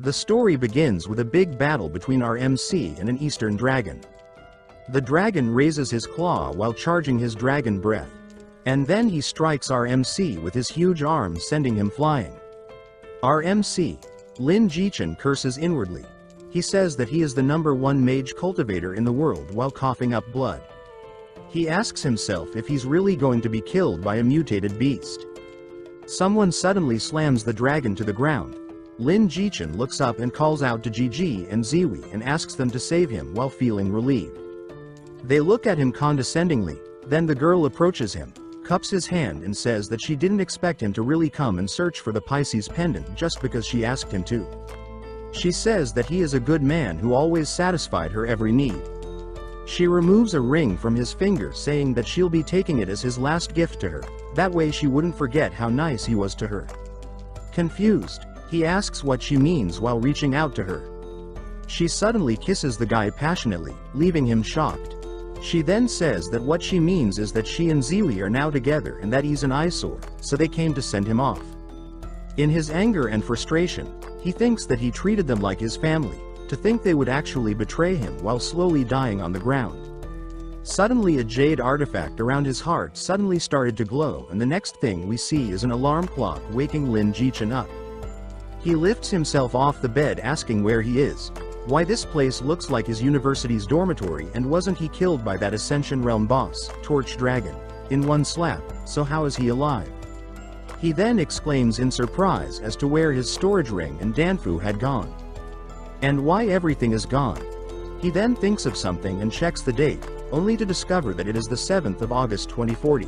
The story begins with a big battle between our MC and an Eastern dragon. The dragon raises his claw while charging his dragon breath. And then he strikes our MC with his huge arms, sending him flying. Our MC, Lin Jichen, curses inwardly. He says that he is the #1 mage cultivator in the world while coughing up blood. He asks himself if he's really going to be killed by a mutated beast. Someone suddenly slams the dragon to the ground. Lin Jichen looks up and calls out to Gigi and Ziwi and asks them to save him while feeling relieved. They look at him condescendingly, then the girl approaches him, cups his hand and says that she didn't expect him to really come and search for the Pisces pendant just because she asked him to. She says that he is a good man who always satisfied her every need. She removes a ring from his finger, saying that she'll be taking it as his last gift to her, that way she wouldn't forget how nice he was to her. Confused, he asks what she means while reaching out to her. She suddenly kisses the guy passionately, leaving him shocked. She then says that what she means is that she and Ziwi are now together and that he's an eyesore, so they came to send him off. In his anger and frustration, he thinks that he treated them like his family, to think they would actually betray him while slowly dying on the ground. Suddenly a jade artifact around his heart suddenly started to glow, and the next thing we see is an alarm clock waking Lin Jichen up. He lifts himself off the bed asking where he is, why this place looks like his university's dormitory, and wasn't he killed by that Ascension Realm boss, Torch Dragon, in one slap, so how is he alive? He then exclaims in surprise as to where his storage ring and Danfu had gone. And why everything is gone. He then thinks of something and checks the date, only to discover that it is the 7th of August 2040.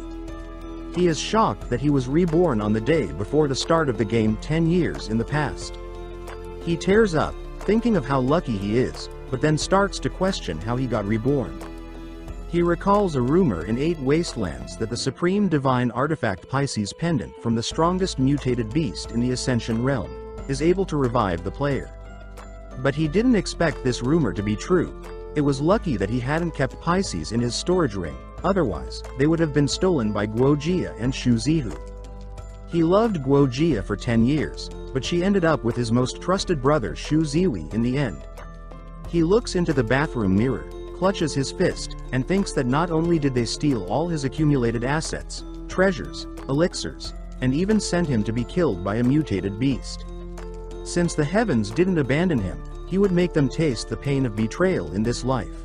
He is shocked that he was reborn on the day before the start of the game 10 years in the past. He tears up, thinking of how lucky he is, but then starts to question how he got reborn. He recalls a rumor in 8 Wastelands that the Supreme Divine Artifact Pisces Pendant from the strongest mutated beast in the Ascension Realm is able to revive the player. But he didn't expect this rumor to be true. It was lucky that he hadn't kept Pisces in his storage ring, otherwise, they would have been stolen by Guojia and Shu Zihu. He loved Guojia for 10 years, but she ended up with his most trusted brother Shu Ziwi in the end. He looks into the bathroom mirror, clutches his fist, and thinks that not only did they steal all his accumulated assets, treasures, elixirs, and even sent him to be killed by a mutated beast. Since the heavens didn't abandon him, he would make them taste the pain of betrayal in this life.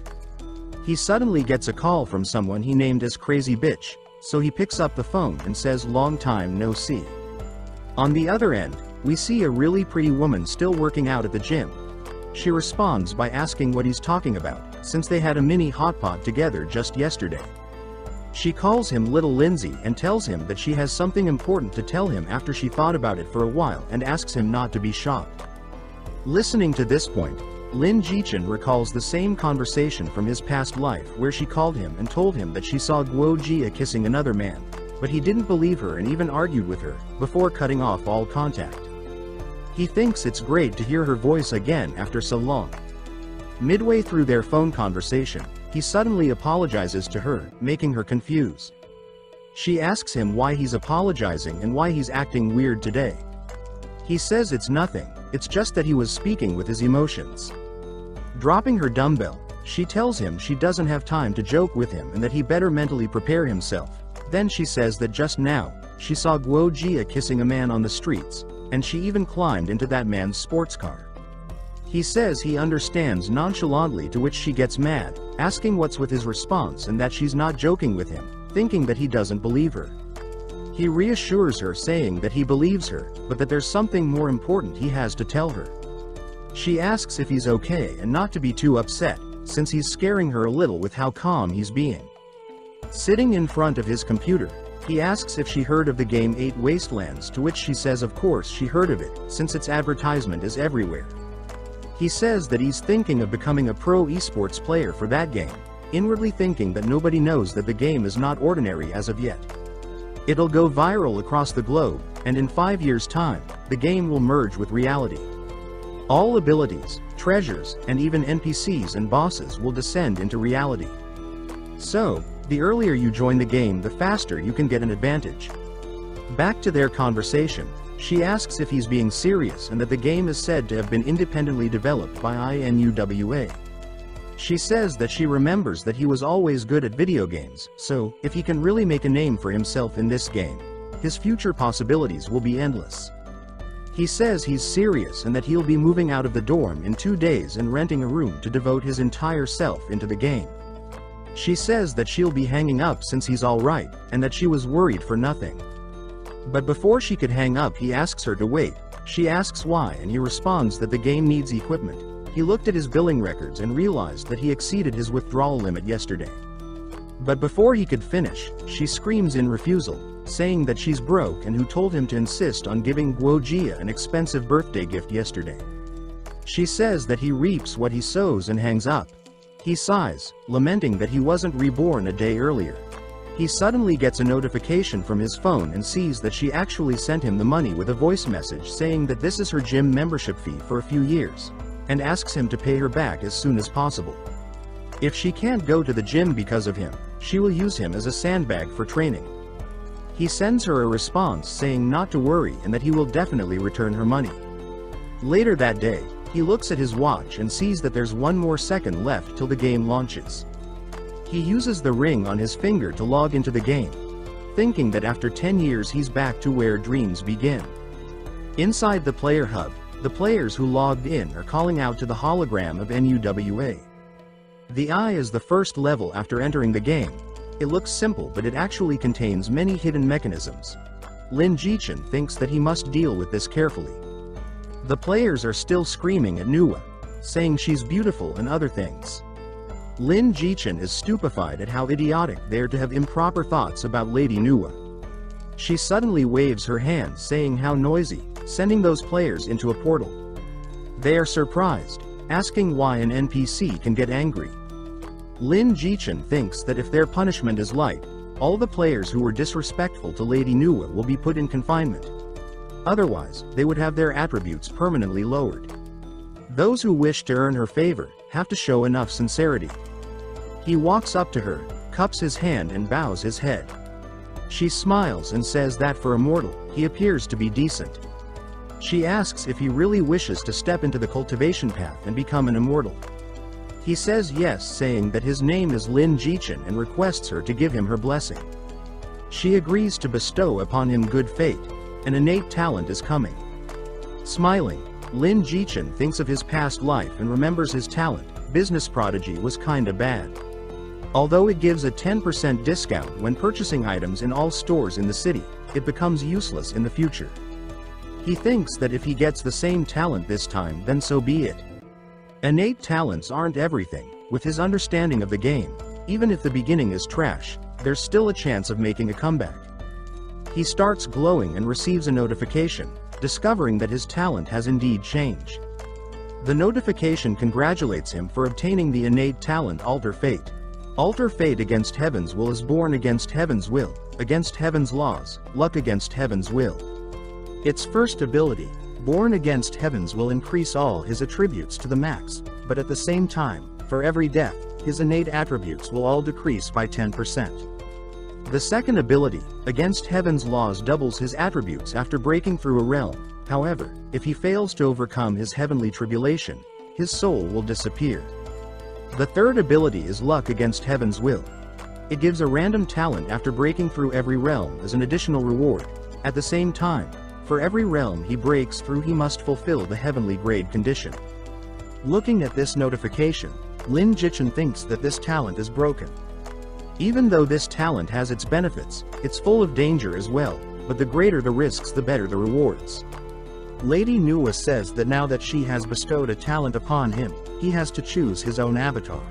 He suddenly gets a call from someone he named as Crazy Bitch, so he picks up the phone and says long time no see. On the other end, we see a really pretty woman still working out at the gym. She responds by asking what he's talking about, since they had a mini hot pot together just yesterday. She calls him Little Lindsay and tells him that she has something important to tell him after she thought about it for a while, and asks him not to be shocked. Listening to this point, Lin Jichen recalls the same conversation from his past life where she called him and told him that she saw Guojia kissing another man, but he didn't believe her and even argued with her, before cutting off all contact. He thinks it's great to hear her voice again after so long. Midway through their phone conversation, he suddenly apologizes to her, making her confused. She asks him why he's apologizing and why he's acting weird today. He says it's nothing, it's just that he was speaking with his emotions. Dropping her dumbbell, she tells him she doesn't have time to joke with him and that he better mentally prepare himself. Then she says that just now, she saw Guojia kissing a man on the streets, and she even climbed into that man's sports car. He says he understands nonchalantly, to which she gets mad, asking what's with his response and that she's not joking with him, thinking that he doesn't believe her. He reassures her, saying that he believes her, but that there's something more important he has to tell her. She asks if he's okay and not to be too upset, since he's scaring her a little with how calm he's being. Sitting in front of his computer, he asks if she heard of the game 8 Wastelands, to which she says of course she heard of it, since its advertisement is everywhere. He says that he's thinking of becoming a pro esports player for that game, inwardly thinking that nobody knows that the game is not ordinary as of yet. It'll go viral across the globe, and in 5 years' time, the game will merge with reality. All abilities, treasures, and even NPCs and bosses will descend into reality. So, the earlier you join the game, the faster you can get an advantage. Back to their conversation, She asks if he's being serious and that the game is said to have been independently developed by INUWA. She says that she remembers that he was always good at video games, so, if he can really make a name for himself in this game, his future possibilities will be endless. He says he's serious and that he'll be moving out of the dorm in 2 days and renting a room to devote his entire self into the game. She says that she'll be hanging up since he's alright, and that she was worried for nothing. But before she could hang up, he asks her to wait. She asks why, and he responds that the game needs equipment. He looked at his billing records and realized that he exceeded his withdrawal limit yesterday. But before he could finish, she screams in refusal, saying that she's broke and who told him to insist on giving Guojia an expensive birthday gift yesterday. She says that he reaps what he sows and hangs up. He sighs, lamenting that he wasn't reborn a day earlier. He suddenly gets a notification from his phone and sees that she actually sent him the money with a voice message saying that this is her gym membership fee for a few years, and asks him to pay her back as soon as possible. If she can't go to the gym because of him, she will use him as a sandbag for training. He sends her a response saying not to worry and that he will definitely return her money. Later that day, he looks at his watch and sees that there's 1 more second left till the game launches. He uses the ring on his finger to log into the game, thinking that after 10 years he's back to where dreams begin. Inside the player hub, the players who logged in are calling out to the hologram of NUWA. The Eye is the first level after entering the game. It looks simple, but it actually contains many hidden mechanisms. Lin Jichen thinks that he must deal with this carefully. The players are still screaming at Nuwa, saying she's beautiful and other things. Lin Jichen is stupefied at how idiotic they are to have improper thoughts about Lady Nuwa. She suddenly waves her hand saying how noisy, sending those players into a portal. They are surprised, asking why an NPC can get angry. Lin Jichen thinks that if their punishment is light, all the players who were disrespectful to Lady Nuwa will be put in confinement. Otherwise, they would have their attributes permanently lowered. Those who wish to earn her favor have to show enough sincerity. He walks up to her, cups his hand and bows his head. She smiles and says that for a mortal, he appears to be decent. She asks if he really wishes to step into the cultivation path and become an immortal. He says yes, saying that his name is Lin Jichen and requests her to give him her blessing. She agrees to bestow upon him good fate. An innate talent is coming. Smiling, Lin Jichen thinks of his past life and remembers his talent. Business prodigy was kinda bad. Although it gives a 10% discount when purchasing items in all stores in the city, it becomes useless in the future. He thinks that if he gets the same talent this time, then so be it. Innate talents aren't everything. With his understanding of the game, even if the beginning is trash, there's still a chance of making a comeback. He starts glowing and receives a notification, discovering that his talent has indeed changed. The notification congratulates him for obtaining the innate talent Alter Fate. Alter Fate against Heaven's will is born against Heaven's will, against Heaven's laws, luck against Heaven's will. Its first ability, Born Against Heaven's, will increase all his attributes to the max, but at the same time, for every death, his innate attributes will all decrease by 10%. The second ability, Against Heaven's laws, doubles his attributes after breaking through a realm. However, if he fails to overcome his heavenly tribulation, his soul will disappear. The third ability is Luck Against Heaven's will. It gives a random talent after breaking through every realm as an additional reward. At the same time, for every realm he breaks through, he must fulfill the heavenly grade condition. Looking at this notification, Lin Jichen thinks that this talent is broken. Even though this talent has its benefits, it's full of danger as well, but the greater the risks, the better the rewards. Lady Nuwa says that now that she has bestowed a talent upon him, he has to choose his own avatar.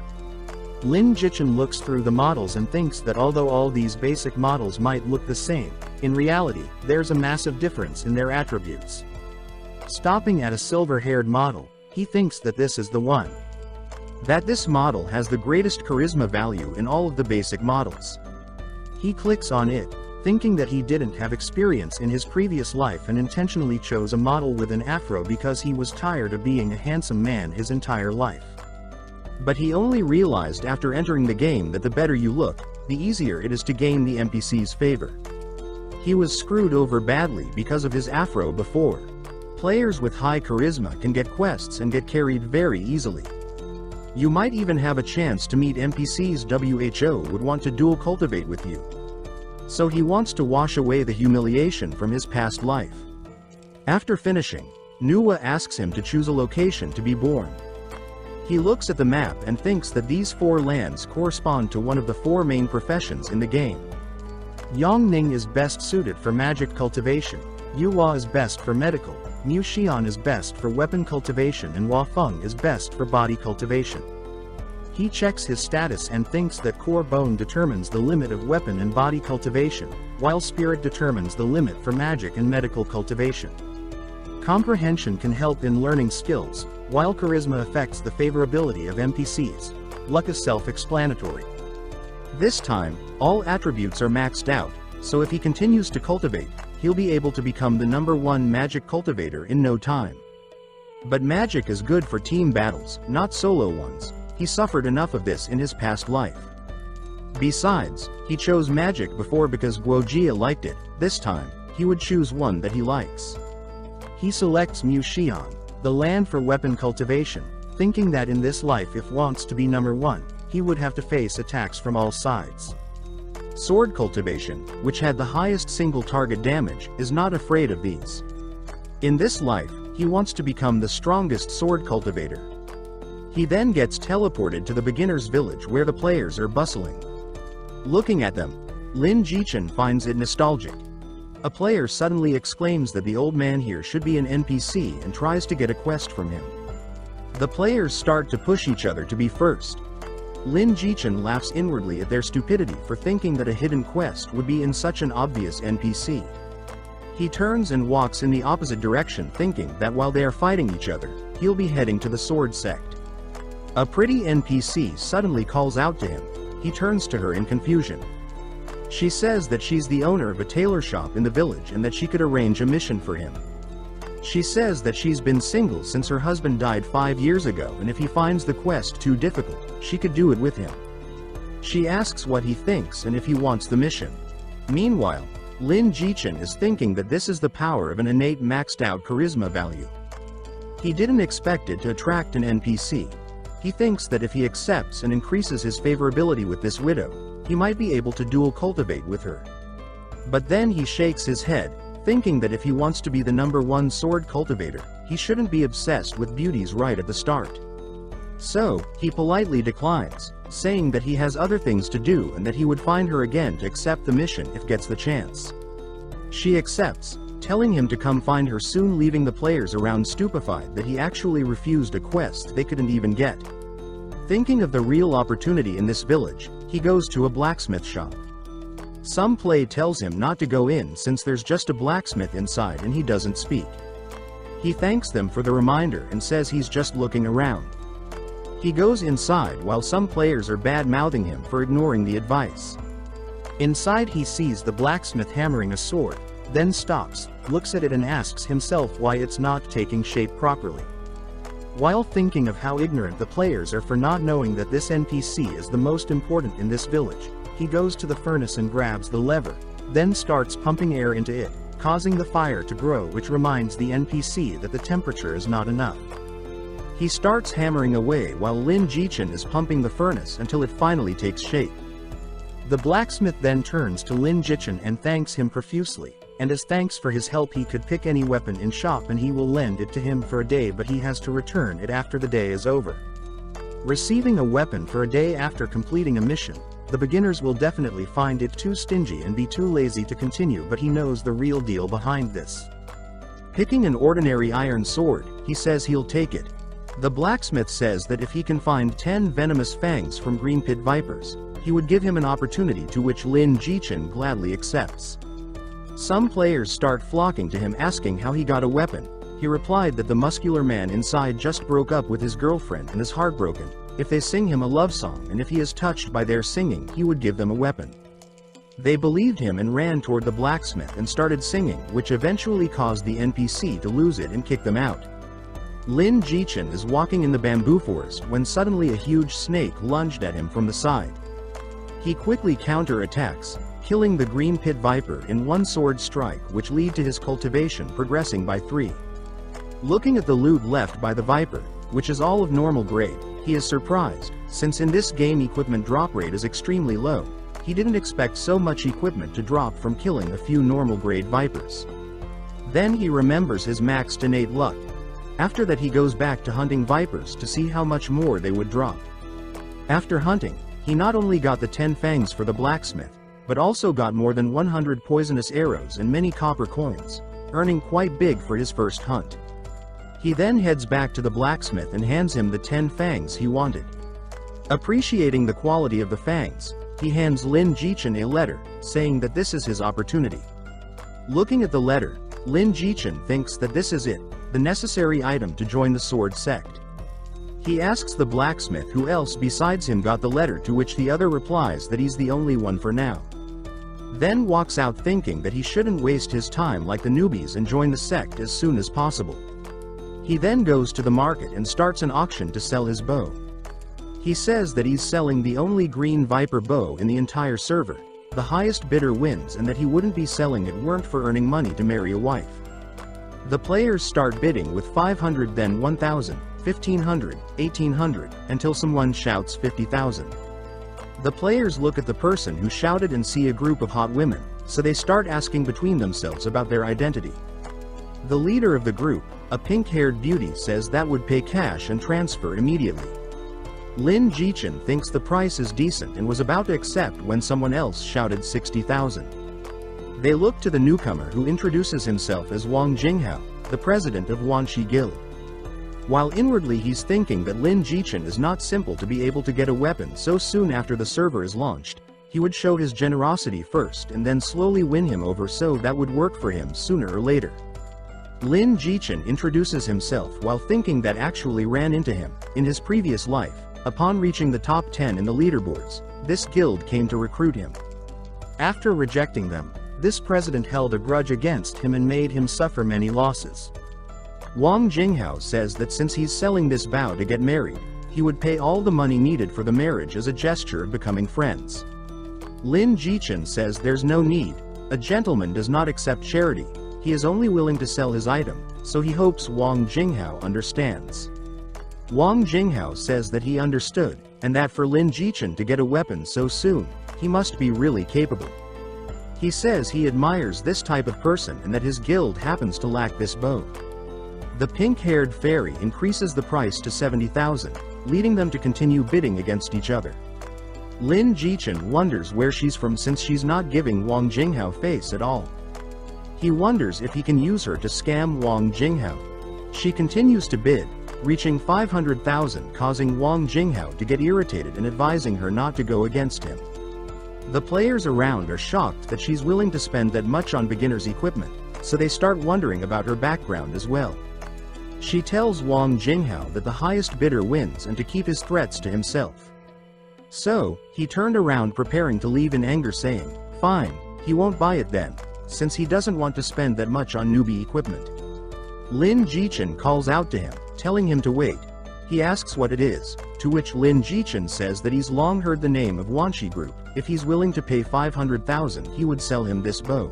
Lin Jichen looks through the models and thinks that although all these basic models might look the same, in reality, there's a massive difference in their attributes. Stopping at a silver-haired model, he thinks that this is the one. That this model has the greatest charisma value in all of the basic models. He clicks on it, thinking that he didn't have experience in his previous life and intentionally chose a model with an afro because he was tired of being a handsome man his entire life. But he only realized after entering the game that the better you look, the easier it is to gain the NPC's favor. He was screwed over badly because of his afro before. Players with high charisma can get quests and get carried very easily. You might even have a chance to meet NPCs WHO would want to dual cultivate with you. So he wants to wash away the humiliation from his past life. After finishing, Manhwa asks him to choose a location to be born. He looks at the map and thinks that these 4 lands correspond to one of the 4 main professions in the game. Yongning is best suited for magic cultivation, Yuhua is best for medical, Muxian is best for weapon cultivation, and Huafeng is best for body cultivation. He checks his status and thinks that core bone determines the limit of weapon and body cultivation, while spirit determines the limit for magic and medical cultivation. Comprehension can help in learning skills, while charisma affects the favorability of NPCs. Luck is self-explanatory. This time, all attributes are maxed out, so if he continues to cultivate, he'll be able to become the #1 magic cultivator in no time. But magic is good for team battles, not solo ones. He suffered enough of this in his past life. Besides, he chose magic before because Guojia liked it. This time, he would choose one that he likes. He selects Muxian, the land for weapon cultivation, thinking that in this life if wants to be #1, he would have to face attacks from all sides. Sword Cultivation, which had the highest single target damage, is not afraid of these. In this life, he wants to become the strongest sword cultivator. He then gets teleported to the beginner's village where the players are bustling. Looking at them, Lin Jichen finds it nostalgic. A player suddenly exclaims that the old man here should be an NPC and tries to get a quest from him. The players start to push each other to be first. Lin Jichen laughs inwardly at their stupidity for thinking that a hidden quest would be in such an obvious NPC. He turns and walks in the opposite direction thinking that while they are fighting each other, he'll be heading to the sword sect. A pretty NPC suddenly calls out to him. He turns to her in confusion. She says that she's the owner of a tailor shop in the village and that she could arrange a mission for him. She says that she's been single since her husband died 5 years ago, and if he finds the quest too difficult, she could do it with him. She asks what he thinks and if he wants the mission. Meanwhile, Lin Jichen is thinking that this is the power of an innate maxed out charisma value. He didn't expect it to attract an NPC. He thinks that if he accepts and increases his favorability with this widow, he might be able to dual cultivate with her. But then he shakes his head, thinking that if he wants to be the #1 sword cultivator, he shouldn't be obsessed with beauties right at the start. So, he politely declines, saying that he has other things to do and that he would find her again to accept the mission if gets the chance. She accepts, telling him to come find her soon, leaving the players around stupefied that he actually refused a quest they couldn't even get. Thinking of the real opportunity in this village, he goes to a blacksmith shop. Some play tells him not to go in since there's just a blacksmith inside and he doesn't speak. He thanks them for the reminder and says he's just looking around. He goes inside while some players are bad-mouthing him for ignoring the advice. Inside he sees the blacksmith hammering a sword, then stops, looks at it and asks himself why it's not taking shape properly. While thinking of how ignorant the players are for not knowing that this NPC is the most important in this village, he goes to the furnace and grabs the lever, then starts pumping air into it, causing the fire to grow, which reminds the NPC that the temperature is not enough. He starts hammering away while Lin Jichen is pumping the furnace until it finally takes shape. The blacksmith then turns to Lin Jichen and thanks him profusely, and as thanks for his help he could pick any weapon in shop and he will lend it to him for a day, but he has to return it after the day is over. Receiving a weapon for a day after completing a mission, the beginners will definitely find it too stingy and be too lazy to continue, but he knows the real deal behind this. Picking an ordinary iron sword, he says he'll take it. The blacksmith says that if he can find 10 venomous fangs from green pit vipers, he would give him an opportunity, to which Lin Jichen gladly accepts. Some players start flocking to him asking how he got a weapon. He replied that the muscular man inside just broke up with his girlfriend and is heartbroken. If they sing him a love song and if he is touched by their singing, he would give them a weapon. They believed him and ran toward the blacksmith and started singing, which eventually caused the NPC to lose it and kick them out. Lin Jichen is walking in the bamboo forest when suddenly a huge snake lunged at him from the side. He quickly counterattacks, killing the green pit viper in one sword strike, which lead to his cultivation progressing by 3. Looking at the loot left by the viper, which is all of normal grade, he is surprised, since in this game equipment drop rate is extremely low. He didn't expect so much equipment to drop from killing a few normal grade vipers. Then he remembers his maxed innate luck. After that he goes back to hunting vipers to see how much more they would drop. After hunting, he not only got the 10 fangs for the blacksmith, but also got more than 100 poisonous arrows and many copper coins, earning quite big for his first hunt. He then heads back to the blacksmith and hands him the 10 fangs he wanted. Appreciating the quality of the fangs, he hands Lin Jichen a letter, saying that this is his opportunity. Looking at the letter, Lin Jichen thinks that this is it, the necessary item to join the sword sect. He asks the blacksmith who else besides him got the letter, to which the other replies that he's the only one for now. Then walks out thinking that he shouldn't waste his time like the newbies and join the sect as soon as possible. He then goes to the market and starts an auction to sell his bow. He says that he's selling the only green viper bow in the entire server. The highest bidder wins, and that he wouldn't be selling it weren't for earning money to marry a wife. The players start bidding with 500, then 1,000, 1,500, 1,800, until someone shouts 50,000. The players look at the person who shouted and see a group of hot women, so they start asking between themselves about their identity. The leader of the group, a pink-haired beauty, says that would pay cash and transfer immediately. Lin Jichen thinks the price is decent and was about to accept when someone else shouted 60,000. They look to the newcomer, who introduces himself as Wang Jinghao, the president of Wanshi Guild. While inwardly he's thinking that Lin Jichen is not simple to be able to get a weapon so soon after the server is launched, he would show his generosity first and then slowly win him over, so that would work for him sooner or later. Lin Jichen introduces himself while thinking that actually ran into him in his previous life. Upon reaching the top 10 in the leaderboards, this guild came to recruit him. After rejecting them, this president held a grudge against him and made him suffer many losses. Wang Jinghao says that since he's selling this bow to get married, he would pay all the money needed for the marriage as a gesture of becoming friends. Lin Jichen says there's no need. A gentleman does not accept charity. He is only willing to sell his item, so he hopes Wang Jinghao understands. Wang Jinghao says that he understood, and that for Lin Jichen to get a weapon so soon, he must be really capable. He says he admires this type of person and that his guild happens to lack this bow. The pink-haired fairy increases the price to 70,000, leading them to continue bidding against each other. Lin Jichen wonders where she's from, since she's not giving Wang Jinghao face at all. He wonders if he can use her to scam Wang Jinghao. She continues to bid, reaching 500,000, causing Wang Jinghao to get irritated and advising her not to go against him. The players around are shocked that she's willing to spend that much on beginner's equipment, so they start wondering about her background as well. She tells Wang Jinghao that the highest bidder wins and to keep his threats to himself. So, he turned around preparing to leave in anger, saying, "Fine, he won't buy it then, since he doesn't want to spend that much on newbie equipment." Lin Jichen calls out to him, telling him to wait. He asks what it is, to which Lin Jichen says that he's long heard the name of Wanshi Group. If he's willing to pay 500,000, he would sell him this bow.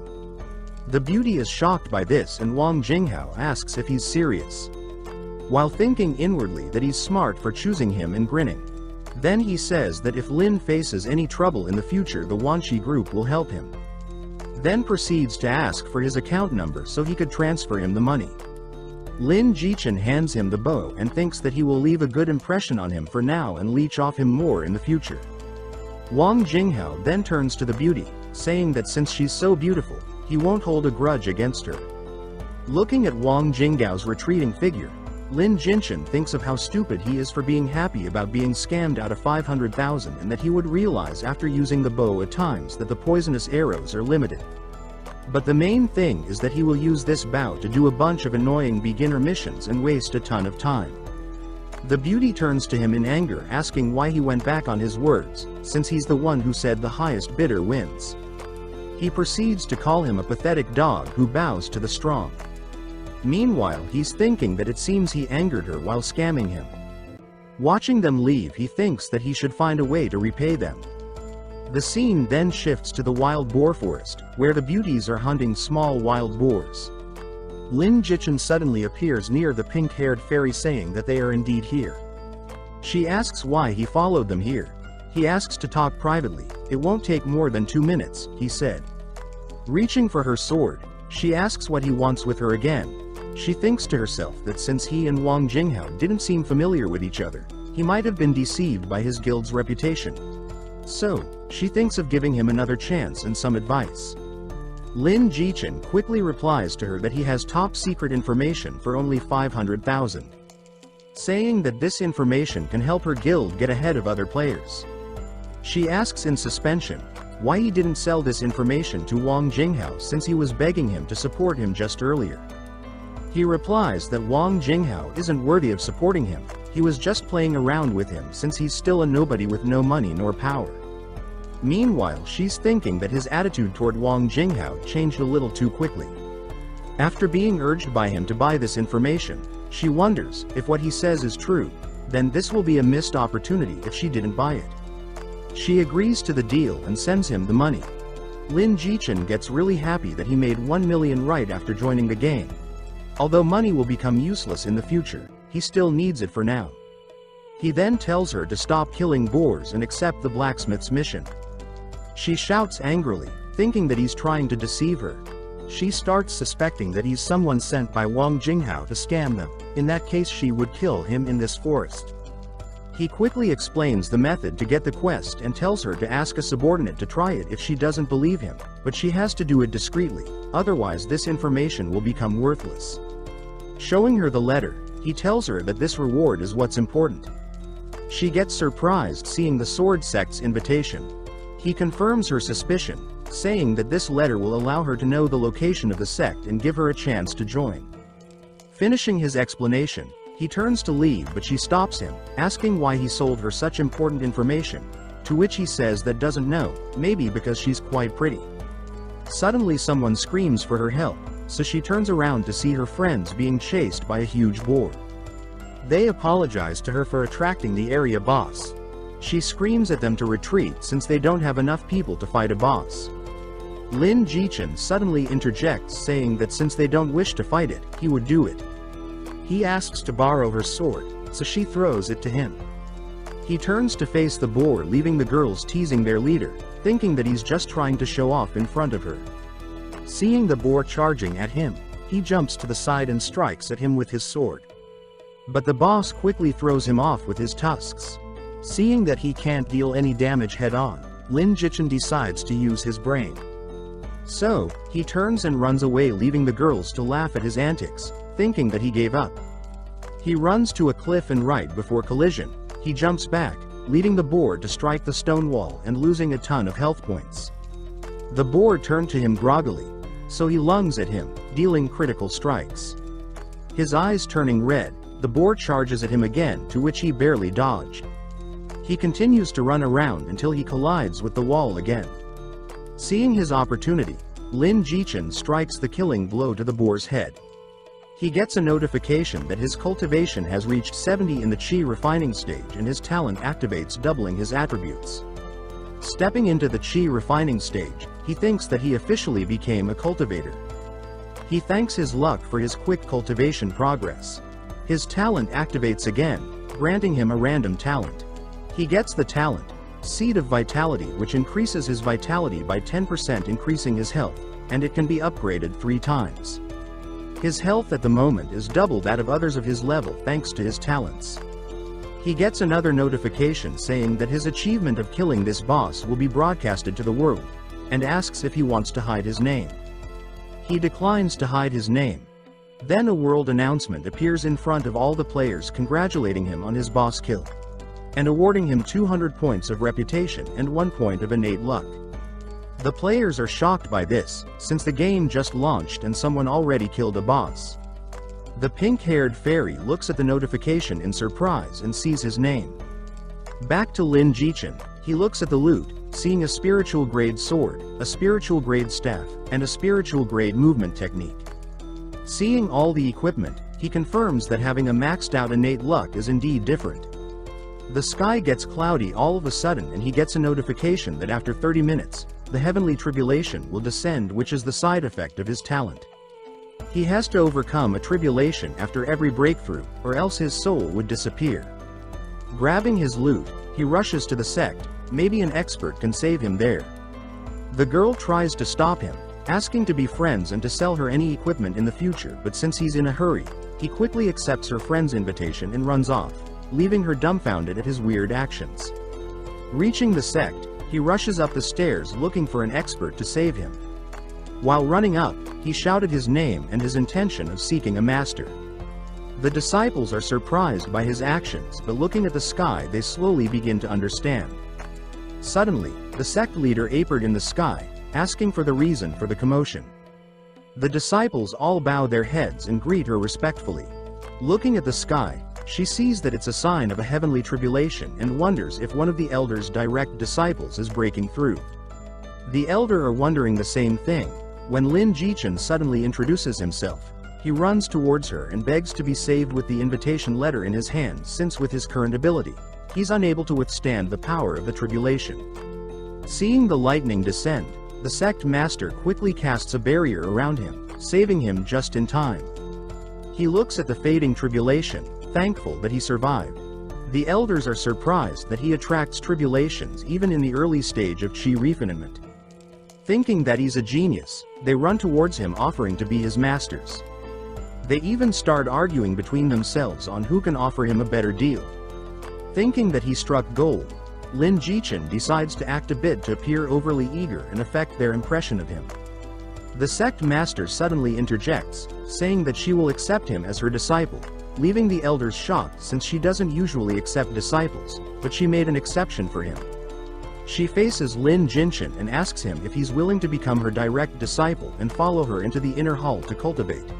The beauty is shocked by this, and Wang Jinghao asks if he's serious, while thinking inwardly that he's smart for choosing him and grinning. Then he says that if Lin faces any trouble in the future, the Wanshi Group will help him. Then proceeds to ask for his account number so he could transfer him the money. Lin Jichen hands him the bow and thinks that he will leave a good impression on him for now and leech off him more in the future. Wang Jinghao then turns to the beauty, saying that since she's so beautiful, he won't hold a grudge against her. Looking at Wang Jinghao's retreating figure, Lin Jichen thinks of how stupid he is for being happy about being scammed out of 500,000, and that he would realize after using the bow at times that the poisonous arrows are limited. But the main thing is that he will use this bow to do a bunch of annoying beginner missions and waste a ton of time. The beauty turns to him in anger, asking why he went back on his words, since he's the one who said the highest bidder wins. He proceeds to call him a pathetic dog who bows to the strong. Meanwhile, he's thinking that it seems he angered her while scamming him. Watching them leave, he thinks that he should find a way to repay them. The scene then shifts to the wild boar forest, where the beauties are hunting small wild boars. Lin Jichen suddenly appears near the pink-haired fairy saying that they are indeed here. She asks why he followed them here. He asks to talk privately. It won't take more than 2 minutes, he said. Reaching for her sword, she asks what he wants with her again. She thinks to herself that since he and Wang Jinghao didn't seem familiar with each other, he might have been deceived by his guild's reputation. So, she thinks of giving him another chance and some advice. Lin Jichen quickly replies to her that he has top-secret information for only 500,000. Saying that this information can help her guild get ahead of other players. She asks in suspension why he didn't sell this information to Wang Jinghao since he was begging him to support him just earlier. He replies that Wang Jinghao isn't worthy of supporting him, he was just playing around with him since he's still a nobody with no money nor power. Meanwhile, she's thinking that his attitude toward Wang Jinghao changed a little too quickly. After being urged by him to buy this information, she wonders if what he says is true, then this will be a missed opportunity if she didn't buy it. She agrees to the deal and sends him the money. Lin Jichen gets really happy that he made 1 million right after joining the game. Although money will become useless in the future, he still needs it for now. He then tells her to stop killing boars and accept the blacksmith's mission. She shouts angrily, thinking that he's trying to deceive her. She starts suspecting that he's someone sent by Wang Jinghao to scam them. In that case, she would kill him in this forest. He quickly explains the method to get the quest and tells her to ask a subordinate to try it if she doesn't believe him, but she has to do it discreetly, otherwise this information will become worthless. Showing her the letter, he tells her that this reward is what's important. She gets surprised seeing the sword sect's invitation. He confirms her suspicion, saying that this letter will allow her to know the location of the sect and give her a chance to join. Finishing his explanation, he turns to leave but she stops him, asking why he sold her such important information, to which he says that doesn't know, maybe because she's quite pretty. Suddenly someone screams for her help, so she turns around to see her friends being chased by a huge boar. They apologize to her for attracting the area boss. She screams at them to retreat since they don't have enough people to fight a boss. Lin Jichen suddenly interjects saying that since they don't wish to fight it, he would do it. He asks to borrow her sword, so she throws it to him. He turns to face the boar, leaving the girls teasing their leader, thinking that he's just trying to show off in front of her. Seeing the boar charging at him, he jumps to the side and strikes at him with his sword. But the boss quickly throws him off with his tusks. Seeing that he can't deal any damage head-on, Lin Jichen decides to use his brain. So, he turns and runs away, leaving the girls to laugh at his antics, thinking that he gave up. He runs to a cliff and right before collision, he jumps back, leading the boar to strike the stone wall and losing a ton of health points. The boar turned to him groggily, so he lunges at him, dealing critical strikes. His eyes turning red, the boar charges at him again, to which he barely dodged. He continues to run around until he collides with the wall again. Seeing his opportunity, Lin Jichen strikes the killing blow to the boar's head. He gets a notification that his cultivation has reached 70 in the chi refining stage and his talent activates, doubling his attributes. Stepping into the chi refining stage, he thinks that he officially became a cultivator. He thanks his luck for his quick cultivation progress. His talent activates again, granting him a random talent. He gets the talent, Seed of Vitality, which increases his vitality by 10%, increasing his health, and it can be upgraded 3 times. His health at the moment is double that of others of his level thanks to his talents. He gets another notification saying that his achievement of killing this boss will be broadcasted to the world, and asks if he wants to hide his name. He declines to hide his name. Then a world announcement appears in front of all the players, congratulating him on his boss kill, and awarding him 200 points of reputation and 1 point of innate luck. The players are shocked by this, since the game just launched and someone already killed a boss. The pink-haired fairy looks at the notification in surprise and sees his name. Back to Lin Jichen, he looks at the loot, seeing a spiritual grade sword, a spiritual grade staff, and a spiritual grade movement technique. Seeing all the equipment, he confirms that having a maxed out innate luck is indeed different. The sky gets cloudy all of a sudden and he gets a notification that after 30 minutes, the heavenly tribulation will descend, which is the side effect of his talent. He has to overcome a tribulation after every breakthrough, or else his soul would disappear. Grabbing his loot, he rushes to the sect. Maybe an expert can save him there. The girl tries to stop him, asking to be friends and to sell her any equipment in the future, but since he's in a hurry, he quickly accepts her friend's invitation and runs off, leaving her dumbfounded at his weird actions. Reaching the sect, he rushes up the stairs looking for an expert to save him. While running up, he shouted his name and his intention of seeking a master. The disciples are surprised by his actions, but looking at the sky they slowly begin to understand. Suddenly, the sect leader appeared in the sky, asking for the reason for the commotion. The disciples all bow their heads and greet her respectfully. Looking at the sky, she sees that it's a sign of a heavenly tribulation and wonders if one of the elder's direct disciples is breaking through. The elder are wondering the same thing, when Lin Jichen suddenly introduces himself. He runs towards her and begs to be saved with the invitation letter in his hand, since with his current ability, he's unable to withstand the power of the tribulation. Seeing the lightning descend, the sect master quickly casts a barrier around him, saving him just in time. He looks at the fading tribulation, thankful that he survived. The elders are surprised that he attracts tribulations even in the early stage of chi refinement. Thinking that he's a genius, they run towards him offering to be his masters. They even start arguing between themselves on who can offer him a better deal. Thinking that he struck gold, Lin Jichen decides to act a bit to appear overly eager and affect their impression of him. The sect master suddenly interjects, saying that she will accept him as her disciple, leaving the elders shocked since she doesn't usually accept disciples, but she made an exception for him. She faces Lin Jichen and asks him if he's willing to become her direct disciple and follow her into the inner hall to cultivate.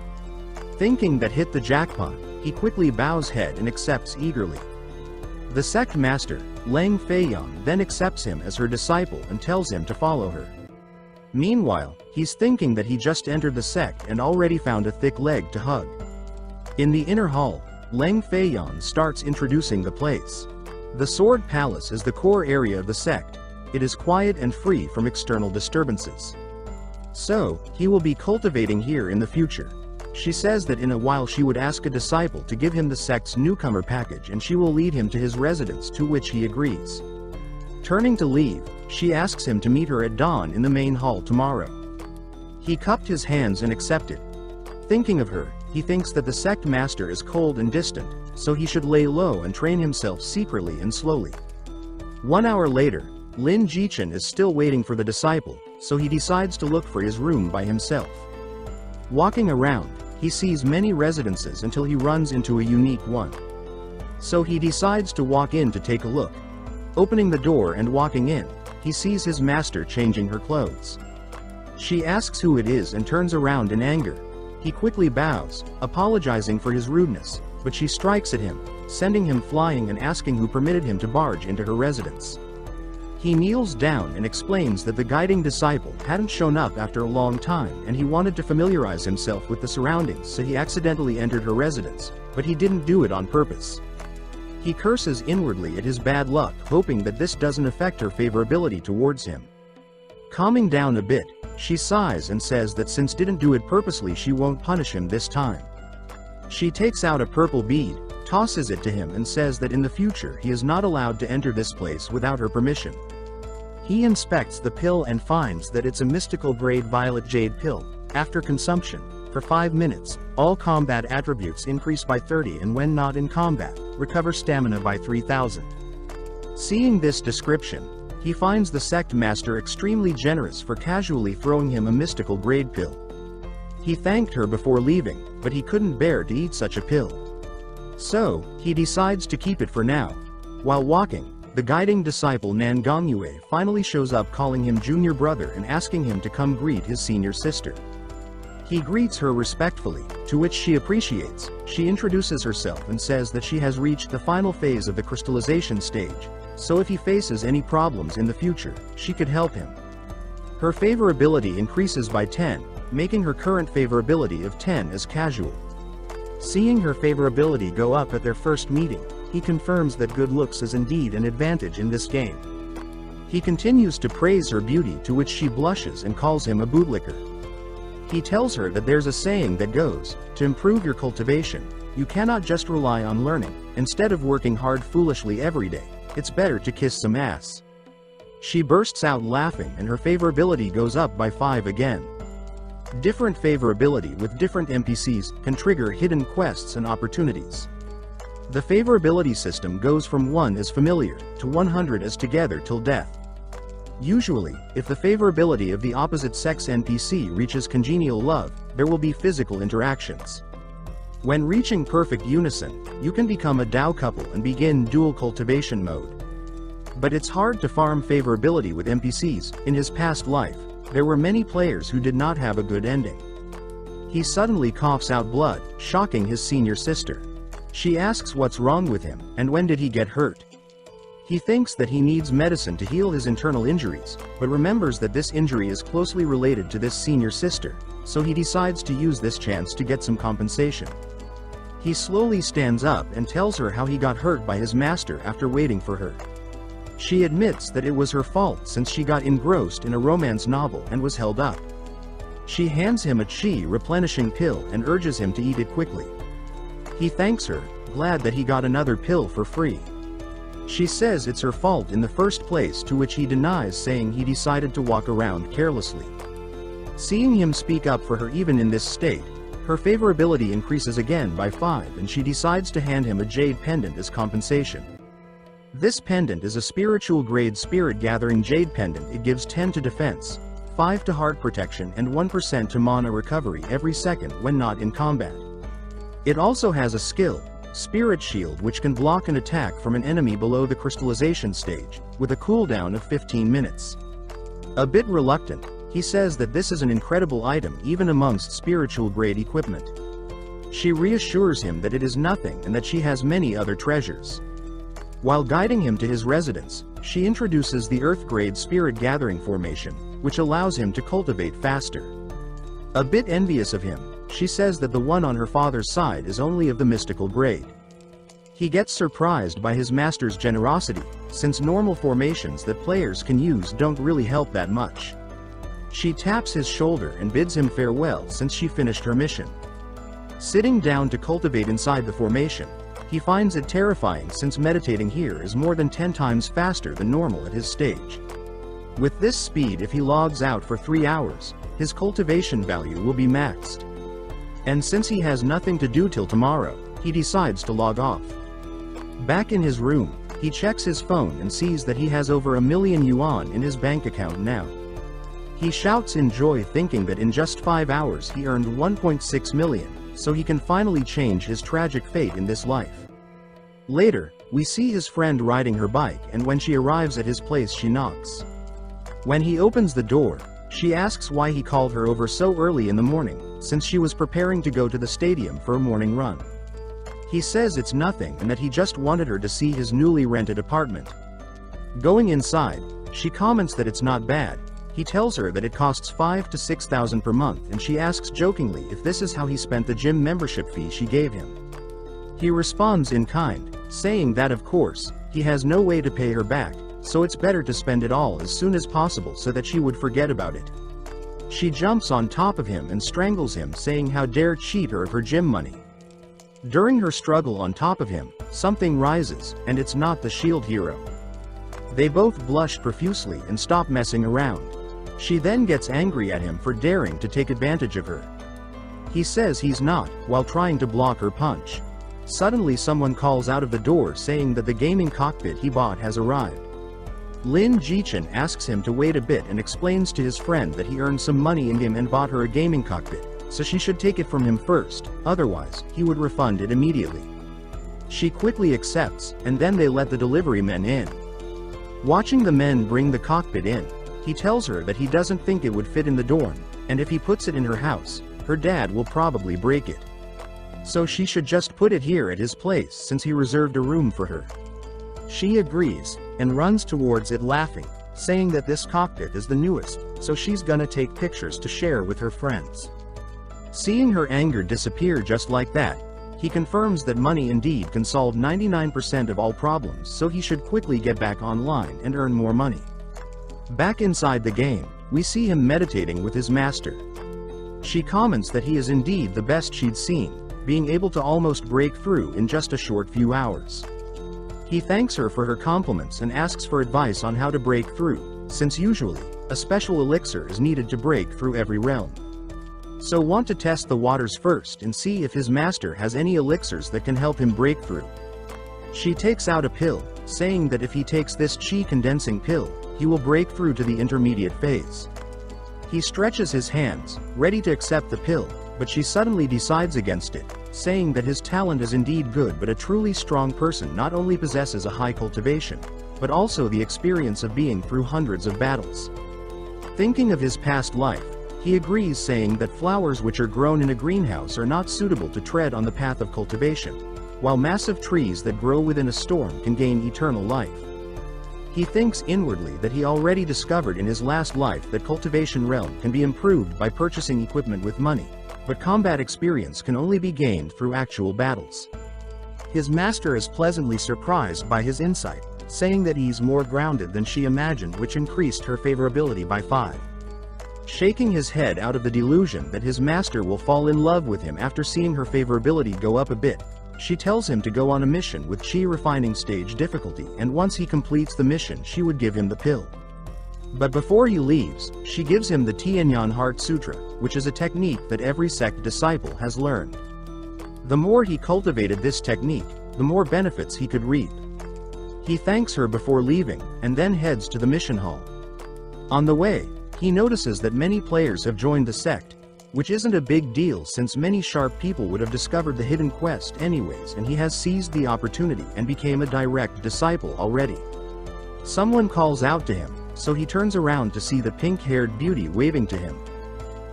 Thinking that hit the jackpot, he quickly bows head and accepts eagerly. The sect master, Lang Feiyang, then accepts him as her disciple and tells him to follow her. Meanwhile, he's thinking that he just entered the sect and already found a thick leg to hug. In the inner hall, Lang Feiyang starts introducing the place. The Sword Palace is the core area of the sect. It is quiet and free from external disturbances. So, he will be cultivating here in the future. She says that in a while she would ask a disciple to give him the sect's newcomer package and she will lead him to his residence, to which he agrees. Turning to leave, she asks him to meet her at dawn in the main hall tomorrow. He cupped his hands and accepted. Thinking of her, he thinks that the sect master is cold and distant, so he should lay low and train himself secretly and slowly. 1 hour later, Lin Jichen is still waiting for the disciple, so he decides to look for his room by himself. Walking around, he sees many residences until he runs into a unique one. So he decides to walk in to take a look. Opening the door and walking in, he sees his master changing her clothes. She asks who it is and turns around in anger. He quickly bows, apologizing for his rudeness, but she strikes at him, sending him flying and asking who permitted him to barge into her residence. He kneels down and explains that the guiding disciple hadn't shown up after a long time and he wanted to familiarize himself with the surroundings, so he accidentally entered her residence, but he didn't do it on purpose. He curses inwardly at his bad luck, hoping that this doesn't affect her favorability towards him. Calming down a bit, she sighs and says that since didn't do it purposely she won't punish him this time. She takes out a purple bead, tosses it to him and says that in the future he is not allowed to enter this place without her permission. He inspects the pill and finds that it's a mystical grade violet jade pill. After consumption, for 5 minutes, all combat attributes increase by 30 and when not in combat, recover stamina by 3000. Seeing this description, he finds the sect master extremely generous for casually throwing him a mystical grade pill. He thanked her before leaving, but he couldn't bear to eat such a pill. So, he decides to keep it for now. While walking, the guiding disciple Nangongyue finally shows up, calling him junior brother and asking him to come greet his senior sister. He greets her respectfully, to which she appreciates. She introduces herself and says that she has reached the final phase of the crystallization stage, so if he faces any problems in the future, she could help him. Her favorability increases by 10, making her current favorability of 10 as casual. Seeing her favorability go up at their first meeting, he confirms that good looks is indeed an advantage in this game. He continues to praise her beauty, to which she blushes and calls him a bootlicker. He tells her that there's a saying that goes, to improve your cultivation, you cannot just rely on learning. Instead of working hard foolishly every day, it's better to kiss some ass. She bursts out laughing and her favorability goes up by 5 again. Different favorability with different NPCs can trigger hidden quests and opportunities. The favorability system goes from 1 as familiar, to 100 as together till death. Usually, if the favorability of the opposite sex NPC reaches congenial love, there will be physical interactions. When reaching perfect unison, you can become a Dao couple and begin dual cultivation mode. But it's hard to farm favorability with NPCs. In his past life, there were many players who did not have a good ending. He suddenly coughs out blood, shocking his senior sister. She asks what's wrong with him, and when did he get hurt. He thinks that he needs medicine to heal his internal injuries, but remembers that this injury is closely related to this senior sister, so he decides to use this chance to get some compensation. He slowly stands up and tells her how he got hurt by his master after waiting for her. She admits that it was her fault since she got engrossed in a romance novel and was held up. She hands him a chi replenishing pill and urges him to eat it quickly. He thanks her, glad that he got another pill for free. She says it's her fault in the first place, to which he denies, saying he decided to walk around carelessly. Seeing him speak up for her even in this state, her favorability increases again by 5 and she decides to hand him a jade pendant as compensation. This pendant is a spiritual grade spirit gathering jade pendant. It gives 10 to defense, 5 to heart protection and 1% to mana recovery every second when not in combat. It also has a skill, Spirit Shield, which can block an attack from an enemy below the crystallization stage, with a cooldown of 15 minutes. A bit reluctant, he says that this is an incredible item even amongst spiritual grade equipment. She reassures him that it is nothing and that she has many other treasures. While guiding him to his residence, she introduces the Earth grade Spirit Gathering formation, which allows him to cultivate faster. A bit envious of him, she says that the one on her father's side is only of the mystical grade. He gets surprised by his master's generosity, since normal formations that players can use don't really help that much. She taps his shoulder and bids him farewell since she finished her mission. Sitting down to cultivate inside the formation, he finds it terrifying since meditating here is more than 10 times faster than normal at his stage. With this speed, if he logs out for 3 hours, his cultivation value will be maxed. And since he has nothing to do till tomorrow, he decides to log off. Back in his room, he checks his phone and sees that he has over 1 million yuan in his bank account now. He shouts in joy, thinking that in just 5 hours he earned 1.6 million, so he can finally change his tragic fate in this life. Later, we see his friend riding her bike, and when she arrives at his place she knocks. When he opens the door, she asks why he called her over so early in the morning, since she was preparing to go to the stadium for a morning run. He says it's nothing and that he just wanted her to see his newly rented apartment. Going inside, she comments that it's not bad. He tells her that it costs 5,000 to 6,000 per month, and she asks jokingly if this is how he spent the gym membership fee she gave him. He responds in kind, saying that of course, he has no way to pay her back, so it's better to spend it all as soon as possible so that she would forget about it. She jumps on top of him and strangles him, saying how dare cheat her of her gym money. During her struggle on top of him, something rises, and it's not the shield hero. They both blush profusely and stop messing around. She then gets angry at him for daring to take advantage of her. He says he's not, while trying to block her punch. Suddenly someone calls out of the door saying that the gaming cockpit he bought has arrived. Lin Jichen asks him to wait a bit and explains to his friend that he earned some money in game and bought her a gaming cockpit, so she should take it from him first, otherwise, he would refund it immediately. She quickly accepts, and then they let the delivery men in. Watching the men bring the cockpit in, he tells her that he doesn't think it would fit in the dorm, and if he puts it in her house, her dad will probably break it. So she should just put it here at his place since he reserved a room for her. She agrees, and runs towards it laughing, saying that this cockpit is the newest, so she's gonna take pictures to share with her friends. Seeing her anger disappear just like that, He confirms that money indeed can solve 99% of all problems, so he should quickly get back online and earn more money. Back inside the game, we see him meditating with his master. She comments that he is indeed the best she'd seen, being able to almost break through in just a short few hours. He thanks her for her compliments and asks for advice on how to break through, since usually, a special elixir is needed to break through every realm. So want to test the waters first and see if his master has any elixirs that can help him break through. She takes out a pill, saying that if he takes this chi condensing pill, he will break through to the intermediate phase. He stretches his hands, ready to accept the pill, but she suddenly decides against it, saying that his talent is indeed good, but a truly strong person not only possesses a high cultivation, but also the experience of being through hundreds of battles. Thinking of his past life, he agrees, saying that flowers which are grown in a greenhouse are not suitable to tread on the path of cultivation, while massive trees that grow within a storm can gain eternal life. He thinks inwardly that he already discovered in his last life that cultivation realm can be improved by purchasing equipment with money, but combat experience can only be gained through actual battles. His master is pleasantly surprised by his insight, saying that he's more grounded than she imagined, which increased her favorability by 5. Shaking his head out of the delusion that his master will fall in love with him after seeing her favorability go up a bit, she tells him to go on a mission with chi refining stage difficulty, and once he completes the mission she would give him the pill. But before he leaves, she gives him the Tianyan Heart Sutra, which is a technique that every sect disciple has learned. The more he cultivated this technique, the more benefits he could reap. He thanks her before leaving, and then heads to the mission hall. On the way, he notices that many players have joined the sect, which isn't a big deal since many sharp people would have discovered the hidden quest anyways, and he has seized the opportunity and became a direct disciple already. Someone calls out to him, so he turns around to see the pink-haired beauty waving to him.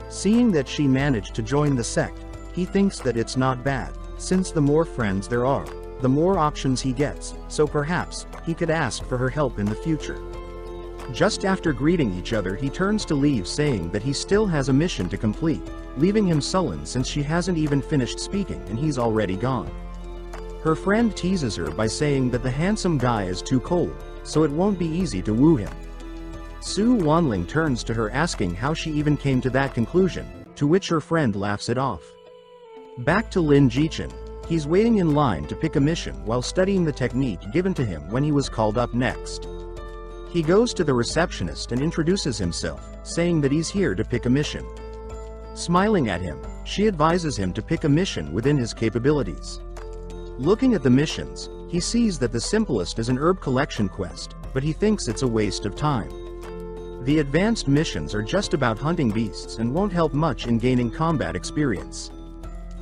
Seeing that she managed to join the sect, he thinks that it's not bad, since the more friends there are, the more options he gets, so perhaps he could ask for her help in the future. Just after greeting each other, he turns to leave, saying that he still has a mission to complete, leaving him sullen since she hasn't even finished speaking and he's already gone. Her friend teases her by saying that the handsome guy is too cold, so it won't be easy to woo him. Su Wanling turns to her asking how she even came to that conclusion, to which her friend laughs it off. Back to Lin Jichen, he's waiting in line to pick a mission while studying the technique given to him when he was called up next. He goes to the receptionist and introduces himself, saying that he's here to pick a mission. Smiling at him, she advises him to pick a mission within his capabilities. Looking at the missions, he sees that the simplest is an herb collection quest, but he thinks it's a waste of time. The advanced missions are just about hunting beasts and won't help much in gaining combat experience.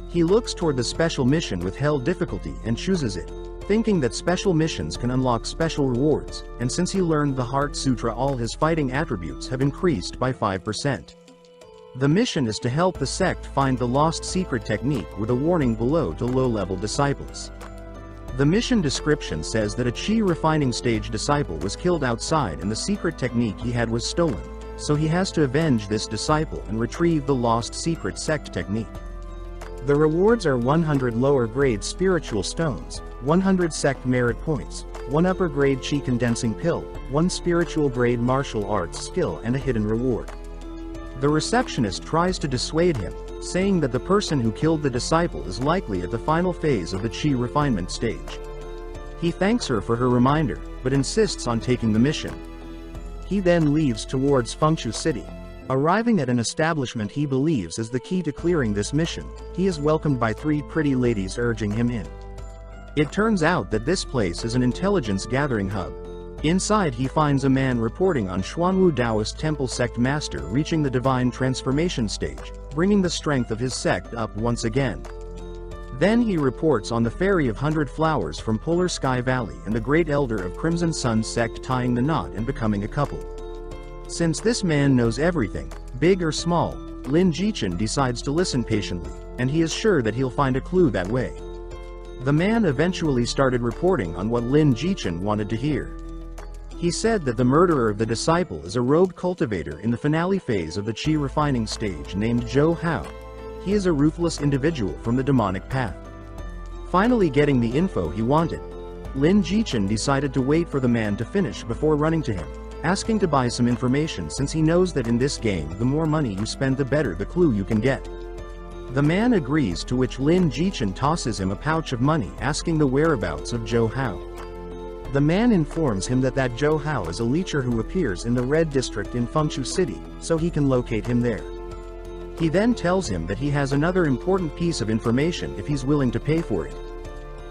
He looks toward the special mission with hell difficulty and chooses it, thinking that special missions can unlock special rewards, and since he learned the Heart Sutra, all his fighting attributes have increased by 5%. The mission is to help the sect find the lost secret technique with a warning below to low-level disciples. The mission description says that a chi refining stage disciple was killed outside and the secret technique he had was stolen, so he has to avenge this disciple and retrieve the lost secret sect technique. The rewards are 100 lower grade spiritual stones, 100 sect merit points, 1 upper grade chi condensing pill, 1 spiritual grade martial arts skill, and a hidden reward. The receptionist tries to dissuade him, saying that the person who killed the disciple is likely at the final phase of the chi refinement stage. He thanks her for her reminder, but insists on taking the mission. He then leaves towards Fengshu City. Arriving at an establishment he believes is the key to clearing this mission, he is welcomed by 3 pretty ladies urging him in. It turns out that this place is an intelligence gathering hub. Inside he finds a man reporting on Xuanwu Taoist Temple sect master reaching the divine transformation stage, bringing the strength of his sect up once again. Then he reports on the Fairy of 100 Flowers from Polar Sky Valley and the Great Elder of Crimson Sun sect tying the knot and becoming a couple. Since this man knows everything, big or small, Lin Jichen decides to listen patiently, and he is sure that he'll find a clue that way. The man eventually started reporting on what Lin Jichen wanted to hear. He said that the murderer of the disciple is a rogue cultivator in the finale phase of the chi refining stage named Zhou Hao. He is a ruthless individual from the demonic path. Finally getting the info he wanted, Lin Jichen decided to wait for the man to finish before running to him, asking to buy some information since he knows that in this game the more money you spend the better the clue you can get. The man agrees, to which Lin Jichen tosses him a pouch of money asking the whereabouts of Zhou Hao. The man informs him that Zhou Hao is a leecher who appears in the Red District in Fengshu City, so he can locate him there. He then tells him that he has another important piece of information if he's willing to pay for it.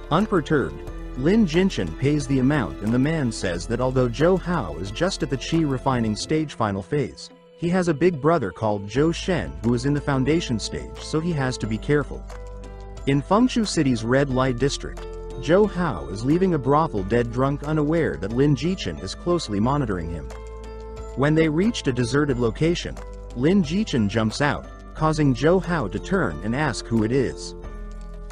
Unperturbed, Lin Jichen pays the amount and the man says that although Zhou Hao is just at the qi refining stage final phase, he has a big brother called Zhou Shen who is in the foundation stage, so he has to be careful. In Fengshu City's Red Light District, Zhou Hao is leaving a brothel dead drunk, unaware that Lin Jichen is closely monitoring him. When they reached a deserted location, Lin Jichen jumps out, causing Zhou Hao to turn and ask who it is.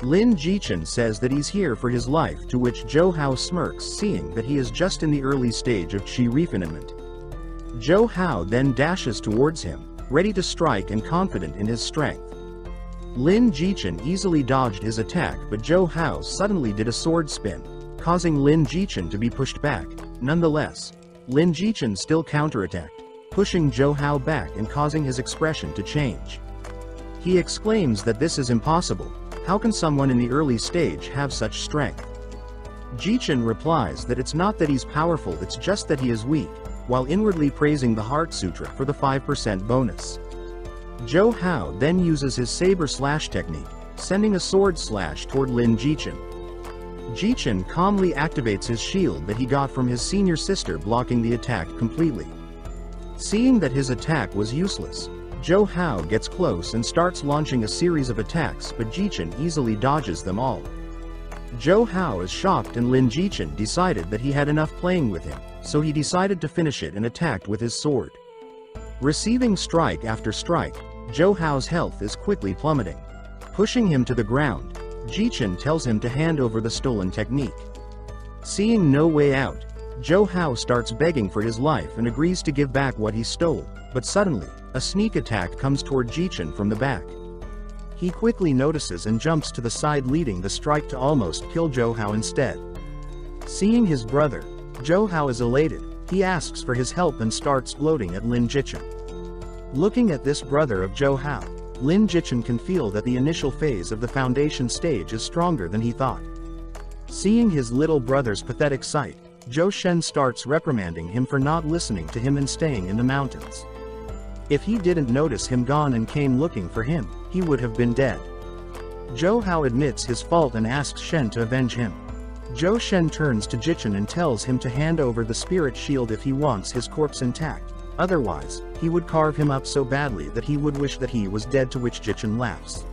Lin Jichen says that he's here for his life, to which Zhou Hao smirks, seeing that he is just in the early stage of qi refinement. Zhou Hao then dashes towards him, ready to strike and confident in his strength. Lin Jichen easily dodged his attack, but Zhou Hao suddenly did a sword spin, causing Lin Jichen to be pushed back. Nonetheless, Lin Jichen still counterattacked, pushing Zhou Hao back and causing his expression to change. He exclaims that this is impossible. How can someone in the early stage have such strength? Jichen replies that it's not that he's powerful, it's just that he is weak, while inwardly praising the Heart Sutra for the 5% bonus. Zhou Hao then uses his saber slash technique, sending a sword slash toward Lin Jichen. Jichen calmly activates his shield that he got from his senior sister, blocking the attack completely. Seeing that his attack was useless, Zhou Hao gets close and starts launching a series of attacks, but Jichen easily dodges them all. Zhou Hao is shocked and Lin Jichen decided that he had enough playing with him, so he decided to finish it and attacked with his sword. Receiving strike after strike, Zhou Hao's health is quickly plummeting. Pushing him to the ground, Jichen tells him to hand over the stolen technique. Seeing no way out, Zhou Hao starts begging for his life and agrees to give back what he stole, but suddenly, a sneak attack comes toward Jichen from the back. He quickly notices and jumps to the side, leading the strike to almost kill Zhou Hao instead. Seeing his brother, Zhou Hao is elated. He asks for his help and starts gloating at Lin Jichen. Looking at this brother of Zhou Hao, Lin Jichen can feel that the initial phase of the foundation stage is stronger than he thought. Seeing his little brother's pathetic sight, Zhou Shen starts reprimanding him for not listening to him and staying in the mountains. If he didn't notice him gone and came looking for him, he would have been dead. Zhou Hao admits his fault and asks Shen to avenge him. Zhou Shen turns to Jichen and tells him to hand over the spirit shield if he wants his corpse intact, otherwise, he would carve him up so badly that he would wish that he was dead, to which Jichen laughs.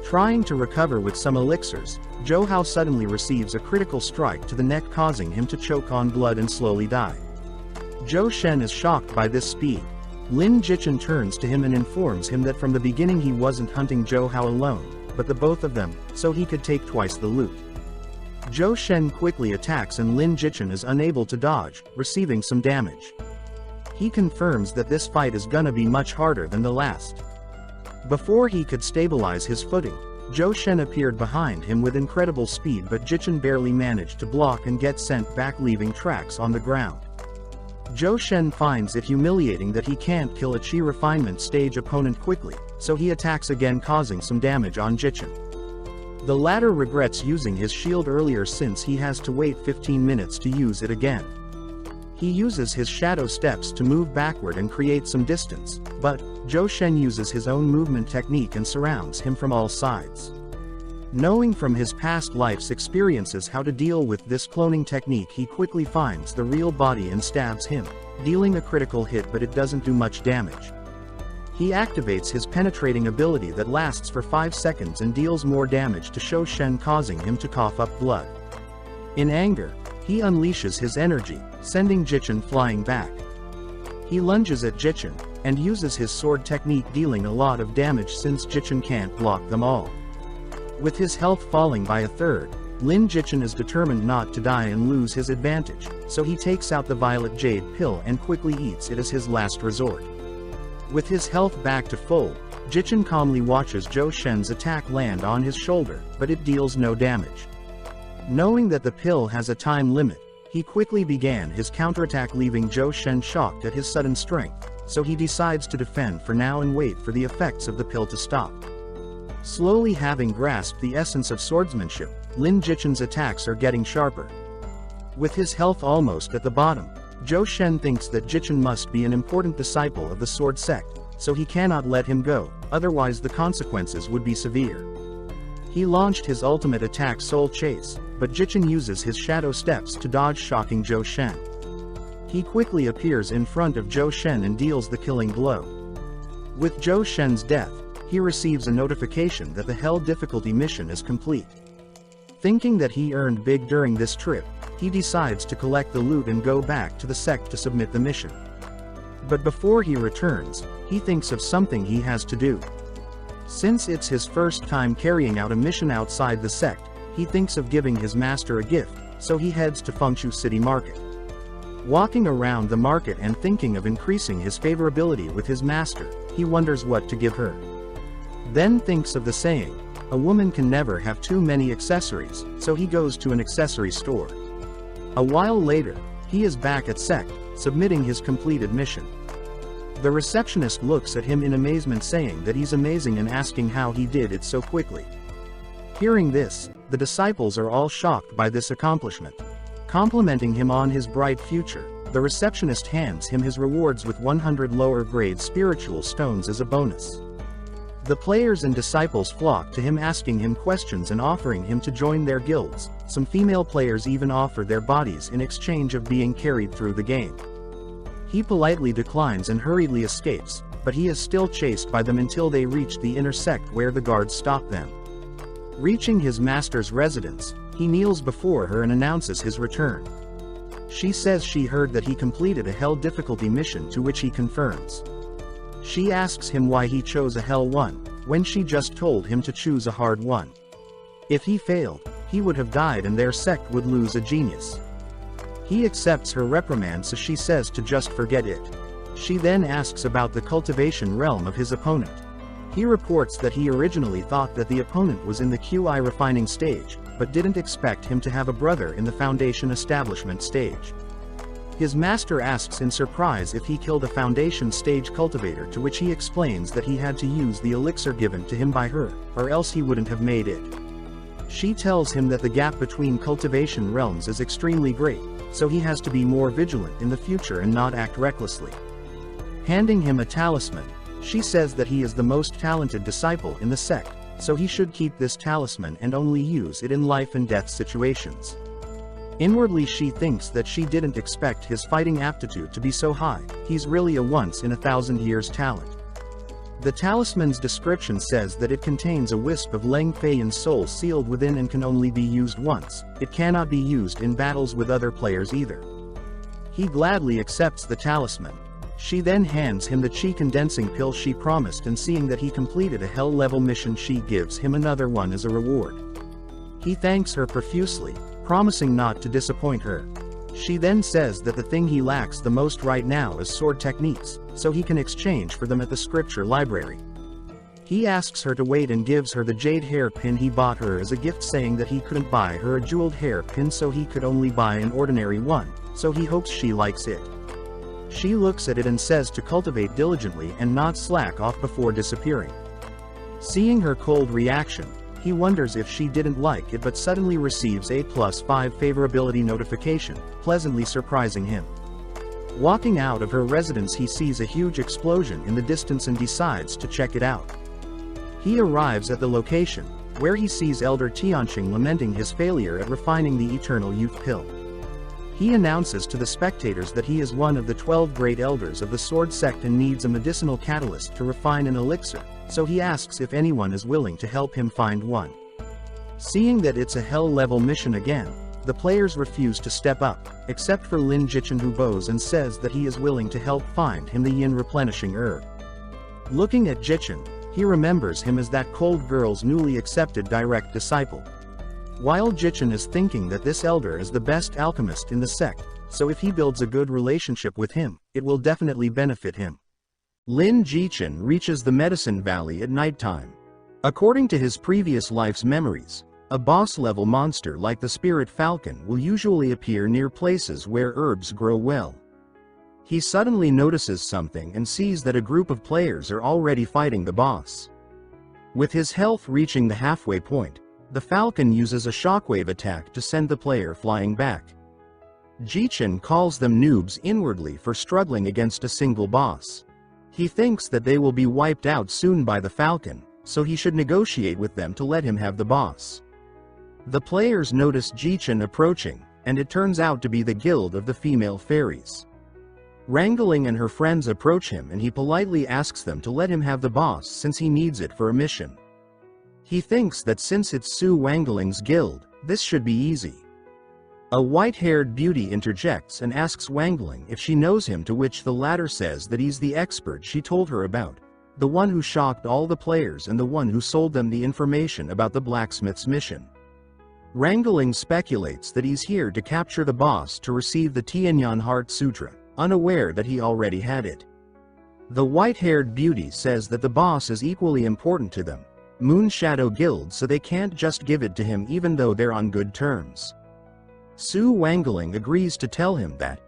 Trying to recover with some elixirs, Zhou Hao suddenly receives a critical strike to the neck, causing him to choke on blood and slowly die. Zhou Shen is shocked by this speed. Lin Jichen turns to him and informs him that from the beginning he wasn't hunting Zhou Hao alone, but the both of them, so he could take twice the loot. Zhou Shen quickly attacks and Lin Jichen is unable to dodge, receiving some damage. He confirms that this fight is gonna be much harder than the last. Before he could stabilize his footing, Zhou Shen appeared behind him with incredible speed, but Jichen barely managed to block and get sent back, leaving tracks on the ground. Zhou Shen finds it humiliating that he can't kill a qi refinement stage opponent quickly, so he attacks again, causing some damage on Jichen. The latter regrets using his shield earlier since he has to wait 15 minutes to use it again. He uses his shadow steps to move backward and create some distance, but Zhou Shen uses his own movement technique and surrounds him from all sides. Knowing from his past life's experiences how to deal with this cloning technique, he quickly finds the real body and stabs him, dealing a critical hit, but it doesn't do much damage. He activates his penetrating ability that lasts for 5 seconds and deals more damage to Zhou Shen, causing him to cough up blood. In anger, he unleashes his energy, sending Jichen flying back. He lunges at Jichen, and uses his sword technique, dealing a lot of damage since Jichen can't block them all. With his health falling by a third, Lin Jichen is determined not to die and lose his advantage, so he takes out the violet jade pill and quickly eats it as his last resort. With his health back to full, Jichen calmly watches Zhou Shen's attack land on his shoulder, but it deals no damage. Knowing that the pill has a time limit, he quickly began his counterattack, leaving Zhou Shen shocked at his sudden strength, so he decides to defend for now and wait for the effects of the pill to stop. Slowly having grasped the essence of swordsmanship, Lin Jichen's attacks are getting sharper. With his health almost at the bottom, Zhou Shen thinks that Jichen must be an important disciple of the sword sect, so he cannot let him go, otherwise the consequences would be severe. He launched his ultimate attack, Soul Chase, but Jichen uses his shadow steps to dodge, shocking Zhou Shen. He quickly appears in front of Zhou Shen and deals the killing blow. With Zhou Shen's death, he receives a notification that the Hell difficulty mission is complete. Thinking that he earned big during this trip, he decides to collect the loot and go back to the sect to submit the mission. But before he returns, he thinks of something he has to do. Since it's his first time carrying out a mission outside the sect, he thinks of giving his master a gift, so he heads to Fengshu City Market. Walking around the market and thinking of increasing his favorability with his master, he wonders what to give her. Then thinks of the saying, a woman can never have too many accessories, so he goes to an accessory store. A while later, he is back at sect, submitting his completed mission. The receptionist looks at him in amazement, saying that he's amazing and asking how he did it so quickly. Hearing this, the disciples are all shocked by this accomplishment. Complimenting him on his bright future, the receptionist hands him his rewards with 100 lower grade spiritual stones as a bonus. The players and disciples flock to him, asking him questions and offering him to join their guilds. Some female players even offer their bodies in exchange of being carried through the game. He politely declines and hurriedly escapes, but he is still chased by them until they reach the inner sect, where the guards stop them. Reaching his master's residence, he kneels before her and announces his return. She says she heard that he completed a Hell difficulty mission, to which he confirms. She asks him why he chose a Hell one, when she just told him to choose a hard one. If he failed, he would have died and their sect would lose a genius. He accepts her reprimand, so she says to just forget it. She then asks about the cultivation realm of his opponent. He reports that he originally thought that the opponent was in the QI refining stage, but didn't expect him to have a brother in the foundation establishment stage. His master asks in surprise if he killed a foundation stage cultivator, to which he explains that he had to use the elixir given to him by her, or else he wouldn't have made it. She tells him that the gap between cultivation realms is extremely great, so he has to be more vigilant in the future and not act recklessly. Handing him a talisman, she says that he is the most talented disciple in the sect, so he should keep this talisman and only use it in life and death situations. Inwardly she thinks that she didn't expect his fighting aptitude to be so high. He's really a once-in-a-thousand-years talent. The talisman's description says that it contains a wisp of Leng Feiyan's soul sealed within and can only be used once. It cannot be used in battles with other players either. He gladly accepts the talisman. She then hands him the chi condensing pill she promised, and seeing that he completed a Hell level mission, she gives him another one as a reward. He thanks her profusely, promising not to disappoint her. She then says that the thing he lacks the most right now is sword techniques, so he can exchange for them at the scripture library. He asks her to wait and gives her the jade hair pin he bought her as a gift, saying that he couldn't buy her a jeweled hair pin, so he could only buy an ordinary one, so he hopes she likes it. She looks at it and says to cultivate diligently and not slack off before disappearing. Seeing her cold reaction, he wonders if she didn't like it, but suddenly receives a +5 favorability notification, pleasantly surprising him. Walking out of her residence, he sees a huge explosion in the distance and decides to check it out. He arrives at the location, where he sees Elder Tianqing lamenting his failure at refining the Eternal Youth Pill. He announces to the spectators that he is one of the 12 great elders of the sword sect and needs a medicinal catalyst to refine an elixir, so he asks if anyone is willing to help him find one. Seeing that it's a Hell level mission again, the players refuse to step up, except for Lin Jichen, who bows and says that he is willing to help find him the yin replenishing herb. Looking at Jichen, he remembers him as that cold girl's newly accepted direct disciple. While Jichen is thinking that this elder is the best alchemist in the sect, so if he builds a good relationship with him, it will definitely benefit him. Lin Jichen reaches the Medicine Valley at nighttime. According to his previous life's memories, a boss-level monster like the spirit falcon will usually appear near places where herbs grow well. He suddenly notices something and sees that a group of players are already fighting the boss. With his health reaching the halfway point, the falcon uses a shockwave attack to send the player flying back. Jichen calls them noobs inwardly for struggling against a single boss. He thinks that they will be wiped out soon by the falcon, so he should negotiate with them to let him have the boss. The players notice Jichen approaching, and it turns out to be the guild of the female fairies. Wrangling and her friends approach him and he politely asks them to let him have the boss since he needs it for a mission. He thinks that since it's Su Wangling's guild, this should be easy. A white-haired beauty interjects and asks Wangling if she knows him, to which the latter says that he's the expert she told her about, the one who shocked all the players and the one who sold them the information about the blacksmith's mission. Wrangling speculates that he's here to capture the boss to receive the Tianyan Heart Sutra, unaware that he already had it. The white-haired beauty says that the boss is equally important to them, Moon Shadow Guild, so they can't just give it to him even though they're on good terms. Su Wangling agrees to tell him that.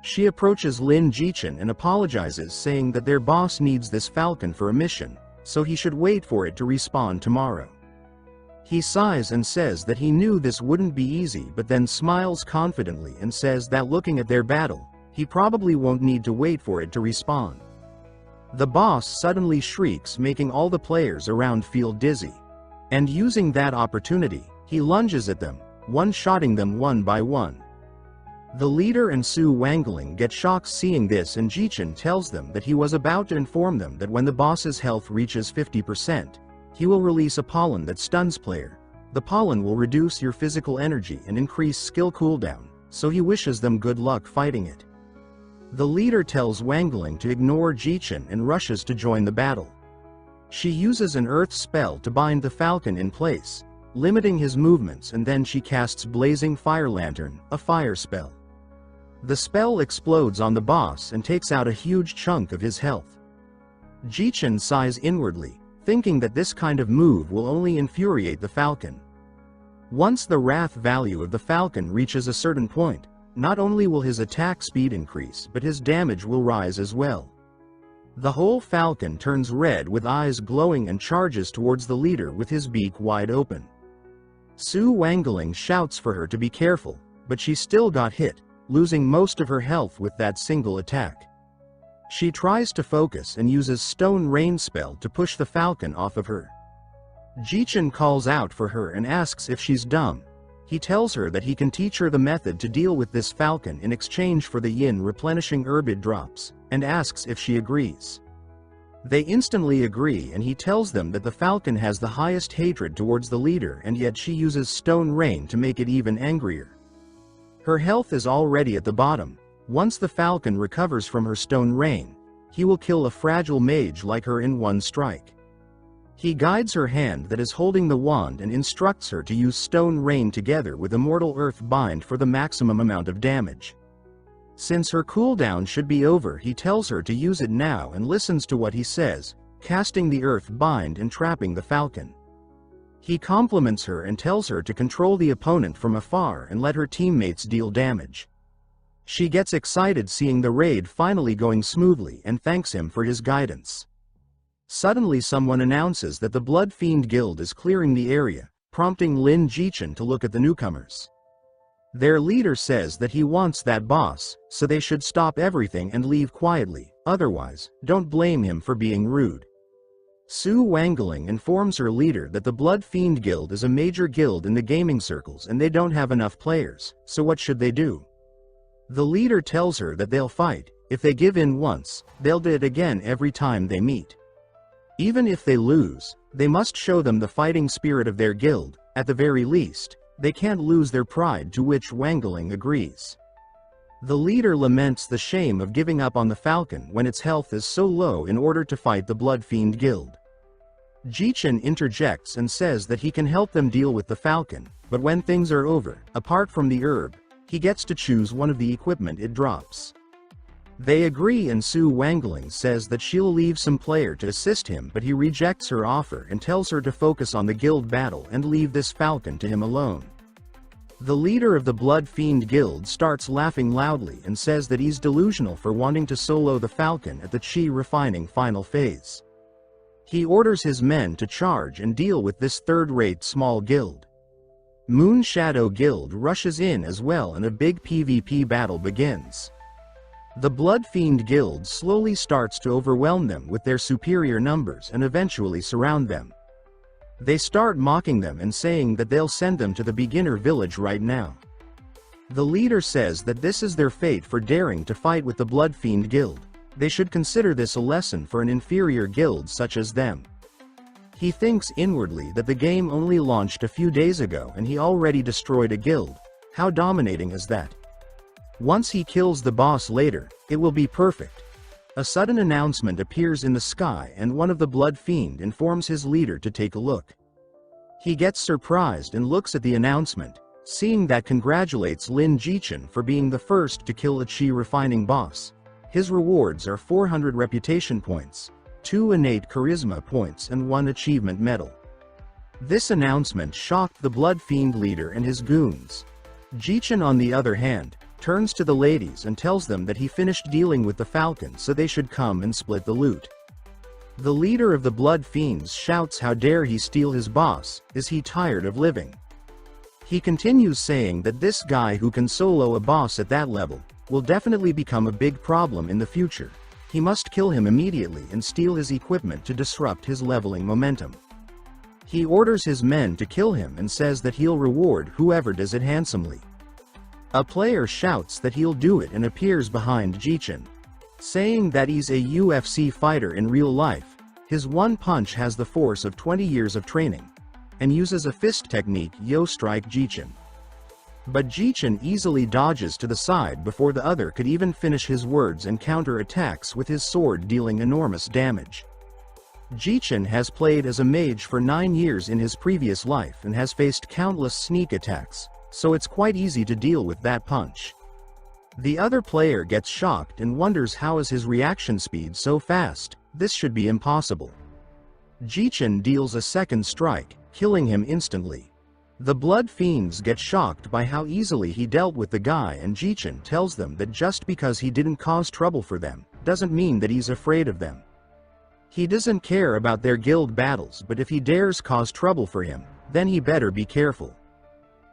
She approaches Lin Jichen and apologizes, saying that their boss needs this falcon for a mission, so he should wait for it to respawn tomorrow. He sighs and says that he knew this wouldn't be easy, but then smiles confidently and says that looking at their battle, he probably won't need to wait for it to respawn. The boss suddenly shrieks, making all the players around feel dizzy. And using that opportunity, he lunges at them, one-shotting them one by one. The leader and Su Wangling get shocked seeing this, and Jichen tells them that he was about to inform them that when the boss's health reaches 50%, he will release a pollen that stuns player. The pollen will reduce your physical energy and increase skill cooldown, so he wishes them good luck fighting it. The leader tells Wangling to ignore Jichen and rushes to join the battle. She uses an earth spell to bind the falcon in place, limiting his movements, and then she casts Blazing Fire Lantern, a fire spell. The spell explodes on the boss and takes out a huge chunk of his health. Jichen sighs inwardly, thinking that this kind of move will only infuriate the falcon. Once the wrath value of the falcon reaches a certain point, not only will his attack speed increase, but his damage will rise as well. The whole falcon turns red with eyes glowing and charges towards the leader with his beak wide open. Su Wangling shouts for her to be careful, but she still got hit, losing most of her health with that single attack. She tries to focus and uses Stone Rain spell to push the falcon off of her. Jichen calls out for her and asks if she's dumb. He tells her that he can teach her the method to deal with this falcon in exchange for the yin replenishing herbid drops, and asks if she agrees. They instantly agree, and he tells them that the falcon has the highest hatred towards the leader, and yet she uses Stone Rain to make it even angrier. Her health is already at the bottom. Once the falcon recovers from her Stone Rain, he will kill a fragile mage like her in one strike. He guides her hand that is holding the wand and instructs her to use Stone Rain together with Immortal Earth Bind for the maximum amount of damage. Since her cooldown should be over, he tells her to use it now and listens to what he says, casting the Earth Bind and trapping the falcon. He compliments her and tells her to control the opponent from afar and let her teammates deal damage. She gets excited seeing the raid finally going smoothly and thanks him for his guidance. Suddenly someone announces that the Blood Fiend Guild is clearing the area, prompting Lin Jichen to look at the newcomers. Their leader says that he wants that boss, so they should stop everything and leave quietly, otherwise, don't blame him for being rude. Su Wangling informs her leader that the Blood Fiend Guild is a major guild in the gaming circles and they don't have enough players, so what should they do? The leader tells her that they'll fight. If they give in once, they'll do it again every time they meet. Even if they lose, they must show them the fighting spirit of their guild. At the very least, they can't lose their pride, to which Wangling agrees. The leader laments the shame of giving up on the falcon when its health is so low in order to fight the Blood Fiend Guild. Jichen interjects and says that he can help them deal with the falcon, but when things are over, apart from the herb, he gets to choose one of the equipment it drops. They agree and Su Wangling says that she'll leave some player to assist him, but he rejects her offer and tells her to focus on the guild battle and leave this falcon to him alone. The leader of the Blood Fiend Guild starts laughing loudly and says that he's delusional for wanting to solo the falcon at the chi refining final phase. He orders his men to charge and deal with this third-rate small guild. Moon Shadow Guild rushes in as well and a big PvP battle begins. The Blood Fiend Guild slowly starts to overwhelm them with their superior numbers and eventually surround them. They start mocking them and saying that they'll send them to the beginner village right now. The leader says that this is their fate for daring to fight with the Blood Fiend Guild. They should consider this a lesson for an inferior guild such as them. He thinks inwardly that the game only launched a few days ago and he already destroyed a guild. How dominating is that? Once he kills the boss later, it will be perfect. A sudden announcement appears in the sky and one of the Blood Fiend informs his leader to take a look. He gets surprised and looks at the announcement, seeing that congratulates Lin Jichen for being the first to kill a chi refining boss. His rewards are 400 reputation points, 2 innate charisma points and 1 achievement medal. This announcement shocked the Blood Fiend leader and his goons. Jichen, on the other hand, turns to the ladies and tells them that he finished dealing with the falcon so they should come and split the loot. The leader of the Blood Fiends shouts how dare he steal his boss, is he tired of living? He continues saying that this guy who can solo a boss at that level will definitely become a big problem in the future. He must kill him immediately and steal his equipment to disrupt his leveling momentum. He orders his men to kill him and says that he'll reward whoever does it handsomely. A player shouts that he'll do it and appears behind Jichen, saying that he's a UFC fighter in real life. His one punch has the force of 20 years of training, and uses a fist technique Yo Strike Jichen. But Jichen easily dodges to the side before the other could even finish his words and counter-attacks with his sword, dealing enormous damage. Jichen has played as a mage for 9 years in his previous life and has faced countless sneak attacks, so it's quite easy to deal with that punch. The other player gets shocked and wonders how is his reaction speed so fast, this should be impossible. Jichen deals a second strike, killing him instantly. The Blood Fiends get shocked by how easily he dealt with the guy, and Jichen tells them that just because he didn't cause trouble for them, doesn't mean that he's afraid of them. He doesn't care about their guild battles, but if he dares cause trouble for him, then he better be careful.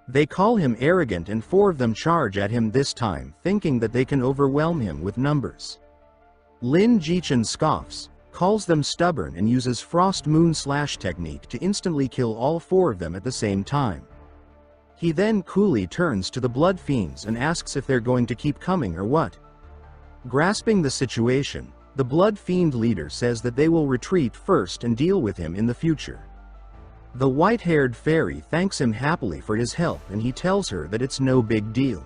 They call him arrogant and 4 of them charge at him this time, thinking that they can overwhelm him with numbers. Lin Jichen scoffs, calls them stubborn and uses Frost Moon Slash technique to instantly kill all 4 of them at the same time. He then coolly turns to the Blood Fiends and asks if they're going to keep coming or what. Grasping the situation, the Blood Fiend leader says that they will retreat first and deal with him in the future. The white-haired fairy thanks him happily for his help and he tells her that it's no big deal.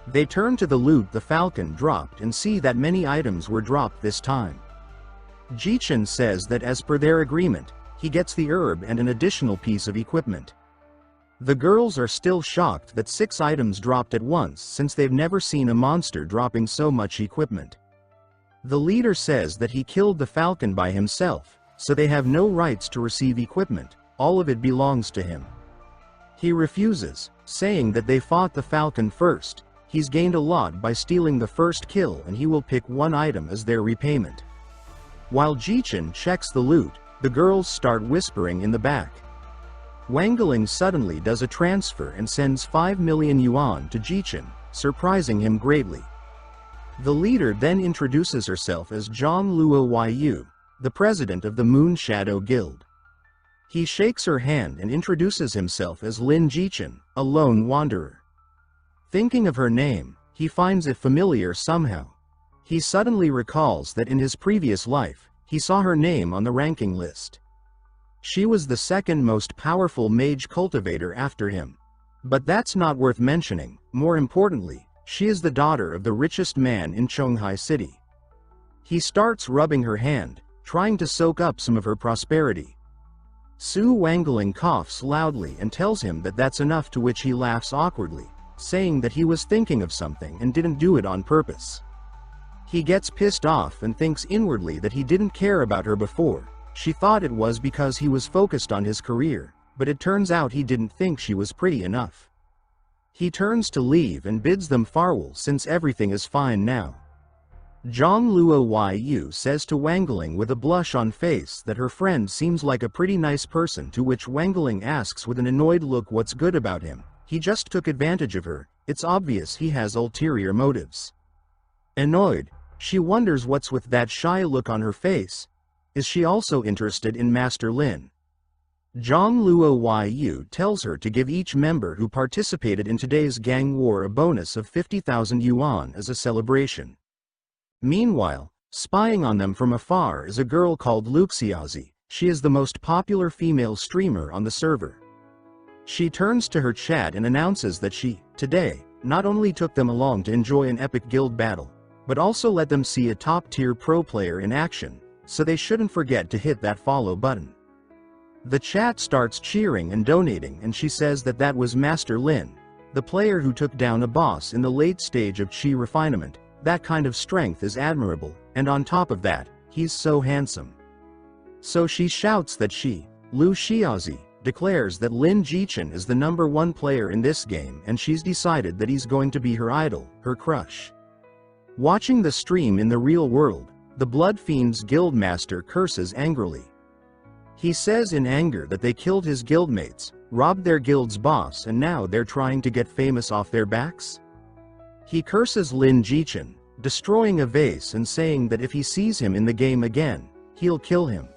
They turn to the loot the falcon dropped and see that many items were dropped this time. Jichen says that as per their agreement, he gets the herb and an additional piece of equipment. The girls are still shocked that 6 items dropped at once since they've never seen a monster dropping so much equipment. The leader says that he killed the falcon by himself, so they have no rights to receive equipment, all of it belongs to him. He refuses, saying that they fought the falcon first, he's gained a lot by stealing the first kill and he will pick 1 item as their repayment. While Jichen checks the loot, the girls start whispering in the back. Wangling suddenly does a transfer and sends 5 million yuan to Jichen, surprising him greatly. The leader then introduces herself as Zhang Luo Yu, the president of the Moon Shadow Guild. He shakes her hand and introduces himself as Lin Jichen, a lone wanderer. Thinking of her name, he finds it familiar somehow. He suddenly recalls that in his previous life, he saw her name on the ranking list. She was the second most powerful mage cultivator after him. But that's not worth mentioning. More importantly, she is the daughter of the richest man in Chonghai City. He starts rubbing her hand, trying to soak up some of her prosperity. Su Wangling coughs loudly and tells him that that's enough, to which he laughs awkwardly, saying that he was thinking of something and didn't do it on purpose. He gets pissed off and thinks inwardly that he didn't care about her before. She thought it was because he was focused on his career, but it turns out he didn't think she was pretty enough. He turns to leave and bids them farewell since everything is fine now. Zhang Luo Yu says to Wang Ling with a blush on face that her friend seems like a pretty nice person, to which Wang Ling asks with an annoyed look what's good about him. He just took advantage of her. It's obvious he has ulterior motives. Annoyed, she wonders what's with that shy look on her face. Is she also interested in Master Lin? Zhang Luo Yu tells her to give each member who participated in today's gang war a bonus of 50,000 yuan as a celebration. Meanwhile, spying on them from afar is a girl called Luxiazi. She is the most popular female streamer on the server. She turns to her chat and announces that she, today, not only took them along to enjoy an epic guild battle, but also let them see a top-tier pro player in action, so they shouldn't forget to hit that follow button. The chat starts cheering and donating, and she says that that was Master Lin, the player who took down a boss in the late stage of chi refinement. That kind of strength is admirable, and on top of that, he's so handsome. So she shouts that she, Lu Xiaozi, declares that Lin Jichen is the #1 player in this game, and she's decided that he's going to be her idol, her crush. Watching the stream in the real world, the Blood Fiend's guildmaster curses angrily. He says in anger that they killed his guildmates, robbed their guild's boss, and now they're trying to get famous off their backs. He curses Lin Jichen, destroying a vase and saying that if he sees him in the game again, he'll kill him.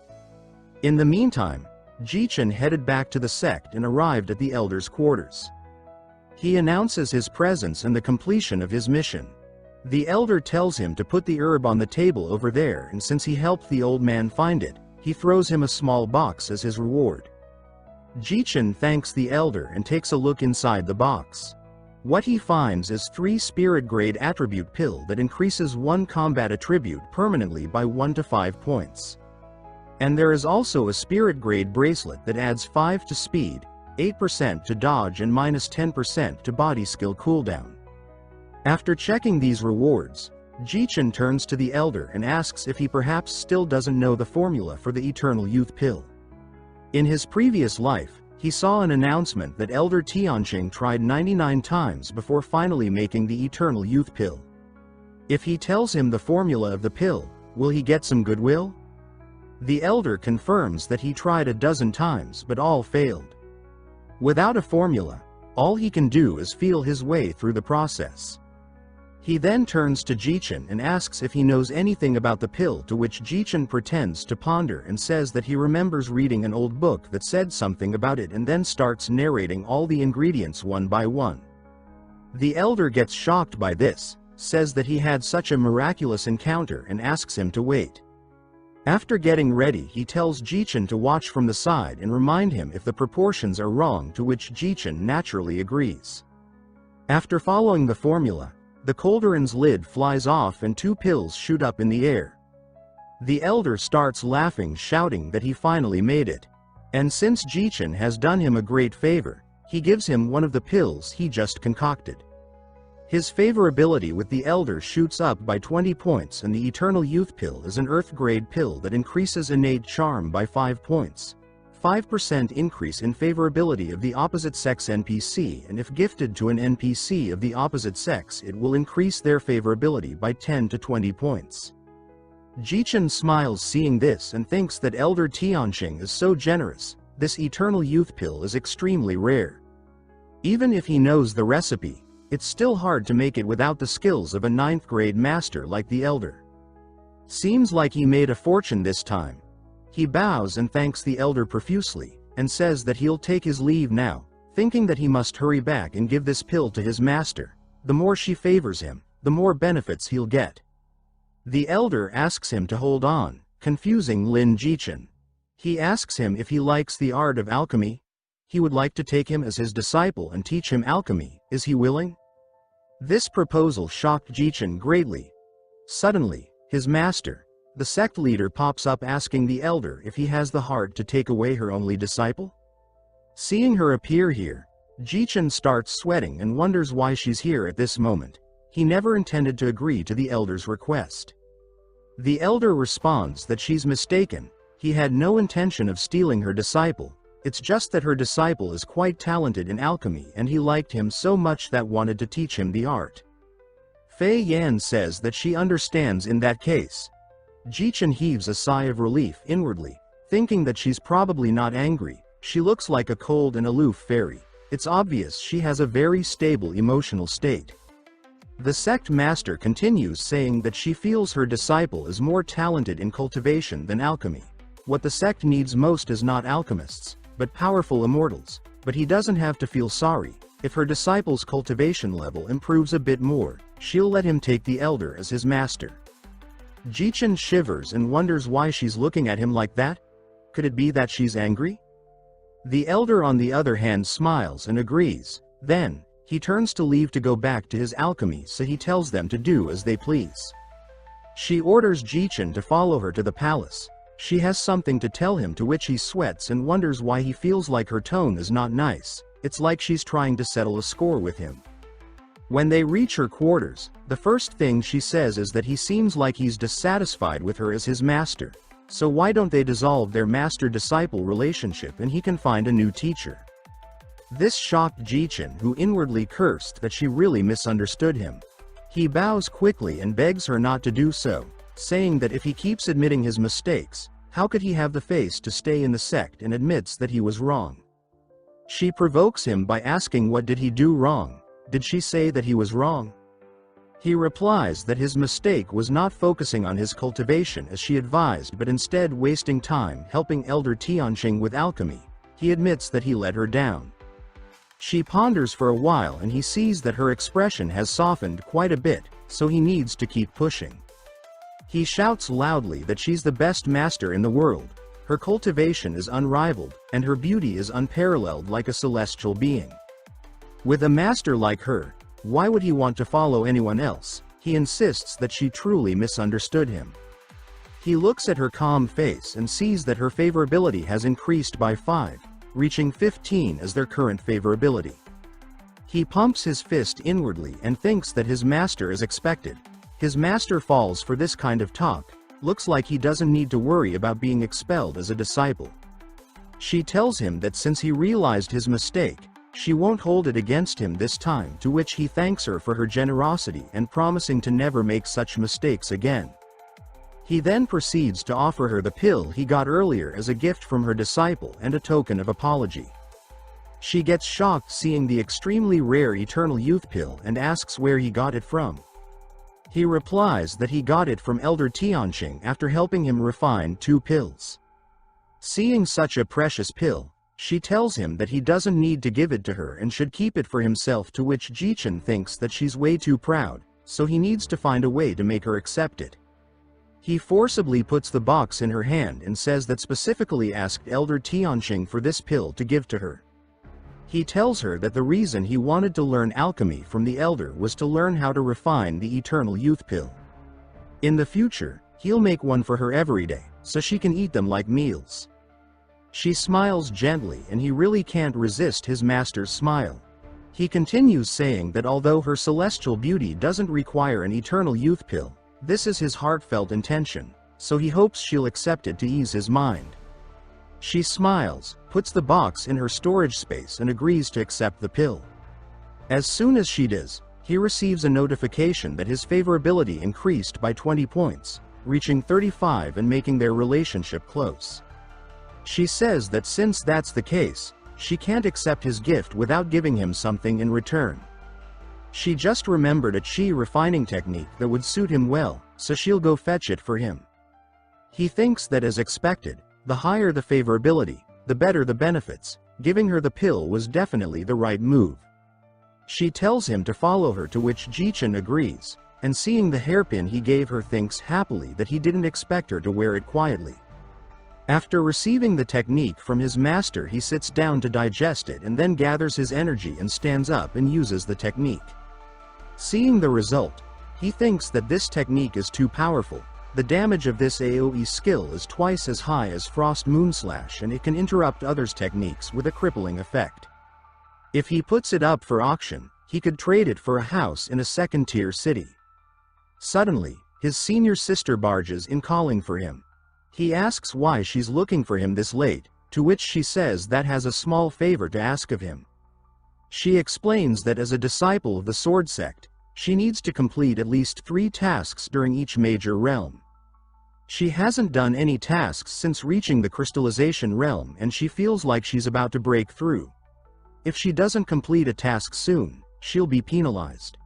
In the meantime, Jichen headed back to the sect and arrived at the Elder's quarters. He announces his presence and the completion of his mission. The Elder tells him to put the herb on the table over there, and since he helped the old man find it, he throws him a small box as his reward. Jichen thanks the Elder and takes a look inside the box. What he finds is 3 spirit-grade attribute pill that increases 1 combat attribute permanently by 1 to 5 points. And there is also a spirit-grade bracelet that adds 5 to speed, 8% to dodge and -10% to body skill cooldown. After checking these rewards, Jichen turns to the Elder and asks if he perhaps still doesn't know the formula for the Eternal Youth Pill. In his previous life, he saw an announcement that Elder Tianqing tried 99 times before finally making the Eternal Youth Pill. If he tells him the formula of the pill, will he get some goodwill? The Elder confirms that he tried a dozen times but all failed. Without a formula, all he can do is feel his way through the process. He then turns to Jichen and asks if he knows anything about the pill, to which Jichen pretends to ponder and says that he remembers reading an old book that said something about it, and then starts narrating all the ingredients one by one. The Elder gets shocked by this, says that he had such a miraculous encounter, and asks him to wait. After getting ready, he tells Jichen to watch from the side and remind him if the proportions are wrong, to which Jichen naturally agrees. After following the formula, the cauldron's lid flies off and 2 pills shoot up in the air. The Elder starts laughing, shouting that he finally made it. And since Jichen has done him a great favor, he gives him one of the pills he just concocted. His favorability with the Elder shoots up by 20 points, and the Eternal Youth Pill is an Earth-grade pill that increases innate charm by 5 points. 5% increase in favorability of the opposite sex NPC, and if gifted to an NPC of the opposite sex, it will increase their favorability by 10 to 20 points. Jichen smiles seeing this and thinks that Elder Tianqing is so generous. This Eternal Youth Pill is extremely rare. Even if he knows the recipe, it's still hard to make it without the skills of a 9th grade master like the Elder. Seems like he made a fortune this time. He bows and thanks the Elder profusely, and says that he'll take his leave now, thinking that he must hurry back and give this pill to his master. The more she favors him, the more benefits he'll get. The Elder asks him to hold on, confusing Lin Jichen. He asks him if he likes the art of alchemy. He would like to take him as his disciple and teach him alchemy. Is he willing? This proposal shocked Jichen greatly. Suddenly, his master, the sect leader, pops up asking the Elder if he has the heart to take away her only disciple. Seeing her appear here, Jichen starts sweating and wonders why she's here at this moment. he never intended to agree to the elder's request. The elder responds that she's mistaken, he had no intention of stealing her disciple, it's just that her disciple is quite talented in alchemy and he liked him so much that wanted to teach him the art. Fei Yan says that she understands in that case. Jichen heaves a sigh of relief inwardly, thinking that she's probably not angry. She looks like a cold and aloof fairy. It's obvious she has a very stable emotional state. The sect master continues saying that she feels her disciple is more talented in cultivation than alchemy. What the sect needs most is not alchemists, but powerful immortals. But he doesn't have to feel sorry. If her disciple's cultivation level improves a bit more, she'll let him take the elder as his master. Jichen shivers and wonders why she's looking at him like that. Could it be that she's angry? The elder on the other hand smiles and agrees. Then, he turns to leave to go back to his alchemy, so he tells them to do as they please. She orders Jichen to follow her to the palace. She has something to tell him, to which he sweats and wonders why he feels like her tone is not nice. It's like she's trying to settle a score with him. When they reach her quarters, the first thing she says is that he seems like he's dissatisfied with her as his master. So why don't they dissolve their master-disciple relationship and he can find a new teacher? This shocked Jichen, who inwardly cursed that she really misunderstood him. He bows quickly and begs her not to do so, saying that if he keeps admitting his mistakes, how could he have the face to stay in the sect, and admits that he was wrong. She provokes him by asking what did he do wrong. Did she say that he was wrong? He replies that his mistake was not focusing on his cultivation as she advised, but instead wasting time helping Elder Tianqing with alchemy. He admits that he let her down. She ponders for a while and he sees that her expression has softened quite a bit, so he needs to keep pushing. He shouts loudly that she's the best master in the world. Her cultivation is unrivaled, and her beauty is unparalleled like a celestial being. With a master like her, why would he want to follow anyone else? He insists that she truly misunderstood him. He looks at her calm face and sees that her favorability has increased by 5, reaching 15 as their current favorability. He pumps his fist inwardly and thinks that his master is expected. His master falls for this kind of talk. Looks like he doesn't need to worry about being expelled as a disciple. She tells him that since he realized his mistake, she won't hold it against him this time, to which he thanks her for her generosity and promising to never make such mistakes again. He then proceeds to offer her the pill he got earlier as a gift from her disciple and a token of apology. She gets shocked seeing the extremely rare Eternal Youth pill and asks where he got it from. He replies that he got it from Elder Tianqing after helping him refine 2 pills. Seeing such a precious pill, she tells him that he doesn't need to give it to her and should keep it for himself, to which Jichen thinks that she's way too proud, so he needs to find a way to make her accept it. He forcibly puts the box in her hand and says that specifically asked Elder Tianqing for this pill to give to her. He tells her that the reason he wanted to learn alchemy from the elder was to learn how to refine the Eternal Youth pill. In the future, he'll make one for her every day, so she can eat them like meals. She smiles gently and he really can't resist his master's smile. He continues saying that although her celestial beauty doesn't require an Eternal Youth pill, this is his heartfelt intention, so he hopes she'll accept it to ease his mind. She smiles, puts the box in her storage space and agrees to accept the pill. As soon as she does, he receives a notification that his favorability increased by 20 points, reaching 35 and making their relationship close. She says that since that's the case, she can't accept his gift without giving him something in return. She just remembered a chi refining technique that would suit him well, so she'll go fetch it for him. He thinks that as expected, the higher the favorability, the better the benefits. Giving her the pill was definitely the right move. She tells him to follow her, to which Jichen agrees, and seeing the hairpin he gave her thinks happily that he didn't expect her to wear it quietly. After receiving the technique from his master, he sits down to digest it and then gathers his energy and stands up and uses the technique. Seeing the result, he thinks that this technique is too powerful. The damage of this AoE skill is twice as high as Frost Moonslash, and it can interrupt others' techniques with a crippling effect. If he puts it up for auction, he could trade it for a house in a second-tier city. Suddenly, his senior sister barges in calling for him. He asks why she's looking for him this late, to which she says that has a small favor to ask of him. She explains that as a disciple of the sword sect, she needs to complete at least 3 tasks during each major realm. She hasn't done any tasks since reaching the crystallization realm, and she feels like she's about to break through. If she doesn't complete a task soon, she'll be penalized.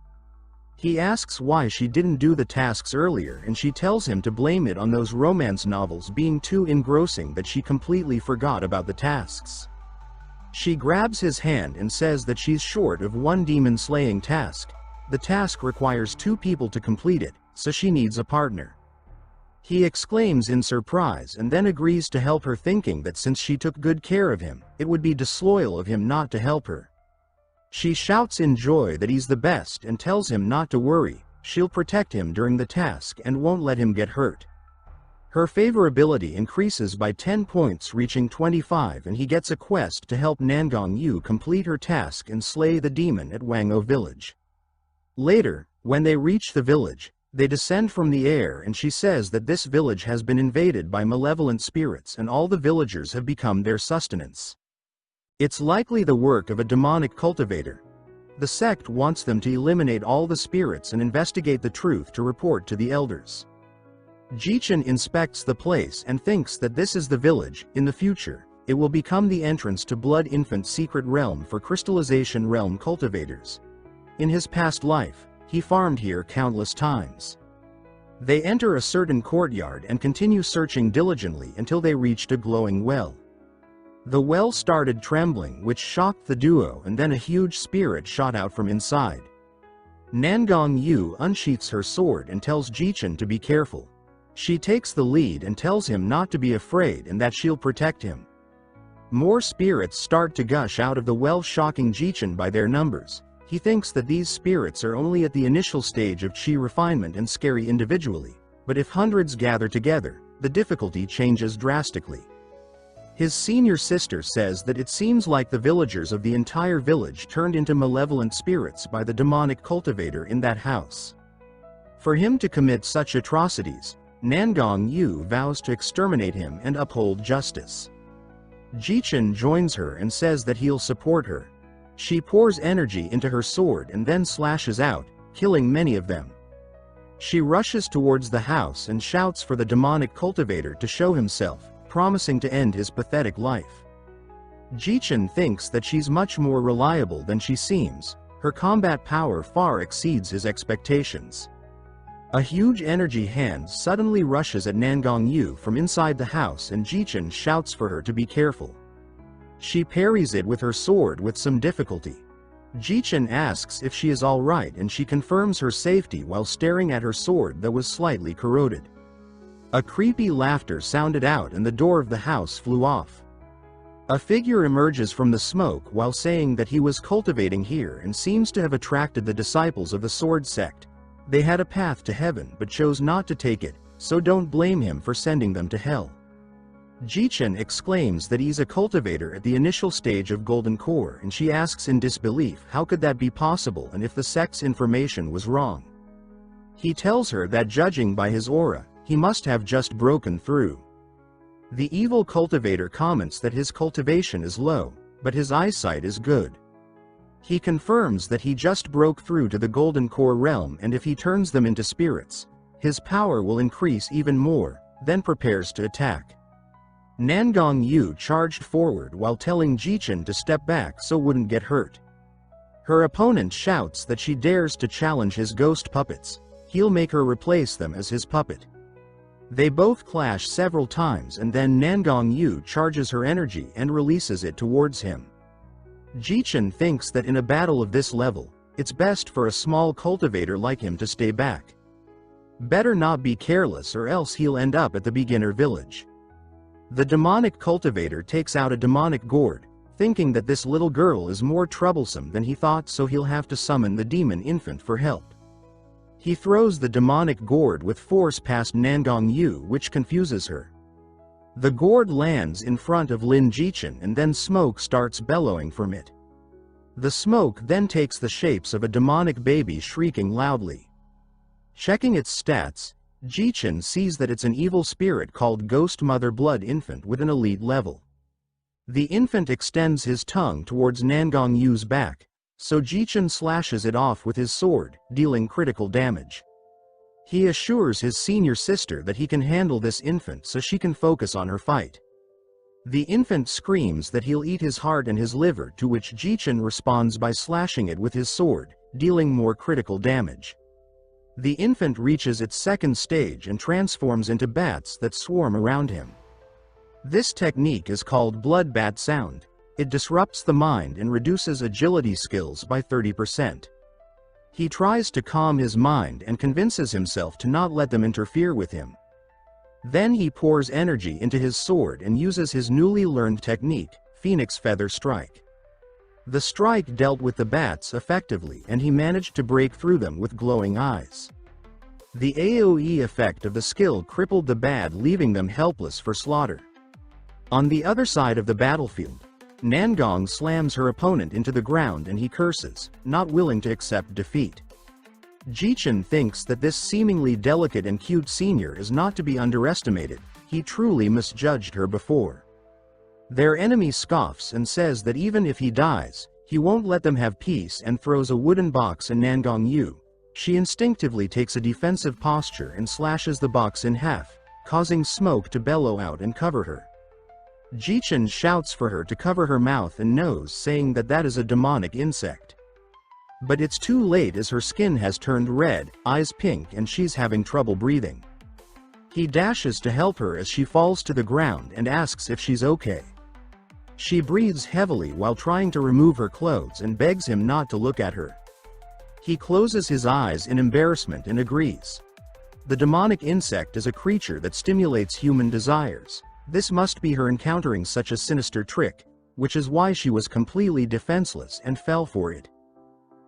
He asks why she didn't do the tasks earlier, and she tells him to blame it on those romance novels being too engrossing that she completely forgot about the tasks. She grabs his hand and says that she's short of 1 demon-slaying task. The task requires 2 people to complete it, so she needs a partner. He exclaims in surprise and then agrees to help her, thinking that since she took good care of him, it would be disloyal of him not to help her. She shouts in joy that he's the best and tells him not to worry, she'll protect him during the task and won't let him get hurt. Her favorability increases by 10 points, reaching 25, and he gets a quest to help Nangong Yu complete her task and slay the demon at Wango village. Later, when they reach the village, they descend from the air and she says that this village has been invaded by malevolent spirits and all the villagers have become their sustenance. It's likely the work of a demonic cultivator. The sect wants them to eliminate all the spirits and investigate the truth to report to the elders. Jichen inspects the place and thinks that this is the village. In the future, it will become the entrance to Blood Infant Secret Realm for Crystallization Realm cultivators. In his past life, he farmed here countless times. They enter a certain courtyard and continue searching diligently until they reached a glowing well. The well started trembling, which shocked the duo, and then a huge spirit shot out from inside. Nangong Yu unsheaths her sword and tells Jichen to be careful. She takes the lead and tells him not to be afraid and that she'll protect him. More spirits start to gush out of the well, shocking Jichen by their numbers. He thinks that these spirits are only at the initial stage of chi refinement and scary individually, but if hundreds gather together, the difficulty changes drastically. His senior sister says that it seems like the villagers of the entire village turned into malevolent spirits by the demonic cultivator in that house. For him to commit such atrocities, Nangong Yu vows to exterminate him and uphold justice. Jichen joins her and says that he'll support her. She pours energy into her sword and then slashes out, killing many of them. She rushes towards the house and shouts for the demonic cultivator to show himself, promising to end his pathetic life. Jichen thinks that she's much more reliable than she seems. Her combat power far exceeds his expectations. A huge energy hand suddenly rushes at Nangong Yu from inside the house and Jichen shouts for her to be careful. She parries it with her sword with some difficulty. Jichen asks if she is all right and she confirms her safety while staring at her sword that was slightly corroded. A creepy laughter sounded out and the door of the house flew off. A figure emerges from the smoke while saying that he was cultivating here and seems to have attracted the disciples of the sword sect. They had a path to heaven but chose not to take it, so don't blame him for sending them to hell. Jichen exclaims that he's a cultivator at the initial stage of Golden Core, and she asks in disbelief how could that be possible and if the sect's information was wrong. He tells her that judging by his aura, he must have just broken through. The evil cultivator comments that his cultivation is low, but his eyesight is good. He confirms that he just broke through to the Golden Core realm, and if he turns them into spirits, his power will increase even more, then prepares to attack. Nangong Yu charged forward while telling Jichen to step back so wouldn't get hurt. Her opponent shouts that she dares to challenge his ghost puppets. He'll make her replace them as his puppet. They both clash several times and then Nangong Yu charges her energy and releases it towards him. Jichen thinks that in a battle of this level, it's best for a small cultivator like him to stay back. Better not be careless or else he'll end up at the beginner village. The demonic cultivator takes out a demonic gourd, thinking that this little girl is more troublesome than he thought, so he'll have to summon the demon infant for help. He throws the demonic gourd with force past Nangong Yu, which confuses her. The gourd lands in front of Lin Jichen and then smoke starts bellowing from it. The smoke then takes the shapes of a demonic baby shrieking loudly. Checking its stats, Jichen sees that it's an evil spirit called Ghost Mother Blood Infant with an elite level. The infant extends his tongue towards Nangong Yu's back, so Jichen slashes it off with his sword, dealing critical damage. He assures his senior sister that he can handle this infant so she can focus on her fight. The infant screams that he'll eat his heart and his liver, to which Jichen responds by slashing it with his sword, dealing more critical damage. The infant reaches its second stage and transforms into bats that swarm around him. This technique is called Blood Bat Sound. It disrupts the mind and reduces agility skills by 30%. He tries to calm his mind and convinces himself to not let them interfere with him. Then he pours energy into his sword and uses his newly learned technique, Phoenix Feather Strike. The strike dealt with the bats effectively, and he managed to break through them with glowing eyes. The AoE effect of the skill crippled the bat, leaving them helpless for slaughter. On the other side of the battlefield, Nangong slams her opponent into the ground and he curses, not willing to accept defeat. Jichen thinks that this seemingly delicate and cute senior is not to be underestimated. He truly misjudged her before. Their enemy scoffs and says that even if he dies, he won't let them have peace, and throws a wooden box in Nangong Yu. She instinctively takes a defensive posture and slashes the box in half, causing smoke to bellow out and cover her. Jichen shouts for her to cover her mouth and nose, saying that that is a demonic insect. But it's too late, as her skin has turned red, eyes pink, and she's having trouble breathing. He dashes to help her as she falls to the ground and asks if she's okay. She breathes heavily while trying to remove her clothes and begs him not to look at her. He closes his eyes in embarrassment and agrees. The demonic insect is a creature that stimulates human desires. This must be her encountering such a sinister trick, which is why she was completely defenseless and fell for it.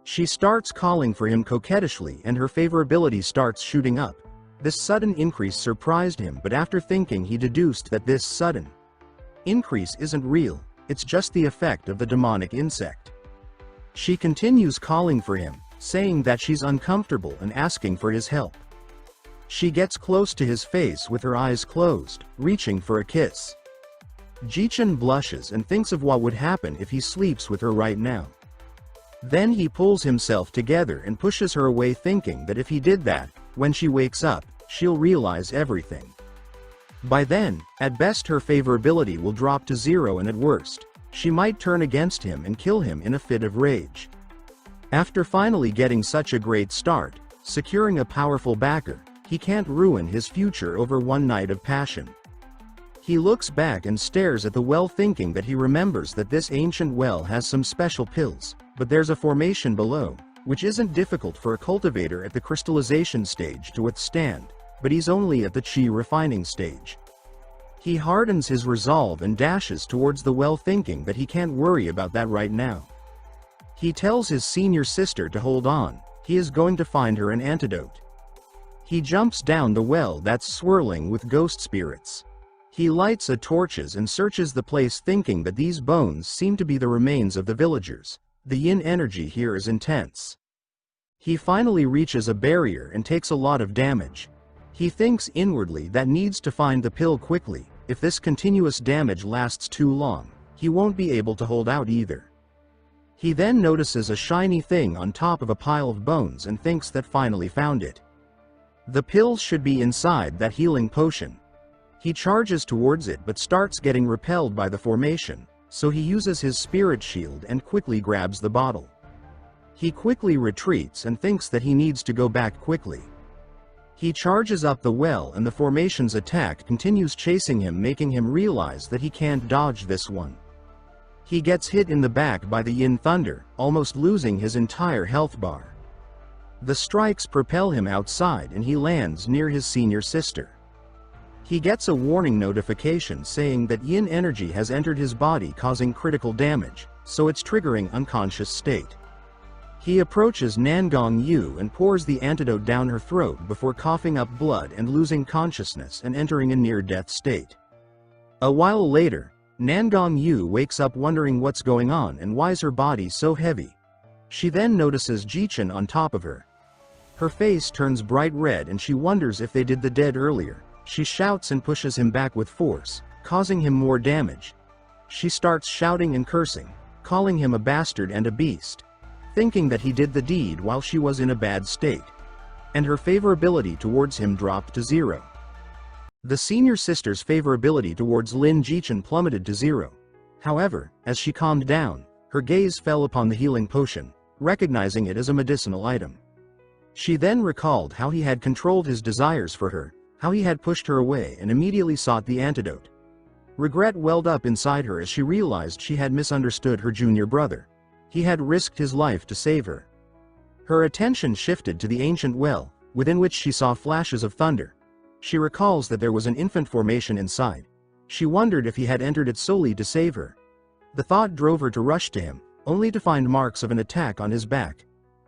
She starts calling for him coquettishly and her favorability starts shooting up. This sudden increase surprised him, but after thinking he deduced that this sudden increase isn't real, it's just the effect of the demonic insect. She continues calling for him, saying that she's uncomfortable and asking for his help. She gets close to his face with her eyes closed, reaching for a kiss. Jichen blushes and thinks of what would happen if he sleeps with her right now. Then he pulls himself together and pushes her away, thinking that if he did that, when she wakes up, she'll realize everything. By then, at best her favorability will drop to 0, and at worst, she might turn against him and kill him in a fit of rage. After finally getting such a great start, securing a powerful backer, he can't ruin his future over one night of passion. He looks back and stares at the well, thinking that he remembers that this ancient well has some special pills, but there's a formation below, which isn't difficult for a cultivator at the crystallization stage to withstand, but he's only at the chi refining stage. He hardens his resolve and dashes towards the well, thinking that he can't worry about that right now. He tells his senior sister to hold on, he is going to find her an antidote. He jumps down the well that's swirling with ghost spirits. He lights a torches and searches the place, thinking that these bones seem to be the remains of the villagers. The yin energy here is intense. He finally reaches a barrier and takes a lot of damage. He thinks inwardly that needs to find the pill quickly. If this continuous damage lasts too long, he won't be able to hold out either. He then notices a shiny thing on top of a pile of bones and thinks that finally found it. The pills should be inside that healing potion. He charges towards it but starts getting repelled by the formation, so he uses his spirit shield and quickly grabs the bottle. He quickly retreats and thinks that he needs to go back quickly. He charges up the well and the formation's attack continues chasing him, making him realize that he can't dodge this one. He gets hit in the back by the yin thunder, almost losing his entire health bar. The strikes propel him outside and he lands near his senior sister. He gets a warning notification saying that yin energy has entered his body, causing critical damage, so it's triggering unconscious state. He approaches Nangong Yu and pours the antidote down her throat before coughing up blood and losing consciousness and entering a near-death state. A while later, Nangong Yu wakes up wondering what's going on and why's her body so heavy. She then notices Jichen on top of her. Her face turns bright red and she wonders if they did the deed earlier. She shouts and pushes him back with force, causing him more damage. She starts shouting and cursing, calling him a bastard and a beast, thinking that he did the deed while she was in a bad state. And her favorability towards him dropped to 0. The senior sister's favorability towards Lin Jichen plummeted to 0. However, as she calmed down, her gaze fell upon the healing potion, recognizing it as a medicinal item. She then recalled how he had controlled his desires for her, how he had pushed her away and immediately sought the antidote. Regret welled up inside her as she realized she had misunderstood her junior brother. He had risked his life to save her. Her attention shifted to the ancient well, within which she saw flashes of thunder. She recalls that there was an infant formation inside. She wondered if he had entered it solely to save her. The thought drove her to rush to him, only to find marks of an attack on his back.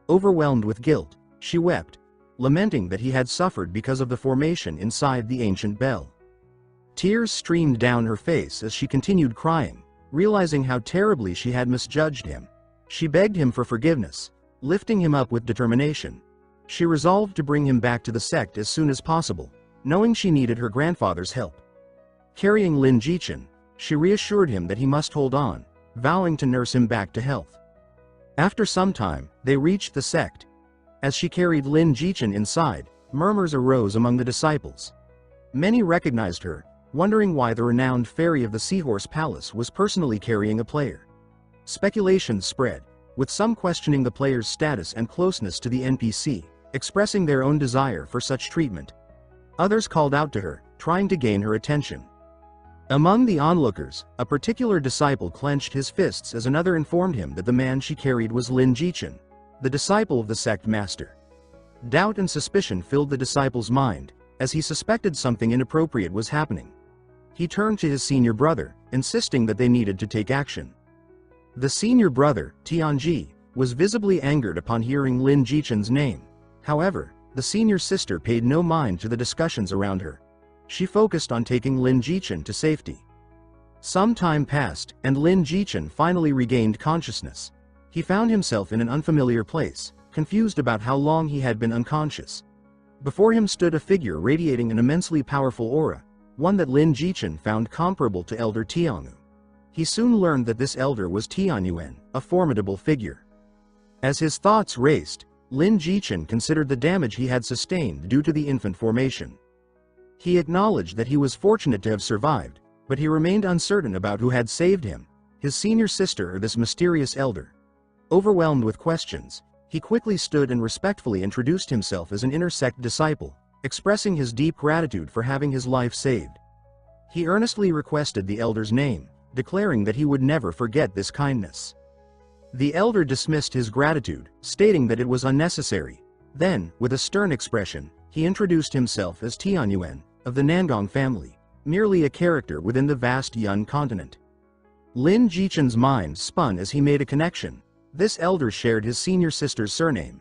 Overwhelmed with guilt, she wept, lamenting that he had suffered because of the formation inside the ancient bell. Tears streamed down her face as she continued crying, realizing how terribly she had misjudged him. She begged him for forgiveness, lifting him up with determination. She resolved to bring him back to the sect as soon as possible, knowing she needed her grandfather's help. Carrying Lin Jichen, she reassured him that he must hold on, vowing to nurse him back to health. After some time, they reached the sect. As she carried Lin Jichen inside, murmurs arose among the disciples. Many recognized her, wondering why the renowned fairy of the Seahorse Palace was personally carrying a player. Speculations spread, with some questioning the player's status and closeness to the NPC, expressing their own desire for such treatment. Others called out to her, trying to gain her attention. Among the onlookers, a particular disciple clenched his fists as another informed him that the man she carried was Lin Jichen, the disciple of the sect master. Doubt and suspicion filled the disciple's mind, as he suspected something inappropriate was happening. He turned to his senior brother, insisting that they needed to take action. The senior brother, Tianji, was visibly angered upon hearing Lin Jichen's name. However, the senior sister paid no mind to the discussions around her. She focused on taking Lin Jichen to safety. Some time passed, and Lin Jichen finally regained consciousness. He found himself in an unfamiliar place, confused about how long he had been unconscious. Before him stood a figure radiating an immensely powerful aura, one that Lin Jichen found comparable to Elder Tianyu. He soon learned that this elder was Tianyuan, a formidable figure. As his thoughts raced, Lin Jichen considered the damage he had sustained due to the infant formation. He acknowledged that he was fortunate to have survived, but he remained uncertain about who had saved him, his senior sister or this mysterious elder. Overwhelmed with questions, he quickly stood and respectfully introduced himself as an inner sect disciple, expressing his deep gratitude for having his life saved. He earnestly requested the elder's name, declaring that he would never forget this kindness. The elder dismissed his gratitude, stating that it was unnecessary. Then, with a stern expression, he introduced himself as Tianyuan, of the Nangong family, merely a character within the vast Yun continent. Lin Jichen's mind spun as he made a connection. This elder shared his senior sister's surname.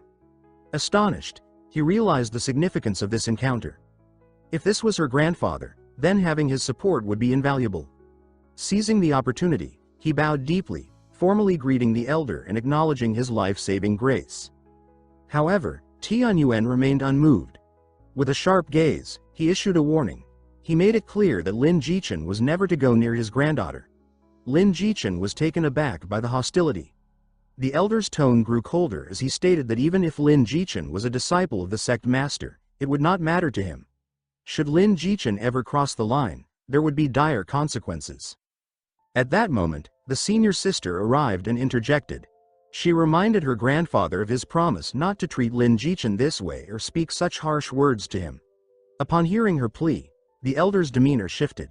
Astonished, he realized the significance of this encounter. If this was her grandfather, then having his support would be invaluable. Seizing the opportunity, he bowed deeply, formally greeting the elder and acknowledging his life-saving grace. However, Tianyuan remained unmoved. With a sharp gaze, he issued a warning. He made it clear that Lin Jichen was never to go near his granddaughter. Lin Jichen was taken aback by the hostility. The elder's tone grew colder as he stated that even if Lin Jichen was a disciple of the sect master, it would not matter to him. Should Lin Jichen ever cross the line, there would be dire consequences. At that moment, the senior sister arrived and interjected. She reminded her grandfather of his promise not to treat Lin Jichen this way or speak such harsh words to him. Upon hearing her plea, the elder's demeanor shifted.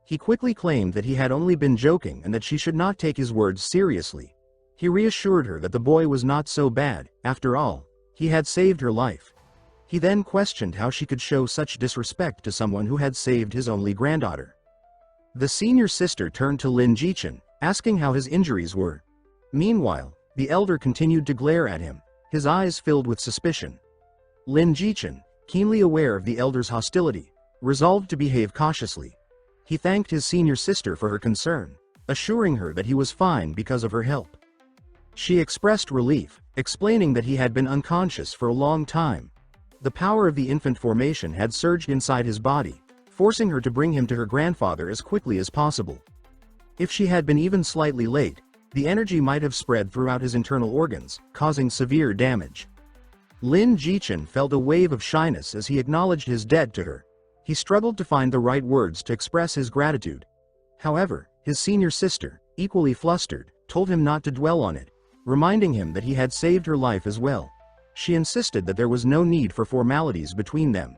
He quickly claimed that he had only been joking and that she should not take his words seriously. He reassured her that the boy was not so bad, after all, he had saved her life. He then questioned how she could show such disrespect to someone who had saved his only granddaughter. The senior sister turned to Lin Jichen, asking how his injuries were. Meanwhile, the elder continued to glare at him, his eyes filled with suspicion. Lin Jichen, keenly aware of the elder's hostility, resolved to behave cautiously. He thanked his senior sister for her concern, assuring her that he was fine because of her help. She expressed relief, explaining that he had been unconscious for a long time. The power of the infant formation had surged inside his body, forcing her to bring him to her grandfather as quickly as possible. If she had been even slightly late, the energy might have spread throughout his internal organs, causing severe damage. Lin Jichen felt a wave of shyness as he acknowledged his debt to her. He struggled to find the right words to express his gratitude. However, his senior sister, equally flustered, told him not to dwell on it, reminding him that he had saved her life as well. She insisted that there was no need for formalities between them.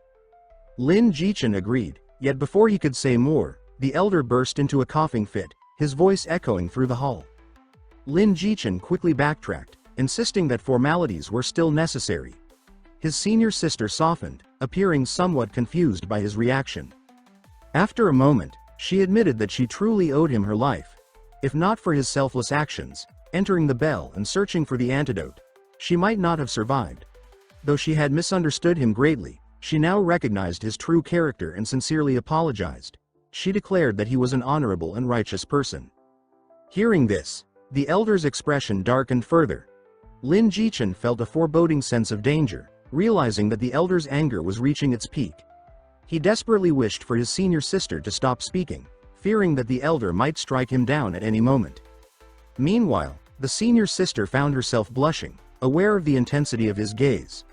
Lin Jichen agreed, yet before he could say more, the elder burst into a coughing fit, his voice echoing through the hall. Lin Jichen quickly backtracked, insisting that formalities were still necessary. His senior sister softened, appearing somewhat confused by his reaction. After a moment, she admitted that she truly owed him her life. If not for his selfless actions, entering the bell and searching for the antidote, she might not have survived. Though she had misunderstood him greatly, she now recognized his true character and sincerely apologized. She declared that he was an honorable and righteous person. Hearing this, the elder's expression darkened further. Lin Jichen felt a foreboding sense of danger, realizing that the elder's anger was reaching its peak. He desperately wished for his senior sister to stop speaking, fearing that the elder might strike him down at any moment. Meanwhile, the senior sister found herself blushing, aware of the intensity of his gaze.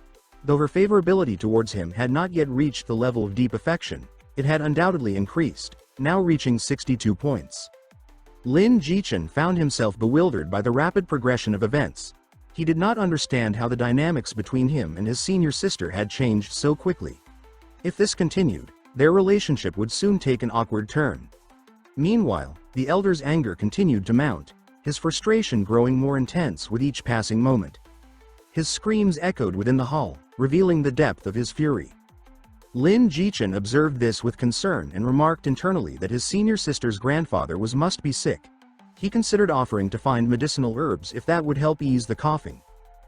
Though her favorability towards him had not yet reached the level of deep affection, it had undoubtedly increased, now reaching 62 points. Lin Jichen found himself bewildered by the rapid progression of events. He did not understand how the dynamics between him and his senior sister had changed so quickly. If this continued, their relationship would soon take an awkward turn. Meanwhile, the elder's anger continued to mount, his frustration growing more intense with each passing moment. His screams echoed within the hall, revealing the depth of his fury. Lin Jichen observed this with concern and remarked internally that his senior sister's grandfather must be sick. He considered offering to find medicinal herbs if that would help ease the coughing.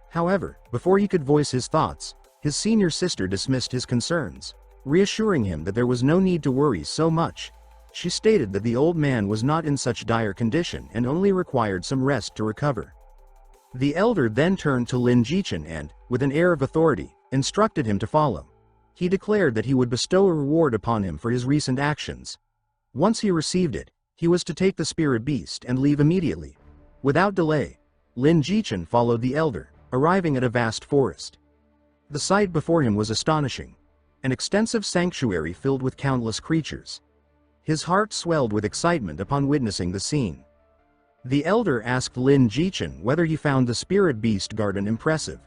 However, before he could voice his thoughts, his senior sister dismissed his concerns, reassuring him that there was no need to worry so much. She stated that the old man was not in such dire condition and only required some rest to recover. The elder then turned to Lin Jichen and, with an air of authority, instructed him to follow. He declared that he would bestow a reward upon him for his recent actions. Once he received it, he was to take the spirit beast and leave immediately. Without delay, Lin Jichen followed the elder, arriving at a vast forest. The sight before him was astonishing. An extensive sanctuary filled with countless creatures. His heart swelled with excitement upon witnessing the scene. The elder asked Lin Jichen whether he found the spirit beast garden impressive.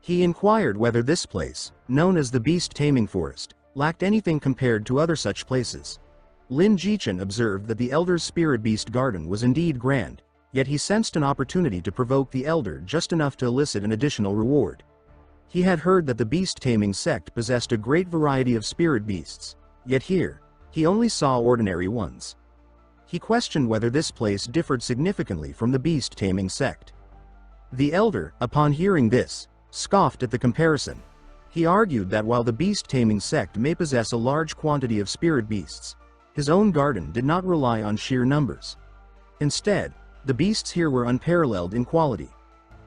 He inquired whether this place, known as the beast taming forest, lacked anything compared to other such places. Lin Jichen observed that the elder's spirit beast garden was indeed grand, yet he sensed an opportunity to provoke the elder just enough to elicit an additional reward. He had heard that the beast taming sect possessed a great variety of spirit beasts, yet here, he only saw ordinary ones. He questioned whether this place differed significantly from the beast taming sect. The elder, upon hearing this, scoffed at the comparison. He argued that while the beast taming sect may possess a large quantity of spirit beasts, his own garden did not rely on sheer numbers. Instead, the beasts here were unparalleled in quality.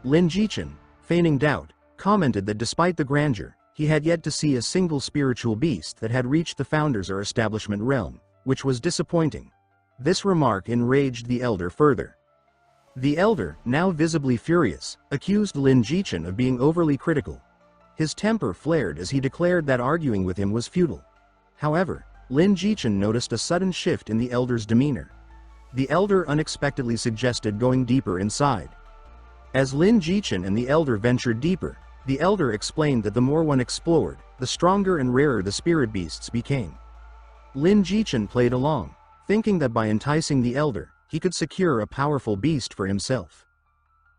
Lin Jichen, feigning doubt, commented that despite the grandeur, he had yet to see a single spiritual beast that had reached the founders or establishment realm, which was disappointing. This remark enraged the elder further. The elder, now visibly furious, accused Lin Jichen of being overly critical. His temper flared as he declared that arguing with him was futile. However, Lin Jichen noticed a sudden shift in the elder's demeanor. The elder unexpectedly suggested going deeper inside. As Lin Jichen and the elder ventured deeper, the elder explained that the more one explored, the stronger and rarer the spirit beasts became. Lin Jichen played along, thinking that by enticing the elder, he could secure a powerful beast for himself.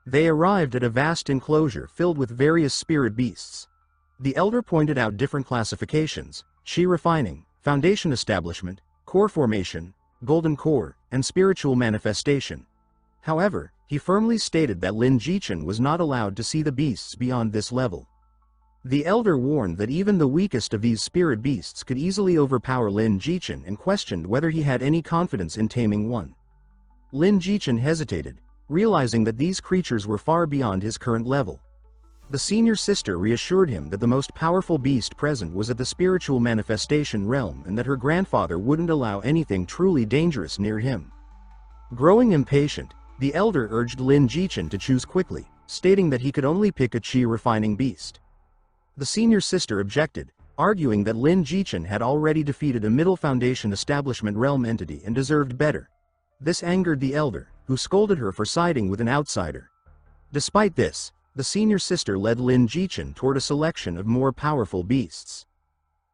They arrived at a vast enclosure filled with various spirit beasts. The elder pointed out different classifications: chi refining, foundation establishment, core formation, golden core, and spiritual manifestation. However, he firmly stated that Lin Jichen was not allowed to see the beasts beyond this level. The elder warned that even the weakest of these spirit beasts could easily overpower Lin Jichen and questioned whether he had any confidence in taming one. Lin Jichen hesitated, realizing that these creatures were far beyond his current level. The senior sister reassured him that the most powerful beast present was at the spiritual manifestation realm and that her grandfather wouldn't allow anything truly dangerous near him. Growing impatient, the elder urged Lin Jichen to choose quickly, stating that he could only pick a chi-refining beast. The senior sister objected, arguing that Lin Jichen had already defeated a Middle Foundation Establishment realm entity and deserved better. This angered the elder, who scolded her for siding with an outsider. Despite this, the senior sister led Lin Jichen toward a selection of more powerful beasts.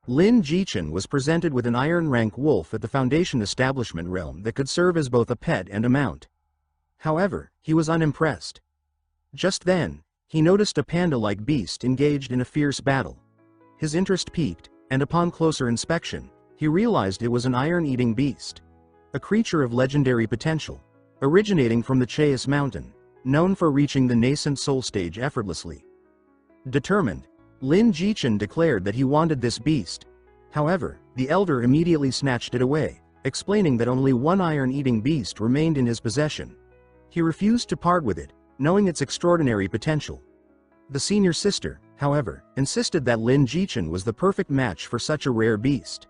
Lin Jichen was presented with an iron rank wolf at the Foundation Establishment realm that could serve as both a pet and a mount. However, he was unimpressed. Just then, he noticed a panda-like beast engaged in a fierce battle. His interest piqued, and upon closer inspection, he realized it was an iron-eating beast. A creature of legendary potential, originating from the Chais Mountain, known for reaching the nascent soul stage effortlessly. Determined, Lin Jichen declared that he wanted this beast. However, the elder immediately snatched it away, explaining that only one iron-eating beast remained in his possession. He refused to part with it, knowing its extraordinary potential. The senior sister, however, insisted that Lin Jichen was the perfect match for such a rare beast.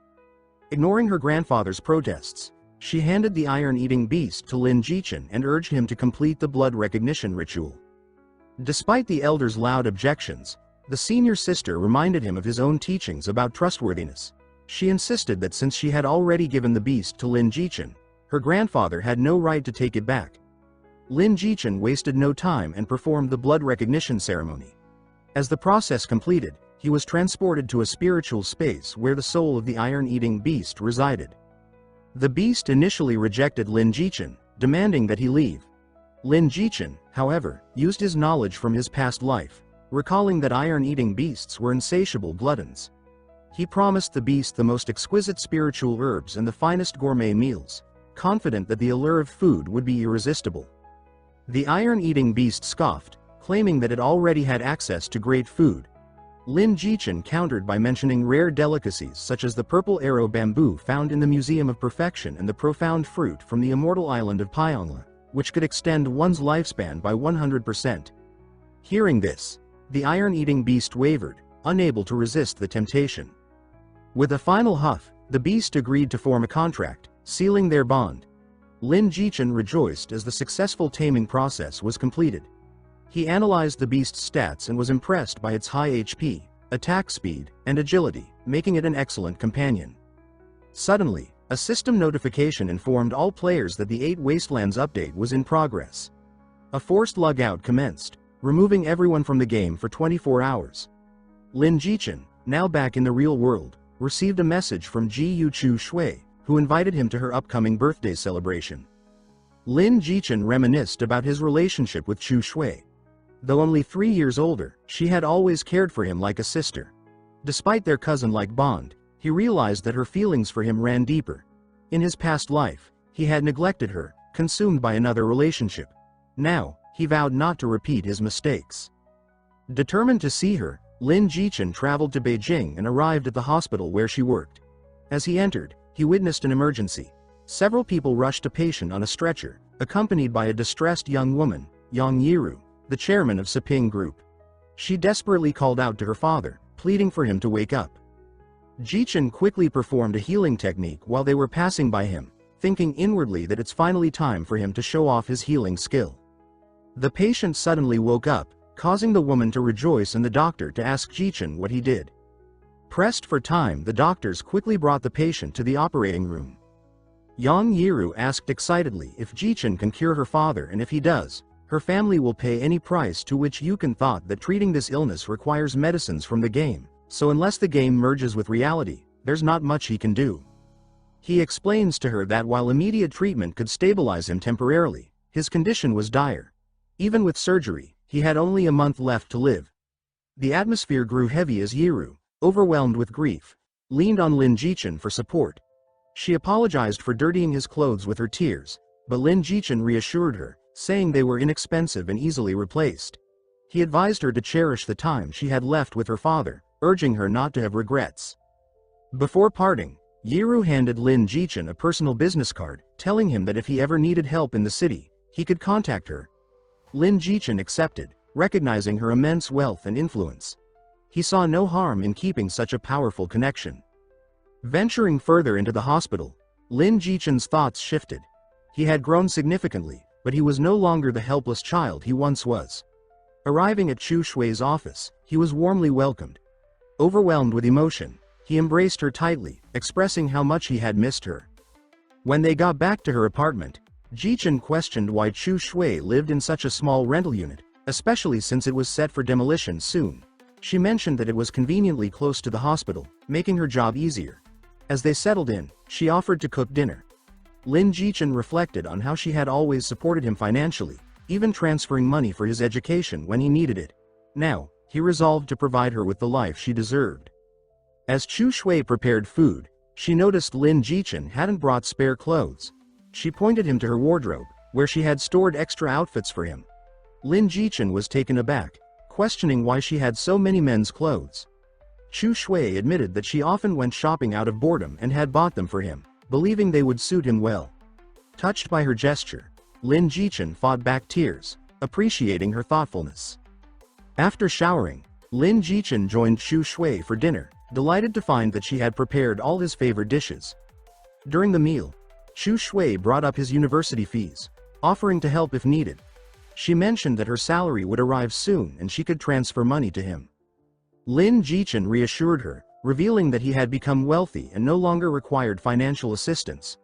Ignoring her grandfather's protests, she handed the iron-eating beast to Lin Jichen and urged him to complete the blood recognition ritual. Despite the elder's loud objections, the senior sister reminded him of his own teachings about trustworthiness. She insisted that since she had already given the beast to Lin Jichen, her grandfather had no right to take it back. Lin Jichen wasted no time and performed the blood recognition ceremony. As the process completed, he was transported to a spiritual space where the soul of the iron-eating beast resided. The beast initially rejected Lin Jichen, demanding that he leave. Lin Jichen, however, used his knowledge from his past life, recalling that iron-eating beasts were insatiable gluttons. He promised the beast the most exquisite spiritual herbs and the finest gourmet meals, confident that the allure of food would be irresistible. The iron-eating beast scoffed, claiming that it already had access to great food. Lin Jichen countered by mentioning rare delicacies such as the purple arrow bamboo found in the Museum of Perfection and the profound fruit from the immortal island of Pyongla, which could extend one's lifespan by 100%. Hearing this, the iron-eating beast wavered, unable to resist the temptation. With a final huff, the beast agreed to form a contract, sealing their bond. Lin Jichen rejoiced as the successful taming process was completed. He analyzed the beast's stats and was impressed by its high HP, attack speed, and agility, making it an excellent companion. Suddenly, a system notification informed all players that the 8 Wastelands update was in progress. A forced logout commenced, removing everyone from the game for 24 hours. Lin Jichen, now back in the real world, received a message from Ji Chu Shui, who invited him to her upcoming birthday celebration. Lin Jichen reminisced about his relationship with Chu Shui. Though only 3 years older, she had always cared for him like a sister. Despite their cousin-like bond, he realized that her feelings for him ran deeper. In his past life, he had neglected her, consumed by another relationship. Now, he vowed not to repeat his mistakes. Determined to see her, Lin Jichen traveled to Beijing and arrived at the hospital where she worked. As he entered, he witnessed an emergency. Several people rushed a patient on a stretcher, accompanied by a distressed young woman, Yang Yiru, the chairman of Siping Group. She desperately called out to her father, pleading for him to wake up. Jichen quickly performed a healing technique while they were passing by him, thinking inwardly that it's finally time for him to show off his healing skill. The patient suddenly woke up, causing the woman to rejoice and the doctor to ask Jichen what he did. Pressed for time, the doctors quickly brought the patient to the operating room. Yang Yiru asked excitedly if Jichen can cure her father, and if he does, her family will pay any price, to which Yukon thought that treating this illness requires medicines from the game, so unless the game merges with reality, there's not much he can do. He explains to her that while immediate treatment could stabilize him temporarily, his condition was dire. Even with surgery, he had only a month left to live. The atmosphere grew heavy as Yiru, overwhelmed with grief, leaned on Lin Jichen for support. She apologized for dirtying his clothes with her tears, but Lin Jichen reassured her, saying they were inexpensive and easily replaced. He advised her to cherish the time she had left with her father, urging her not to have regrets. Before parting, Yiru handed Lin Jichen a personal business card, telling him that if he ever needed help in the city, he could contact her. Lin Jichen accepted, recognizing her immense wealth and influence. He saw no harm in keeping such a powerful connection. Venturing further into the hospital, Lin Jichen's thoughts shifted. He had grown significantly, but he was no longer the helpless child he once was. Arriving at Chu Shui's office, he was warmly welcomed. Overwhelmed with emotion, he embraced her tightly, expressing how much he had missed her. When they got back to her apartment, Jichen questioned why Chu Shui lived in such a small rental unit, especially since it was set for demolition soon. She mentioned that it was conveniently close to the hospital, making her job easier. As they settled in, she offered to cook dinner. Lin Jichen reflected on how she had always supported him financially, even transferring money for his education when he needed it. Now, he resolved to provide her with the life she deserved. As Chu Shui prepared food, she noticed Lin Jichen hadn't brought spare clothes. She pointed him to her wardrobe, where she had stored extra outfits for him. Lin Jichen was taken aback, questioning why she had so many men's clothes. Chu Shui admitted that she often went shopping out of boredom and had bought them for him, believing they would suit him well. Touched by her gesture, Lin Jichen fought back tears, appreciating her thoughtfulness. After showering, Lin Jichen joined Chu Shui for dinner, delighted to find that she had prepared all his favorite dishes. During the meal, Chu Shui brought up his university fees, offering to help if needed. She mentioned that her salary would arrive soon and she could transfer money to him. Lin Jichen reassured her, revealing that he had become wealthy and no longer required financial assistance.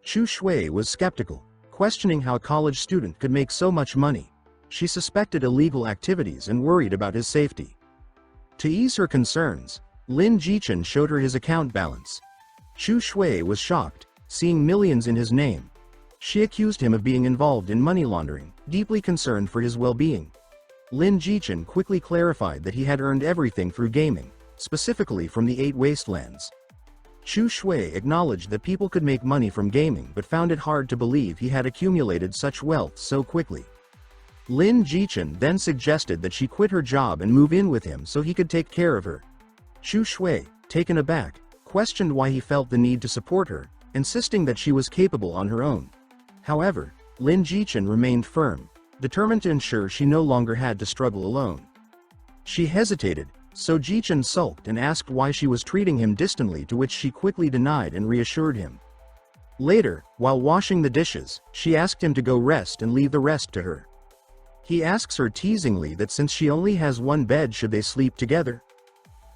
Chu Shui was skeptical, questioning how a college student could make so much money. She suspected illegal activities and worried about his safety. To ease her concerns, Lin Jichen showed her his account balance. Chu Shui was shocked, seeing millions in his name. She accused him of being involved in money laundering, deeply concerned for his well-being. Lin Jichen quickly clarified that he had earned everything through gaming, specifically from the 8 Wastelands. Chu Shui acknowledged that people could make money from gaming but found it hard to believe he had accumulated such wealth so quickly. Lin Jichen then suggested that she quit her job and move in with him so he could take care of her. Chu Shui, taken aback, questioned why he felt the need to support her, insisting that she was capable on her own. However, Lin Jichen remained firm, determined to ensure she no longer had to struggle alone. She hesitated, so Jichen sulked and asked why she was treating him distantly, to which she quickly denied and reassured him. Later, while washing the dishes, she asked him to go rest and leave the rest to her. He asks her teasingly that since she only has one bed, should they sleep together?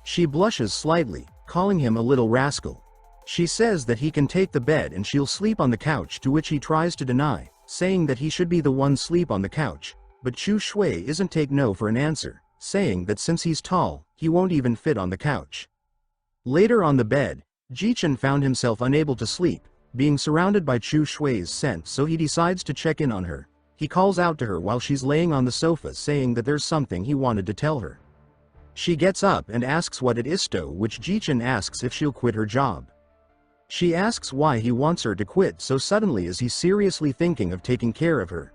She blushes slightly, calling him a little rascal. She says that he can take the bed and she'll sleep on the couch, to which he tries to deny, saying that he should be the one sleep on the couch, but Chu Shui isn't take no for an answer, saying that since he's tall, he won't even fit on the couch. Later on the bed, Jichen found himself unable to sleep, being surrounded by Chu Shui's scent, so he decides to check in on her. He calls out to her while she's laying on the sofa, saying that there's something he wanted to tell her. She gets up and asks what it is, to which Jichen asks if she'll quit her job. She asks why he wants her to quit so suddenly, as he's seriously thinking of taking care of her.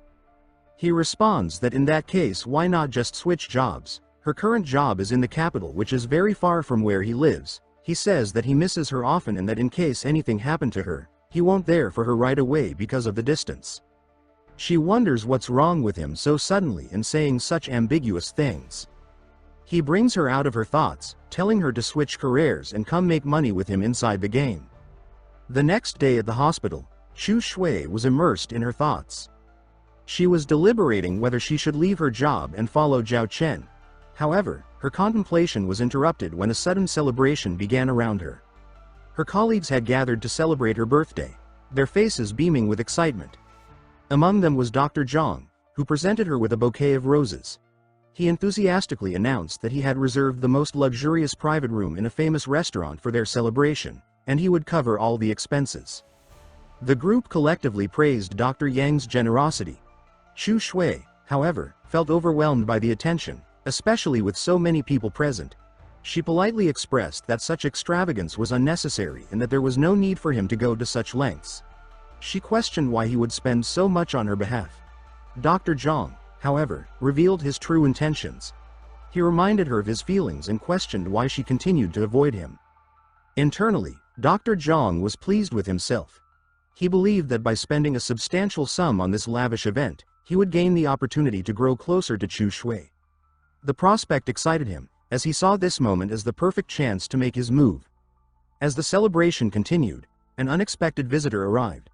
He responds that in that case, why not just switch jobs? Her current job is in the capital, which is very far from where he lives. He says that he misses her often and that in case anything happened to her, he won't there for her right away because of the distance. She wonders what's wrong with him so suddenly and saying such ambiguous things. He brings her out of her thoughts, telling her to switch careers and come make money with him inside the game. The next day at the hospital, Chu Shui was immersed in her thoughts. She was deliberating whether she should leave her job and follow Zhao Chen. However, her contemplation was interrupted when a sudden celebration began around her. Her colleagues had gathered to celebrate her birthday, their faces beaming with excitement. Among them was Dr. Zhang, who presented her with a bouquet of roses. He enthusiastically announced that he had reserved the most luxurious private room in a famous restaurant for their celebration, and he would cover all the expenses. The group collectively praised Dr. Yang's generosity. Chu Shui, however, felt overwhelmed by the attention, especially with so many people present. She politely expressed that such extravagance was unnecessary and that there was no need for him to go to such lengths. She questioned why he would spend so much on her behalf. Dr. Zhang, however, revealed his true intentions. He reminded her of his feelings and questioned why she continued to avoid him. Internally, Dr. Zhang was pleased with himself. He believed that by spending a substantial sum on this lavish event, he would gain the opportunity to grow closer to Chu Shui. The prospect excited him, as he saw this moment as the perfect chance to make his move. As the celebration continued, an unexpected visitor arrived.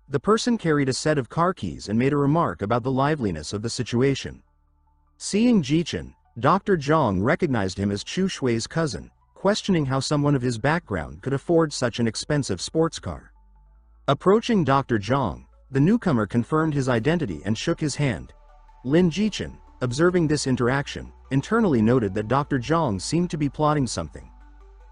The person carried a set of car keys and made a remark about the liveliness of the situation. Seeing Jichen, Dr. Zhang recognized him as Chu Shui's cousin, questioning how someone of his background could afford such an expensive sports car. Approaching Dr. Zhang, the newcomer confirmed his identity and shook his hand. Lin Jichen, observing this interaction, internally noted that Dr. Zhang seemed to be plotting something.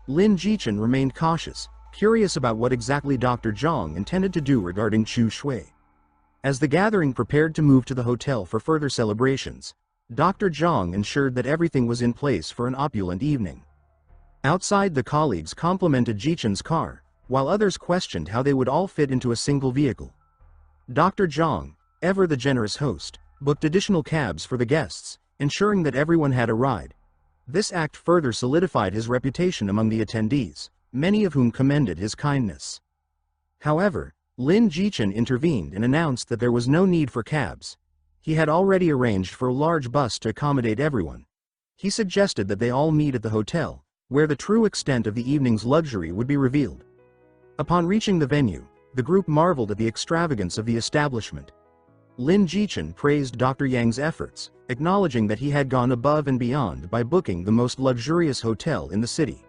Lin Jichen remained cautious, curious about what exactly Dr. Zhang intended to do regarding Chu Shui. As the gathering prepared to move to the hotel for further celebrations, Dr. Zhang ensured that everything was in place for an opulent evening. Outside, the colleagues complimented Jichen's car, while others questioned how they would all fit into a single vehicle. Dr. Zhang, ever the generous host, booked additional cabs for the guests, ensuring that everyone had a ride. This act further solidified his reputation among the attendees, many of whom commended his kindness. However, Lin Jichen intervened and announced that there was no need for cabs. He had already arranged for a large bus to accommodate everyone. He suggested that they all meet at the hotel, where the true extent of the evening's luxury would be revealed. Upon reaching the venue, the group marveled at the extravagance of the establishment. Lin Jichen praised Dr. Yang's efforts, acknowledging that he had gone above and beyond by booking the most luxurious hotel in the city.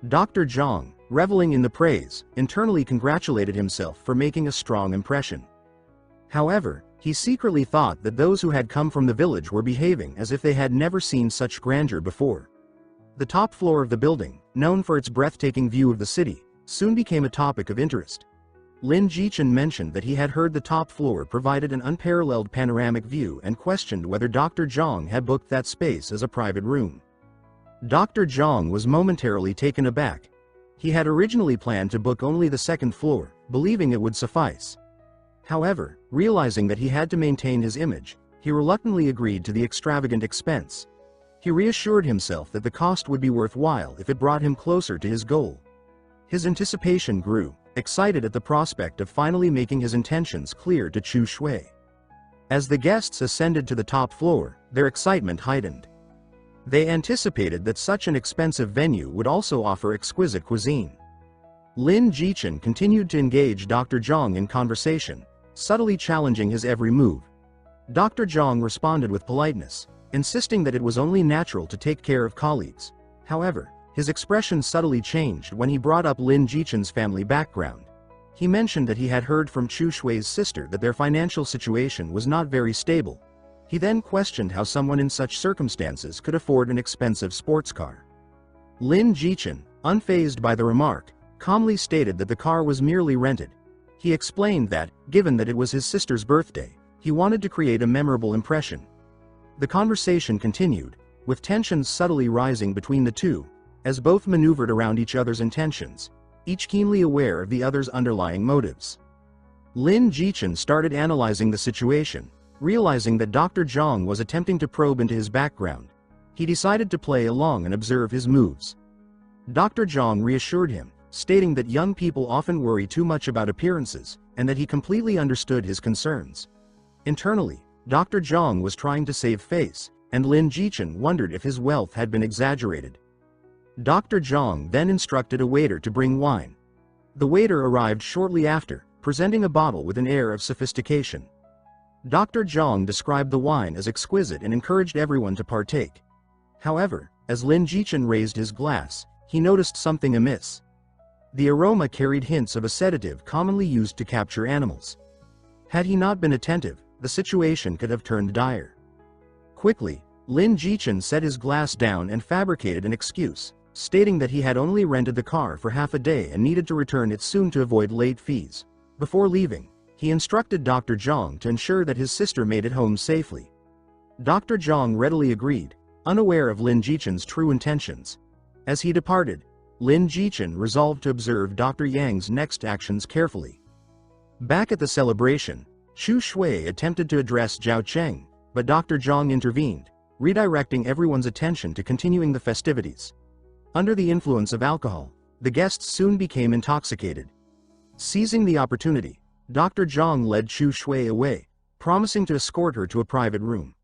Dr. Zhang, reveling in the praise, internally congratulated himself for making a strong impression. However, he secretly thought that those who had come from the village were behaving as if they had never seen such grandeur before. The top floor of the building, known for its breathtaking view of the city, soon became a topic of interest. Lin Jichen mentioned that he had heard the top floor provided an unparalleled panoramic view and questioned whether Dr. Zhang had booked that space as a private room. Dr. Zhang was momentarily taken aback. He had originally planned to book only the second floor, believing it would suffice. However, realizing that he had to maintain his image, he reluctantly agreed to the extravagant expense. He reassured himself that the cost would be worthwhile if it brought him closer to his goal. His anticipation grew, excited at the prospect of finally making his intentions clear to Chu Shui. As the guests ascended to the top floor, their excitement heightened. They anticipated that such an expensive venue would also offer exquisite cuisine. Lin Jichen continued to engage Dr. Zhang in conversation, subtly challenging his every move. Dr. Zhang responded with politeness, insisting that it was only natural to take care of colleagues. However, his expression subtly changed when he brought up Lin Jichen's family background. He mentioned that he had heard from Chu Shui's sister that their financial situation was not very stable. He then questioned how someone in such circumstances could afford an expensive sports car. Lin Jichen, unfazed by the remark, calmly stated that the car was merely rented. He explained that, given that it was his sister's birthday, he wanted to create a memorable impression. The conversation continued, with tensions subtly rising between the two, as both maneuvered around each other's intentions, each keenly aware of the other's underlying motives. Lin Jichen started analyzing the situation, realizing that Dr. Zhang was attempting to probe into his background. He decided to play along and observe his moves. Dr. Zhang reassured him, stating that young people often worry too much about appearances, and that he completely understood his concerns. Internally, Dr. Zhang was trying to save face, and Lin Jichen wondered if his wealth had been exaggerated. Dr. Zhang then instructed a waiter to bring wine. The waiter arrived shortly after, presenting a bottle with an air of sophistication. Dr. Zhang described the wine as exquisite and encouraged everyone to partake. However, as Lin Jichen raised his glass, he noticed something amiss. The aroma carried hints of a sedative commonly used to capture animals. Had he not been attentive, the situation could have turned dire. Quickly, Lin Jichen set his glass down and fabricated an excuse, stating that he had only rented the car for half a day and needed to return it soon to avoid late fees. Before leaving, he instructed Dr. Zhang to ensure that his sister made it home safely. Dr. Zhang readily agreed, unaware of Lin Jichen's true intentions. As he departed, Lin Jichen resolved to observe Dr. Yang's next actions carefully. Back at the celebration, Chu Shui attempted to address Zhao Cheng, but Dr. Zhang intervened, redirecting everyone's attention to continuing the festivities. Under the influence of alcohol, The guests soon became intoxicated. Seizing the opportunity, Dr. Zhang led Chu Shui away, promising to escort her to a private room.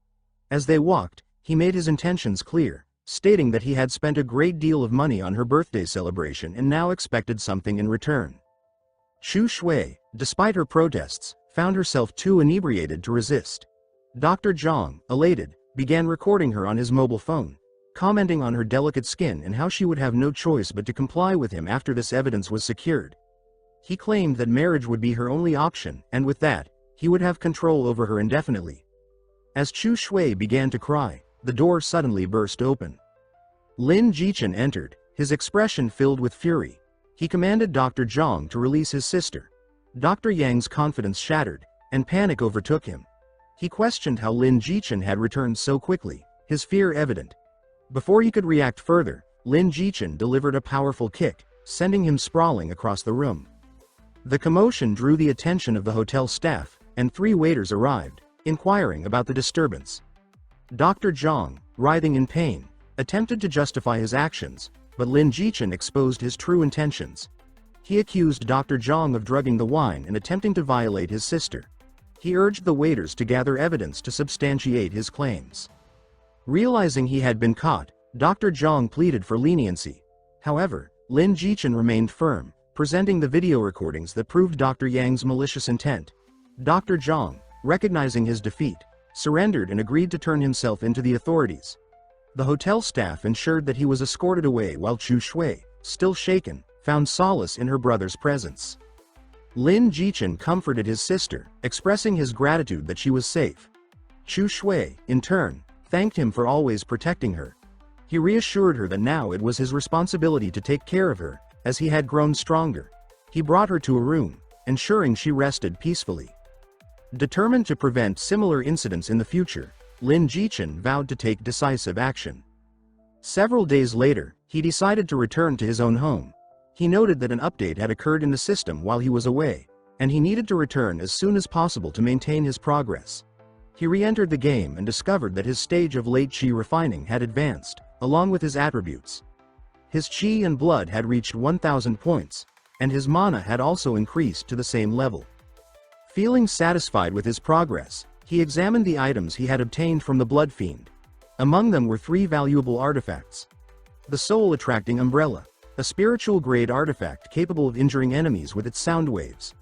As they walked, he made his intentions clear, stating that he had spent a great deal of money on her birthday celebration and now expected something in return. Chu Shui, despite her protests, found herself too inebriated to resist. Dr. Zhang, elated, began recording her on his mobile phone, commenting on her delicate skin and how she would have no choice but to comply with him after this evidence was secured. He claimed that marriage would be her only option, and with that, he would have control over her indefinitely. As Chu Shui began to cry, the door suddenly burst open. Lin Jichen entered, his expression filled with fury. He commanded Dr. Zhang to release his sister. Dr. Yang's confidence shattered, and panic overtook him. He questioned how Lin Jichen had returned so quickly, his fear evident. Before he could react further, Lin Jichen delivered a powerful kick, sending him sprawling across the room. The commotion drew the attention of the hotel staff, and 3 waiters arrived, inquiring about the disturbance. Dr. Zhang, writhing in pain, attempted to justify his actions, but Lin Jichen exposed his true intentions. He accused Dr. Zhang of drugging the wine and attempting to violate his sister. He urged the waiters to gather evidence to substantiate his claims. Realizing he had been caught, Dr. Zhang pleaded for leniency. However, Lin Jichen remained firm, presenting the video recordings that proved Dr. Yang's malicious intent. Dr. Zhang, recognizing his defeat, surrendered and agreed to turn himself into the authorities. The hotel staff ensured that he was escorted away while Chu Shui, still shaken, found solace in her brother's presence. Lin Jichen comforted his sister, expressing his gratitude that she was safe. Chu Shui, in turn, thanked him for always protecting her. He reassured her that now it was his responsibility to take care of her, as he had grown stronger. He brought her to a room, ensuring she rested peacefully. Determined to prevent similar incidents in the future, Lin Jichen vowed to take decisive action. Several days later, he decided to return to his own home. He noted that an update had occurred in the system while he was away, and he needed to return as soon as possible to maintain his progress. He re-entered the game and discovered that his stage of late chi refining had advanced, along with his attributes. His chi and blood had reached 1,000 points, and his mana had also increased to the same level. Feeling satisfied with his progress, he examined the items he had obtained from the Blood Fiend. Among them were 3 valuable artifacts. The soul-attracting umbrella, a spiritual-grade artifact capable of injuring enemies with its sound waves.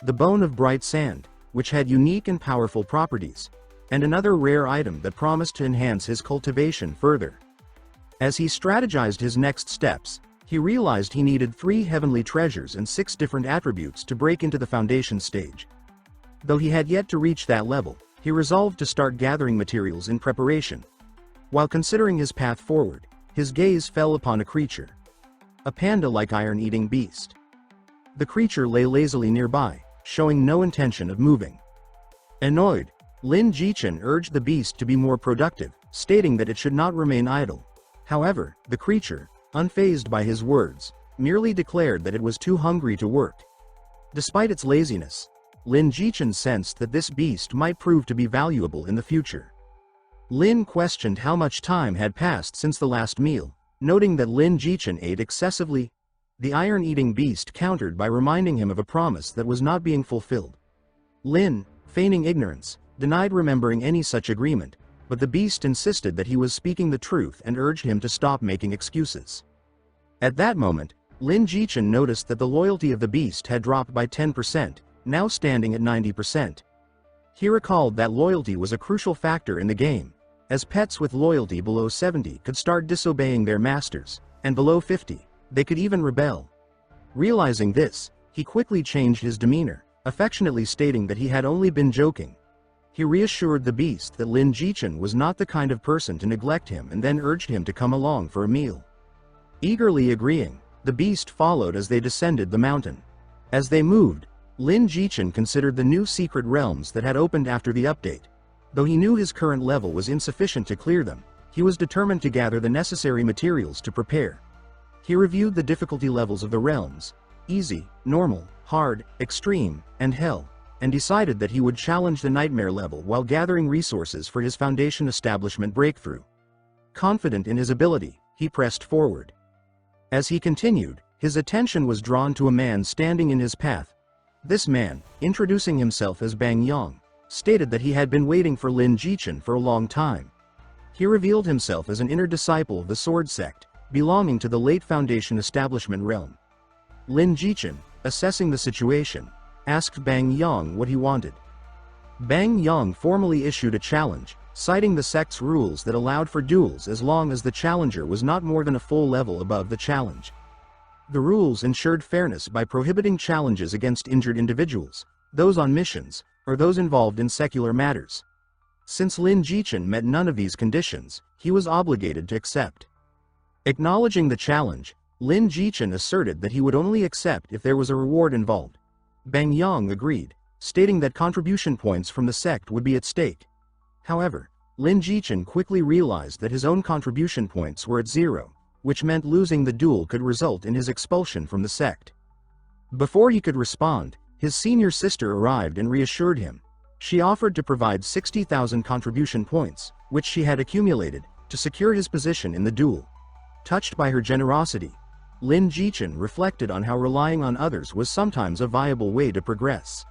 The bone of bright sand, which had unique and powerful properties, and another rare item that promised to enhance his cultivation further. As he strategized his next steps, he realized he needed 3 heavenly treasures and 6 different attributes to break into the foundation stage. Though he had yet to reach that level, he resolved to start gathering materials in preparation. While considering his path forward, his gaze fell upon a creature. A panda-like iron-eating beast. The creature lay lazily nearby, showing no intention of moving. Annoyed, Lin Jichen urged the beast to be more productive, stating that it should not remain idle. However, the creature, unfazed by his words, merely declared that it was too hungry to work. Despite its laziness, Lin Jichen sensed that this beast might prove to be valuable in the future. Lin questioned how much time had passed since the last meal, noting that Lin Jichen ate excessively. The iron-eating beast countered by reminding him of a promise that was not being fulfilled. Lin, feigning ignorance, denied remembering any such agreement, but the beast insisted that he was speaking the truth and urged him to stop making excuses. At that moment, Lin Jichen noticed that the loyalty of the beast had dropped by 10%, now standing at 90%. He recalled that loyalty was a crucial factor in the game, as pets with loyalty below 70 could start disobeying their masters, and below 50, they could even rebel. Realizing this, he quickly changed his demeanor, affectionately stating that he had only been joking. He reassured the beast that Lin Jichen was not the kind of person to neglect him and then urged him to come along for a meal. Eagerly agreeing, the beast followed as they descended the mountain. As they moved, Lin Jichen considered the new secret realms that had opened after the update. Though he knew his current level was insufficient to clear them, he was determined to gather the necessary materials to prepare. He reviewed the difficulty levels of the realms, easy, normal, hard, extreme, and hell, and decided that he would challenge the nightmare level while gathering resources for his foundation establishment breakthrough. Confident in his ability, he pressed forward. As he continued, His attention was drawn to a man standing in his path. This man, introducing himself as Bang Yang, stated that he had been waiting for Lin Jichen for a long time. He revealed himself as an inner disciple of the Sword Sect, belonging to the late Foundation establishment realm. Lin Jichen, assessing the situation, asked Bang Yang what he wanted. Bang Yang formally issued a challenge, citing the sect's rules that allowed for duels as long as the challenger was not more than a full level above the challenge. The rules ensured fairness by prohibiting challenges against injured individuals, those on missions, or those involved in secular matters. Since Lin Jichen met none of these conditions, he was obligated to accept. Acknowledging the challenge, Lin Jichen asserted that he would only accept if there was a reward involved. Bang Yang agreed, stating that contribution points from the sect would be at stake. However, Lin Jichen quickly realized that his own contribution points were at 0, which meant losing the duel could result in his expulsion from the sect. Before he could respond, his senior sister arrived and reassured him. She offered to provide 60,000 contribution points, which she had accumulated, to secure his position in the duel. Touched by her generosity, Lin Jichen reflected on how relying on others was sometimes a viable way to progress.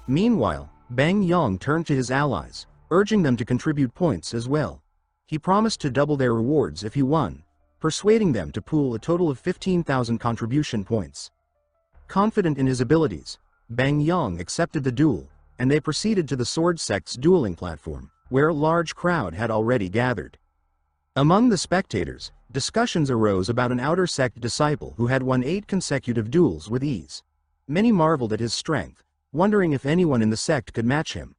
Meanwhile, Bang Yang turned to his allies, urging them to contribute points as well. He promised to double their rewards if he won, persuading them to pool a total of 15,000 contribution points. Confident in his abilities, Bang Yang accepted the duel, and they proceeded to the Sword Sect's dueling platform, where a large crowd had already gathered. Among the spectators, discussions arose about an outer sect disciple who had won 8 consecutive duels with ease. Many marveled at his strength, wondering if anyone in the sect could match him.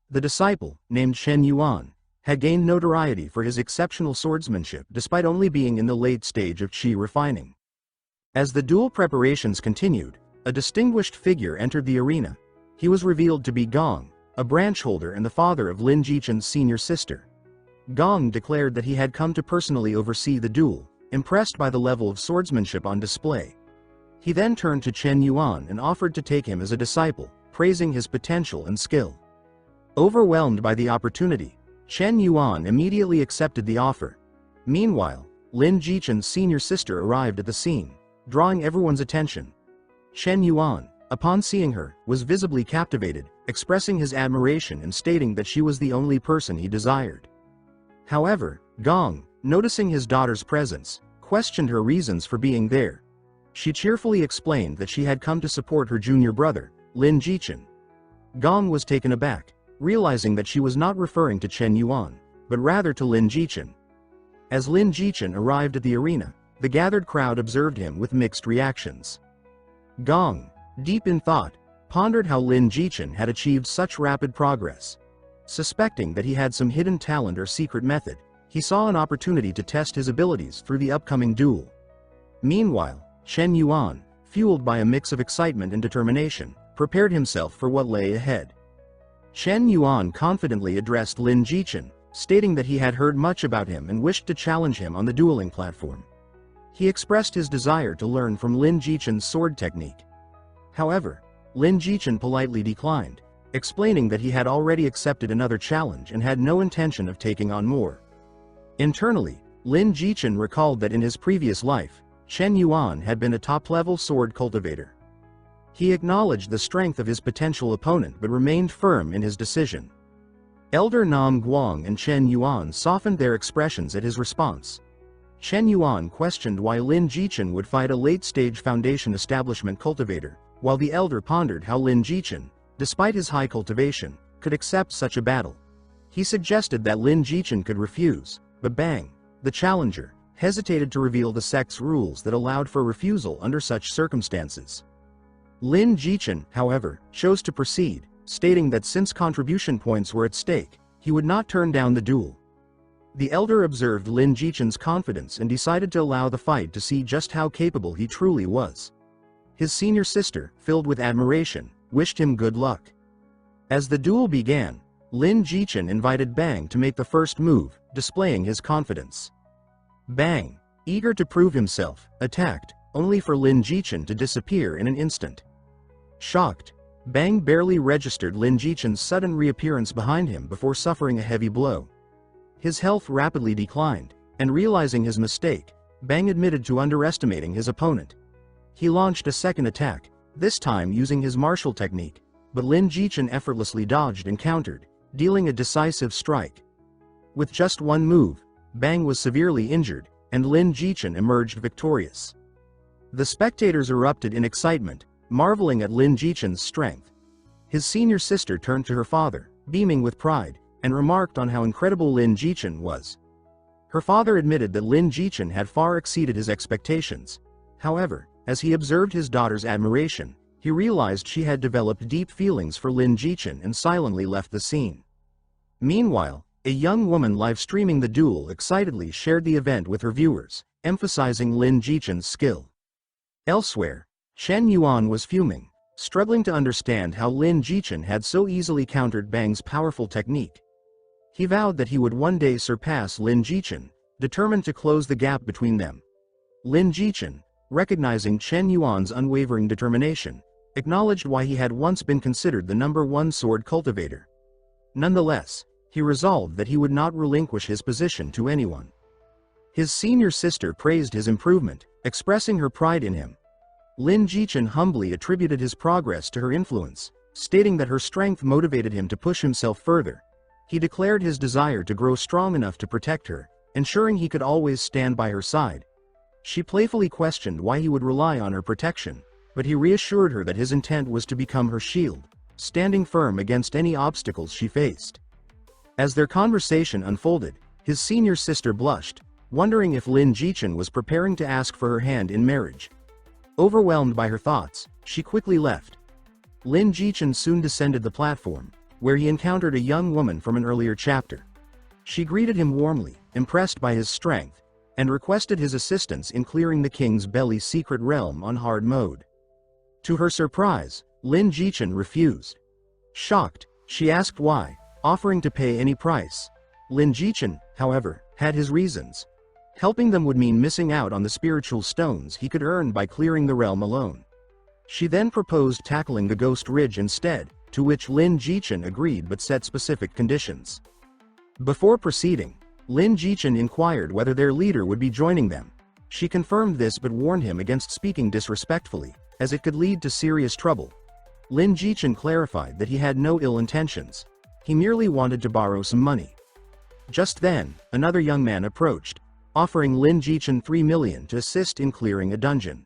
The disciple, named Chen Yuan, had gained notoriety for his exceptional swordsmanship despite only being in the late stage of qi refining. As the duel preparations continued, a distinguished figure entered the arena. He was revealed to be Gong, a branch holder and the father of Lin Jichen's senior sister. Gong declared that he had come to personally oversee the duel, impressed by the level of swordsmanship on display. He then turned to Chen Yuan and offered to take him as a disciple, praising his potential and skill. Overwhelmed by the opportunity, Chen Yuan immediately accepted the offer. Meanwhile, Lin Jichen's senior sister arrived at the scene, drawing everyone's attention. Chen Yuan, upon seeing her, was visibly captivated, expressing his admiration and stating that she was the only person he desired. However, Gong, noticing his daughter's presence, questioned her reasons for being there. She cheerfully explained that she had come to support her junior brother, Lin Jichen. Gong was taken aback, realizing that she was not referring to Chen Yuan, but rather to Lin Jichen. As Lin Jichen arrived at the arena, the gathered crowd observed him with mixed reactions. Gong, deep in thought, pondered how Lin Jichen had achieved such rapid progress. Suspecting that he had some hidden talent or secret method, he saw an opportunity to test his abilities through the upcoming duel. Meanwhile, Chen Yuan, fueled by a mix of excitement and determination, prepared himself for what lay ahead. Chen Yuan confidently addressed Lin Jichen, stating that he had heard much about him and wished to challenge him on the dueling platform. He expressed his desire to learn from Lin Jichen's sword technique. However, Lin Jichen politely declined, explaining that he had already accepted another challenge and had no intention of taking on more. Internally, Lin Jichen recalled that in his previous life, Chen Yuan had been a top-level sword cultivator. He acknowledged the strength of his potential opponent but remained firm in his decision. Elder Nam Guang and Chen Yuan softened their expressions at his response. Chen Yuan questioned why Lin Jichen would fight a late-stage Foundation establishment cultivator, while the elder pondered how Lin Jichen, despite his high cultivation, could accept such a battle. He suggested that Lin Jichen could refuse, but Bang, the challenger, hesitated to reveal the sect's rules that allowed for refusal under such circumstances. Lin Jichen, however, chose to proceed, stating that since contribution points were at stake, he would not turn down the duel. The elder observed Lin Jichen's confidence and decided to allow the fight to see just how capable he truly was. His senior sister, filled with admiration, wished him good luck. As the duel began, Lin Jichen invited Bang to make the first move, displaying his confidence. Bang, eager to prove himself, attacked, only for Lin Jichen to disappear in an instant. Shocked, Bang barely registered Lin Jichen's sudden reappearance behind him before suffering a heavy blow. His health rapidly declined, and realizing his mistake, Bang admitted to underestimating his opponent. He launched a second attack, this time using his martial technique, but Lin Jichen effortlessly dodged and countered, dealing a decisive strike. With just one move, Bang was severely injured, and Lin Jichen emerged victorious. The spectators erupted in excitement, marveling at Lin Jichen's strength. His senior sister turned to her father, beaming with pride, and remarked on how incredible Lin Jichen was. Her father admitted that Lin Jichen had far exceeded his expectations. However, as he observed his daughter's admiration, he realized she had developed deep feelings for Lin Jichen and silently left the scene. Meanwhile, a young woman live-streaming the duel excitedly shared the event with her viewers, emphasizing Lin Jichen's skill. Elsewhere, Chen Yuan was fuming, struggling to understand how Lin Jichen had so easily countered Bang's powerful technique. He vowed that he would one day surpass Lin Jichen, determined to close the gap between them. Lin Jichen, recognizing Chen Yuan's unwavering determination, acknowledged why he had once been considered the #1 sword cultivator. Nonetheless, he resolved that he would not relinquish his position to anyone. His senior sister praised his improvement, expressing her pride in him. Lin Jichen humbly attributed his progress to her influence, stating that her strength motivated him to push himself further. He declared his desire to grow strong enough to protect her, ensuring he could always stand by her side. She playfully questioned why he would rely on her protection, but he reassured her that his intent was to become her shield, standing firm against any obstacles she faced. As their conversation unfolded, his senior sister blushed, wondering if Lin Jichen was preparing to ask for her hand in marriage. Overwhelmed by her thoughts, she quickly left. Lin Jichen soon descended the platform, where he encountered a young woman from an earlier chapter. She greeted him warmly, impressed by his strength, and requested his assistance in clearing the king's belly's secret realm on hard mode. To her surprise, Lin Jichen refused. Shocked, she asked why, offering to pay any price. Lin Jichen, however, had his reasons. Helping them would mean missing out on the spiritual stones he could earn by clearing the realm alone. She then proposed tackling the Ghost Ridge instead, to which Lin Jichen agreed but set specific conditions. Before proceeding, Lin Jichen inquired whether their leader would be joining them. She confirmed this but warned him against speaking disrespectfully, as it could lead to serious trouble. Lin Jichen clarified that he had no ill intentions. He merely wanted to borrow some money. Just then, another young man approached, offering Lin Jichen 3 million to assist in clearing a dungeon.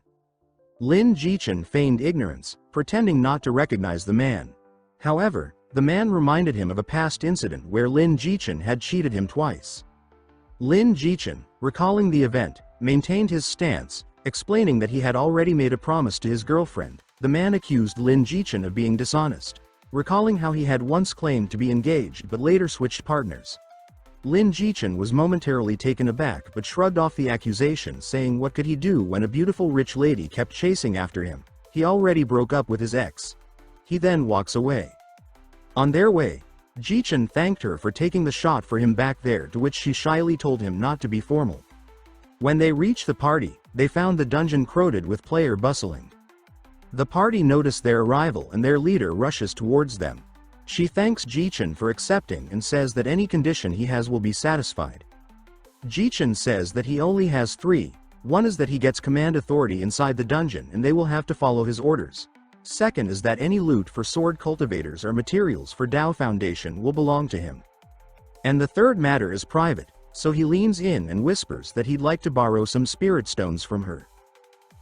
Lin Jichen feigned ignorance, pretending not to recognize the man. However, the man reminded him of a past incident where Lin Jichen had cheated him twice. Lin Jichen, recalling the event, maintained his stance, explaining that he had already made a promise to his girlfriend. The man accused Lin Jichen of being dishonest, recalling how he had once claimed to be engaged but later switched partners. Lin Jichen was momentarily taken aback but shrugged off the accusation, saying what could he do when a beautiful rich lady kept chasing after him. He already broke up with his ex. He then walks away. On their way, Jichen thanked her for taking the shot for him back there, to which she shyly told him not to be formal. When they reached the party, they found the dungeon crowded with players bustling. The party noticed their arrival and their leader rushes towards them. She thanks Jichen for accepting and says that any condition he has will be satisfied. Jichen says that he only has 3. One is that he gets command authority inside the dungeon and they will have to follow his orders. Second is that any loot for sword cultivators or materials for Dao Foundation will belong to him. And the third matter is private, so he leans in and whispers that he'd like to borrow some spirit stones from her.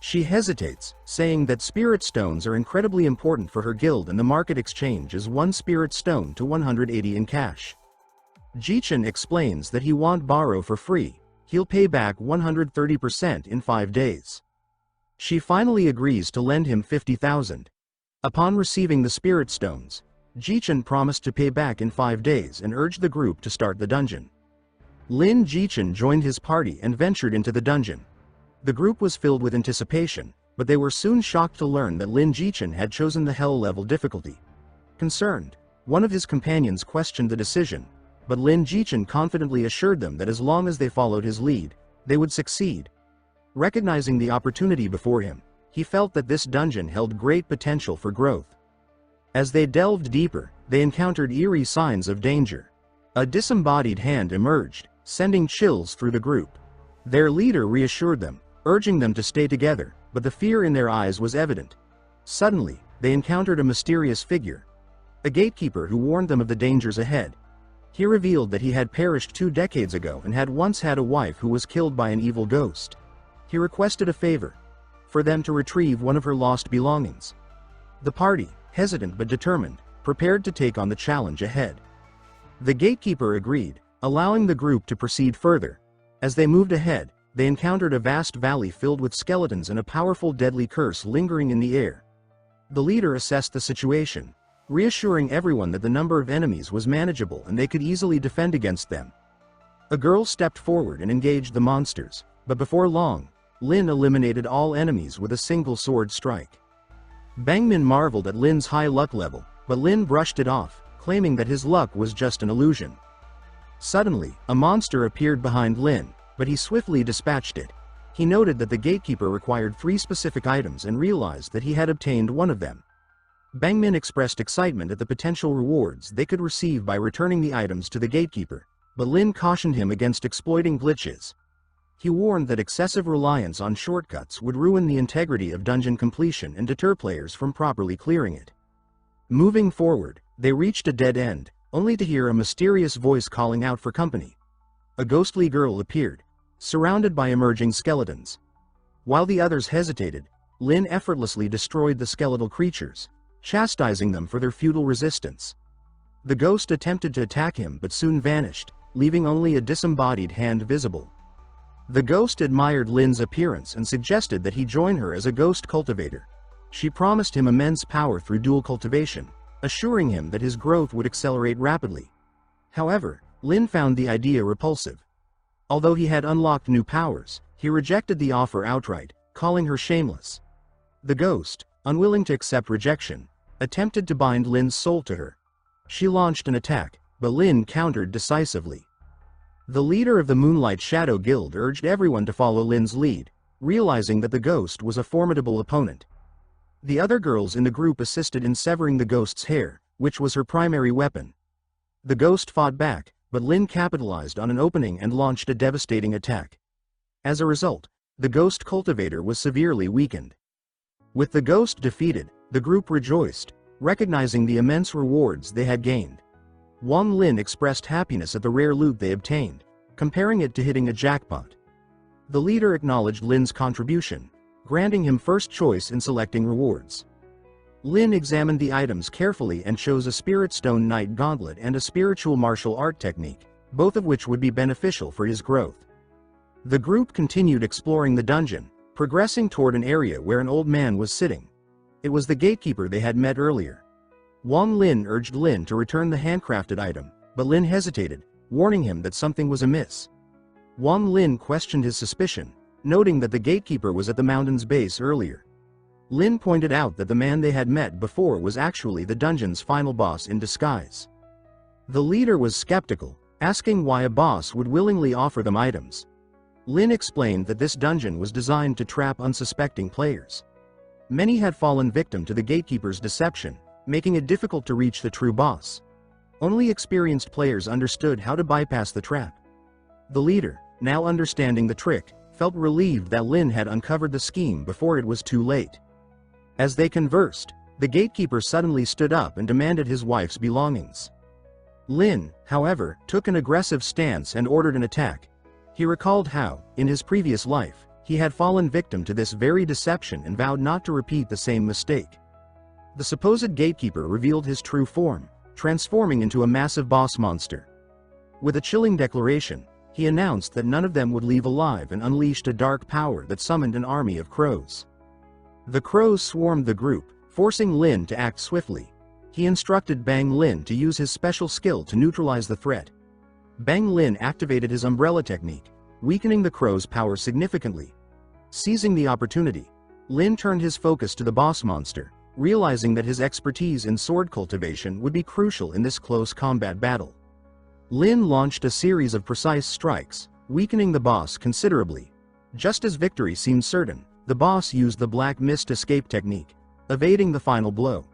She hesitates, saying that spirit stones are incredibly important for her guild and the market exchange is 1 spirit stone to 180 in cash. Jichen explains that he won't borrow for free, he'll pay back 130% in 5 days. She finally agrees to lend him 50,000. Upon receiving the spirit stones, Jichen promised to pay back in 5 days and urged the group to start the dungeon. Lin Jichen joined his party and ventured into the dungeon. The group was filled with anticipation, but they were soon shocked to learn that Lin Jichen had chosen the Hell level difficulty. Concerned, one of his companions questioned the decision, but Lin Jichen confidently assured them that as long as they followed his lead, they would succeed. Recognizing the opportunity before him, he felt that this dungeon held great potential for growth. As they delved deeper, they encountered eerie signs of danger. A disembodied hand emerged, sending chills through the group. Their leader reassured them, urging them to stay together, but the fear in their eyes was evident. Suddenly, they encountered a mysterious figure. A gatekeeper who warned them of the dangers ahead. He revealed that he had perished 2 decades ago and had once had a wife who was killed by an evil ghost. He requested a favor. For them to retrieve one of her lost belongings. The party, hesitant but determined, prepared to take on the challenge ahead. The gatekeeper agreed, allowing the group to proceed further. As they moved ahead, they encountered a vast valley filled with skeletons and a powerful deadly curse lingering in the air. The leader assessed the situation, reassuring everyone that the number of enemies was manageable and they could easily defend against them. A girl stepped forward and engaged the monsters, but before long, Lin eliminated all enemies with a single sword strike. Bangmin marveled at Lin's high luck level, but Lin brushed it off, claiming that his luck was just an illusion. Suddenly, a monster appeared behind Lin, but he swiftly dispatched it. He noted that the gatekeeper required 3 specific items and realized that he had obtained one of them. Bangmin expressed excitement at the potential rewards they could receive by returning the items to the gatekeeper, but Lin cautioned him against exploiting glitches. He warned that excessive reliance on shortcuts would ruin the integrity of dungeon completion and deter players from properly clearing it. Moving forward, they reached a dead end, only to hear a mysterious voice calling out for company. A ghostly girl appeared, surrounded by emerging skeletons. While the others hesitated, Lin effortlessly destroyed the skeletal creatures, chastising them for their futile resistance. The ghost attempted to attack him but soon vanished, leaving only a disembodied hand visible. The ghost admired Lin's appearance and suggested that he join her as a ghost cultivator. She promised him immense power through dual cultivation, assuring him that his growth would accelerate rapidly. However, Lin found the idea repulsive. Although he had unlocked new powers, he rejected the offer outright, calling her shameless. The ghost, unwilling to accept rejection, attempted to bind Lin's soul to her. She launched an attack, but Lin countered decisively. The leader of the Moonlight Shadow Guild urged everyone to follow Lin's lead, realizing that the ghost was a formidable opponent. The other girls in the group assisted in severing the ghost's hair, which was her primary weapon. The ghost fought back, but Lin capitalized on an opening and launched a devastating attack. As a result, the ghost cultivator was severely weakened. With the ghost defeated, the group rejoiced, recognizing the immense rewards they had gained. Wang Lin expressed happiness at the rare loot they obtained, comparing it to hitting a jackpot. The leader acknowledged Lin's contribution, granting him first choice in selecting rewards. Lin examined the items carefully and chose a Spirit Stone Knight Gauntlet and a spiritual martial art technique, both of which would be beneficial for his growth. The group continued exploring the dungeon, progressing toward an area where an old man was sitting. It was the gatekeeper they had met earlier. Wang Lin urged Lin to return the handcrafted item, but Lin hesitated, warning him that something was amiss. Wang Lin questioned his suspicion, noting that the gatekeeper was at the mountain's base earlier. Lin pointed out that the man they had met before was actually the dungeon's final boss in disguise. The leader was skeptical, asking why a boss would willingly offer them items. Lin explained that this dungeon was designed to trap unsuspecting players. Many had fallen victim to the gatekeeper's deception, making it difficult to reach the true boss. Only experienced players understood how to bypass the trap. The leader, now understanding the trick, felt relieved that Lin had uncovered the scheme before it was too late. As they conversed, the gatekeeper suddenly stood up and demanded his wife's belongings. Lin, however, took an aggressive stance and ordered an attack. He recalled how, in his previous life, he had fallen victim to this very deception and vowed not to repeat the same mistake. The supposed gatekeeper revealed his true form, transforming into a massive boss monster. With a chilling declaration, he announced that none of them would leave alive and unleashed a dark power that summoned an army of crows. The crows swarmed the group, forcing Lin to act swiftly. He instructed Bang Lin to use his special skill to neutralize the threat. Bang Lin activated his umbrella technique, weakening the crow's power significantly. Seizing the opportunity, Lin turned his focus to the boss monster, realizing that his expertise in sword cultivation would be crucial in this close combat battle. Lin launched a series of precise strikes, weakening the boss considerably. Just as victory seemed certain, the boss used the black mist escape technique, evading the final blow.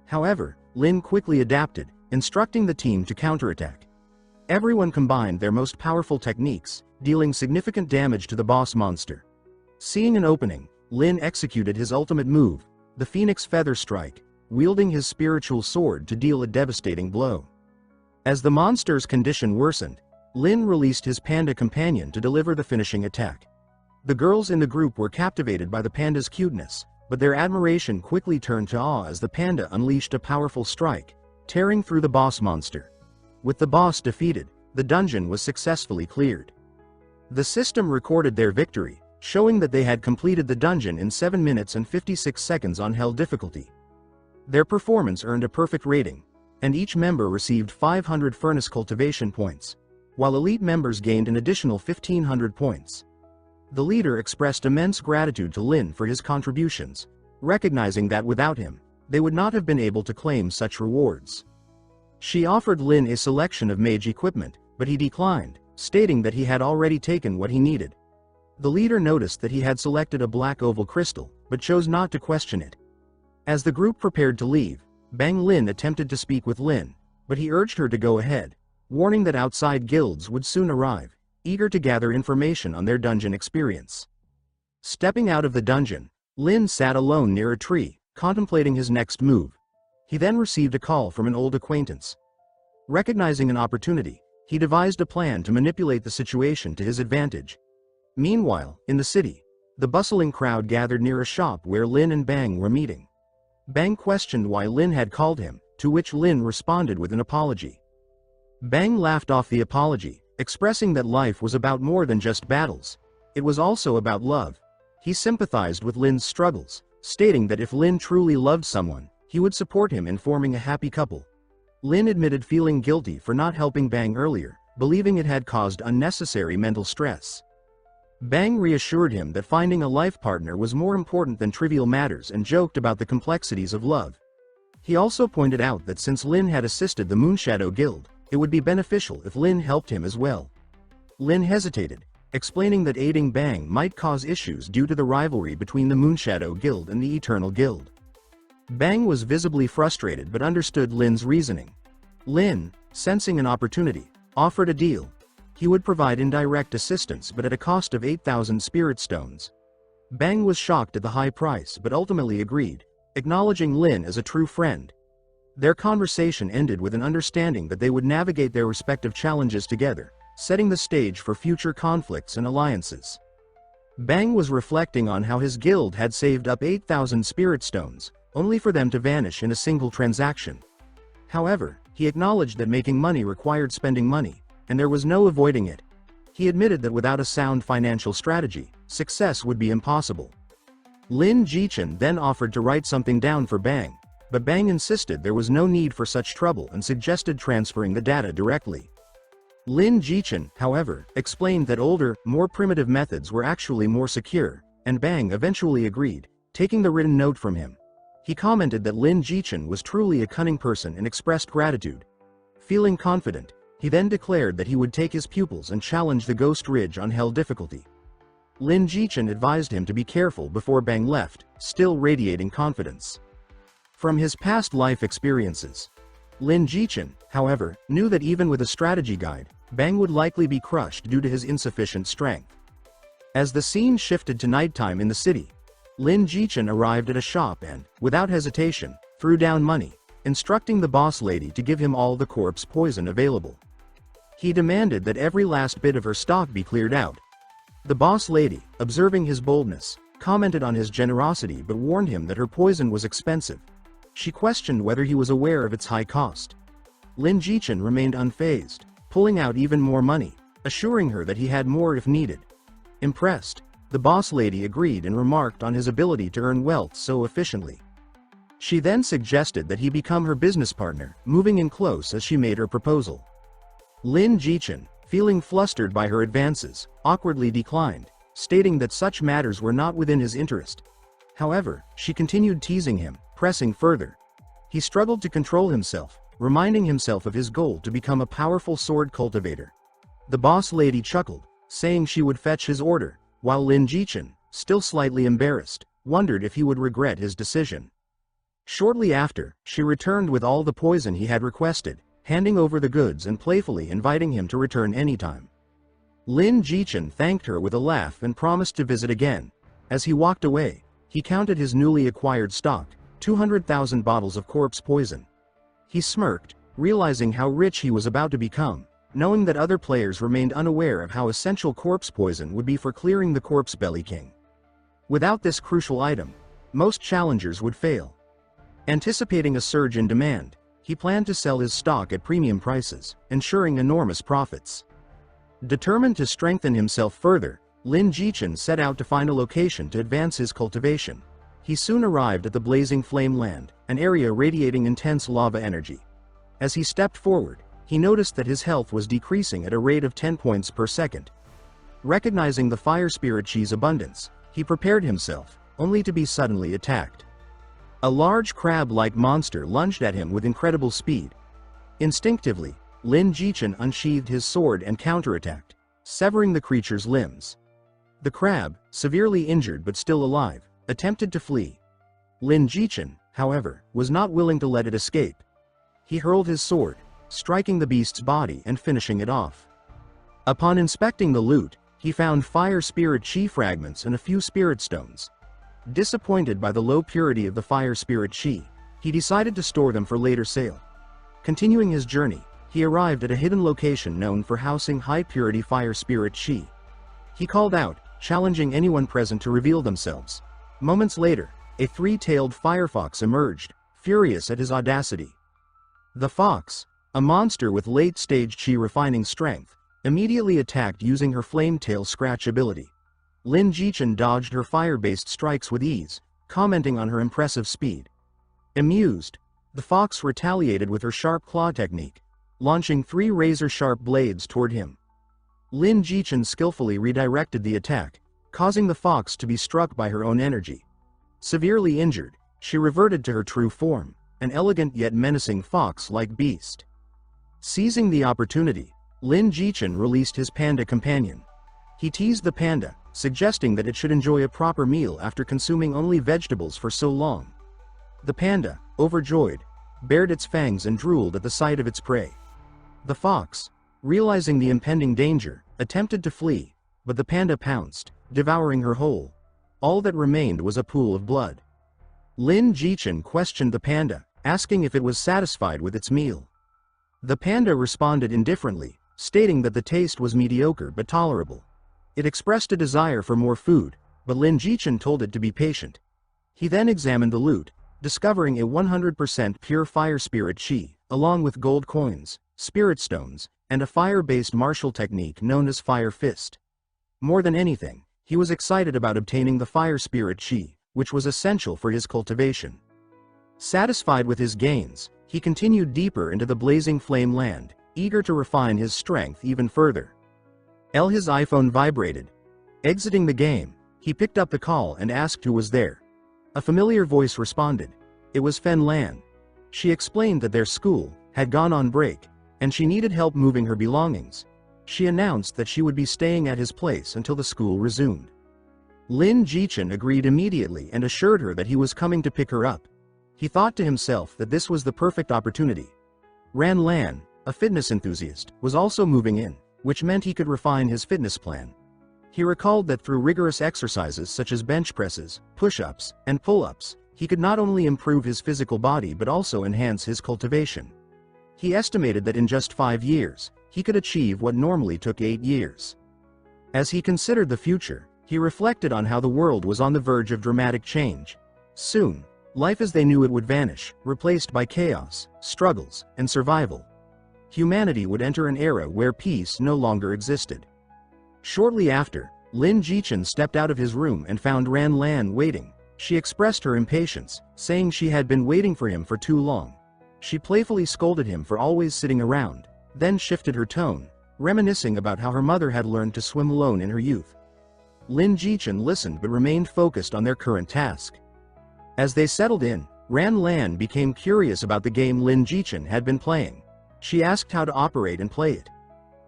However, Lin quickly adapted, instructing the team to counterattack. Everyone combined their most powerful techniques, dealing significant damage to the boss monster. Seeing an opening, Lin executed his ultimate move, the Phoenix Feather Strike, wielding his spiritual sword to deal a devastating blow. As the monster's condition worsened, Lin released his panda companion to deliver the finishing attack. The girls in the group were captivated by the panda's cuteness, but their admiration quickly turned to awe as the panda unleashed a powerful strike, tearing through the boss monster. With the boss defeated, the dungeon was successfully cleared. The system recorded their victory, showing that they had completed the dungeon in 7 minutes and 56 seconds on Hell difficulty. Their performance earned a perfect rating, and each member received 500 furnace cultivation points, while elite members gained an additional 1,500 points. The leader expressed immense gratitude to Lin for his contributions, recognizing that without him, they would not have been able to claim such rewards. She offered Lin a selection of mage equipment, but he declined, stating that he had already taken what he needed. The leader noticed that he had selected a black oval crystal, but chose not to question it. As the group prepared to leave, Bang Lin attempted to speak with Lin, but he urged her to go ahead, warning that outside guilds would soon arrive, eager to gather information on their dungeon experience. Stepping out of the dungeon, Lin sat alone near a tree, contemplating his next move. He then received a call from an old acquaintance. Recognizing an opportunity, he devised a plan to manipulate the situation to his advantage. Meanwhile, in the city, the bustling crowd gathered near a shop where Lin and Bang were meeting. Bang questioned why Lin had called him, to which Lin responded with an apology. Bang laughed off the apology, expressing that life was about more than just battles. It was also about love. He sympathized with Lin's struggles, stating that if Lin truly loved someone, he would support him in forming a happy couple. Lin admitted feeling guilty for not helping Bang earlier, believing it had caused unnecessary mental stress. Bang reassured him that finding a life partner was more important than trivial matters and joked about the complexities of love. He also pointed out that since Lin had assisted the Moonshadow Guild, it would be beneficial if Lin helped him as well. Lin hesitated, explaining that aiding Bang might cause issues due to the rivalry between the Moonshadow Guild and the Eternal Guild. Bang was visibly frustrated but understood Lin's reasoning. Lin, sensing an opportunity, offered a deal. He would provide indirect assistance but at a cost of 8,000 spirit stones. Bang was shocked at the high price but ultimately agreed, acknowledging Lin as a true friend. Their conversation ended with an understanding that they would navigate their respective challenges together, setting the stage for future conflicts and alliances. Bang was reflecting on how his guild had saved up 8,000 spirit stones, only for them to vanish in a single transaction. However, he acknowledged that making money required spending money, and there was no avoiding it. He admitted that without a sound financial strategy, success would be impossible. Lin Jichen then offered to write something down for Bang, but Bang insisted there was no need for such trouble and suggested transferring the data directly. Lin Jichen, however, explained that older, more primitive methods were actually more secure, and Bang eventually agreed, taking the written note from him. He commented that Lin Jichen was truly a cunning person and expressed gratitude. Feeling confident, he then declared that he would take his pupils and challenge the Ghost Ridge on Hell difficulty. Lin Jichen advised him to be careful before Bang left, still radiating confidence. From his past life experiences, Lin Jichen, however, knew that even with a strategy guide, Bang would likely be crushed due to his insufficient strength. As the scene shifted to nighttime in the city, Lin Jichen arrived at a shop and, without hesitation, threw down money, instructing the boss lady to give him all the corpse poison available. He demanded that every last bit of her stock be cleared out. The boss lady, observing his boldness, commented on his generosity but warned him that her poison was expensive. She questioned whether he was aware of its high cost. Lin Jichen remained unfazed, pulling out even more money, assuring her that he had more if needed. Impressed, the boss lady agreed and remarked on his ability to earn wealth so efficiently. She then suggested that he become her business partner, moving in close as she made her proposal. Lin Jichen, feeling flustered by her advances, awkwardly declined, stating that such matters were not within his interest. However, she continued teasing him, pressing further. He struggled to control himself, reminding himself of his goal to become a powerful sword cultivator. The boss lady chuckled, saying she would fetch his order, while Lin Jichen, still slightly embarrassed, wondered if he would regret his decision. Shortly after, she returned with all the poison he had requested, handing over the goods and playfully inviting him to return anytime. Lin Jichen thanked her with a laugh and promised to visit again. As he walked away, he counted his newly acquired stock, 200,000 bottles of corpse poison. He smirked, realizing how rich he was about to become, knowing that other players remained unaware of how essential corpse poison would be for clearing the corpse belly king. Without this crucial item, most challengers would fail. Anticipating a surge in demand, he planned to sell his stock at premium prices, ensuring enormous profits. Determined to strengthen himself further, Lin Jichen set out to find a location to advance his cultivation. He soon arrived at the blazing flame land, an area radiating intense lava energy. As he stepped forward, he noticed that his health was decreasing at a rate of 10 points per second. Recognizing the fire spirit chi's abundance, he prepared himself, only to be suddenly attacked. A large crab-like monster lunged at him with incredible speed. Instinctively, Lin Jichen unsheathed his sword and counterattacked, severing the creature's limbs. The crab, severely injured but still alive, attempted to flee. Lin Jichen, however, was not willing to let it escape. He hurled his sword, striking the beast's body and finishing it off. Upon inspecting the loot, he found fire spirit chi fragments and a few spirit stones. Disappointed by the low purity of the fire spirit chi, he decided to store them for later sale. Continuing his journey, he arrived at a hidden location known for housing high-purity fire spirit chi. He called out, challenging anyone present to reveal themselves. Moments later, a three-tailed firefox emerged, furious at his audacity. The fox, a monster with late-stage chi refining strength, immediately attacked using her flame tail scratch ability. Lin Jichen dodged her fire-based strikes with ease, commenting on her impressive speed. Amused, the fox retaliated with her sharp claw technique, launching 3 razor-sharp blades toward him. Lin Jichen skillfully redirected the attack, causing the fox to be struck by her own energy. Severely injured, she reverted to her true form, an elegant yet menacing fox-like beast. Seizing the opportunity, Lin Jichen released his panda companion. He teased the panda, suggesting that it should enjoy a proper meal after consuming only vegetables for so long. The panda, overjoyed, bared its fangs and drooled at the sight of its prey. The fox, realizing the impending danger, attempted to flee, but the panda pounced, devouring her whole. All that remained was a pool of blood. Lin Jichen questioned the panda, asking if it was satisfied with its meal. The panda responded indifferently, stating that the taste was mediocre but tolerable. It expressed a desire for more food, but Lin Jichen told it to be patient. He then examined the loot, discovering a 100% pure fire spirit chi, along with gold coins, spirit stones, and a fire-based martial technique known as Fire Fist. More than anything, he was excited about obtaining the fire spirit chi, which was essential for his cultivation. Satisfied with his gains, he continued deeper into the blazing flame land, eager to refine his strength even further. His iPhone vibrated. Exiting the game, he picked up the call and asked who was there. A familiar voice responded. It was Fen Lan. She explained that their school had gone on break, and she needed help moving her belongings. She announced that she would be staying at his place until the school resumed. Lin Jichen agreed immediately and assured her that he was coming to pick her up. He thought to himself that this was the perfect opportunity. Ran Lan, a fitness enthusiast, was also moving in, which meant he could refine his fitness plan. He recalled that through rigorous exercises such as bench presses, push-ups, and pull-ups, he could not only improve his physical body but also enhance his cultivation. He estimated that in just 5 years, he could achieve what normally took 8 years. As he considered the future, he reflected on how the world was on the verge of dramatic change. Soon, life as they knew it would vanish, replaced by chaos, struggles, and survival. Humanity would enter an era where peace no longer existed. Shortly after, Lin Jichen stepped out of his room and found Ran Lan waiting. She expressed her impatience, saying she had been waiting for him for too long. She playfully scolded him for always sitting around, then shifted her tone, reminiscing about how her mother had learned to swim alone in her youth. Lin Jichen listened but remained focused on their current task. As they settled in, Ran Lan became curious about the game Lin Jichen had been playing. She asked how to operate and play it.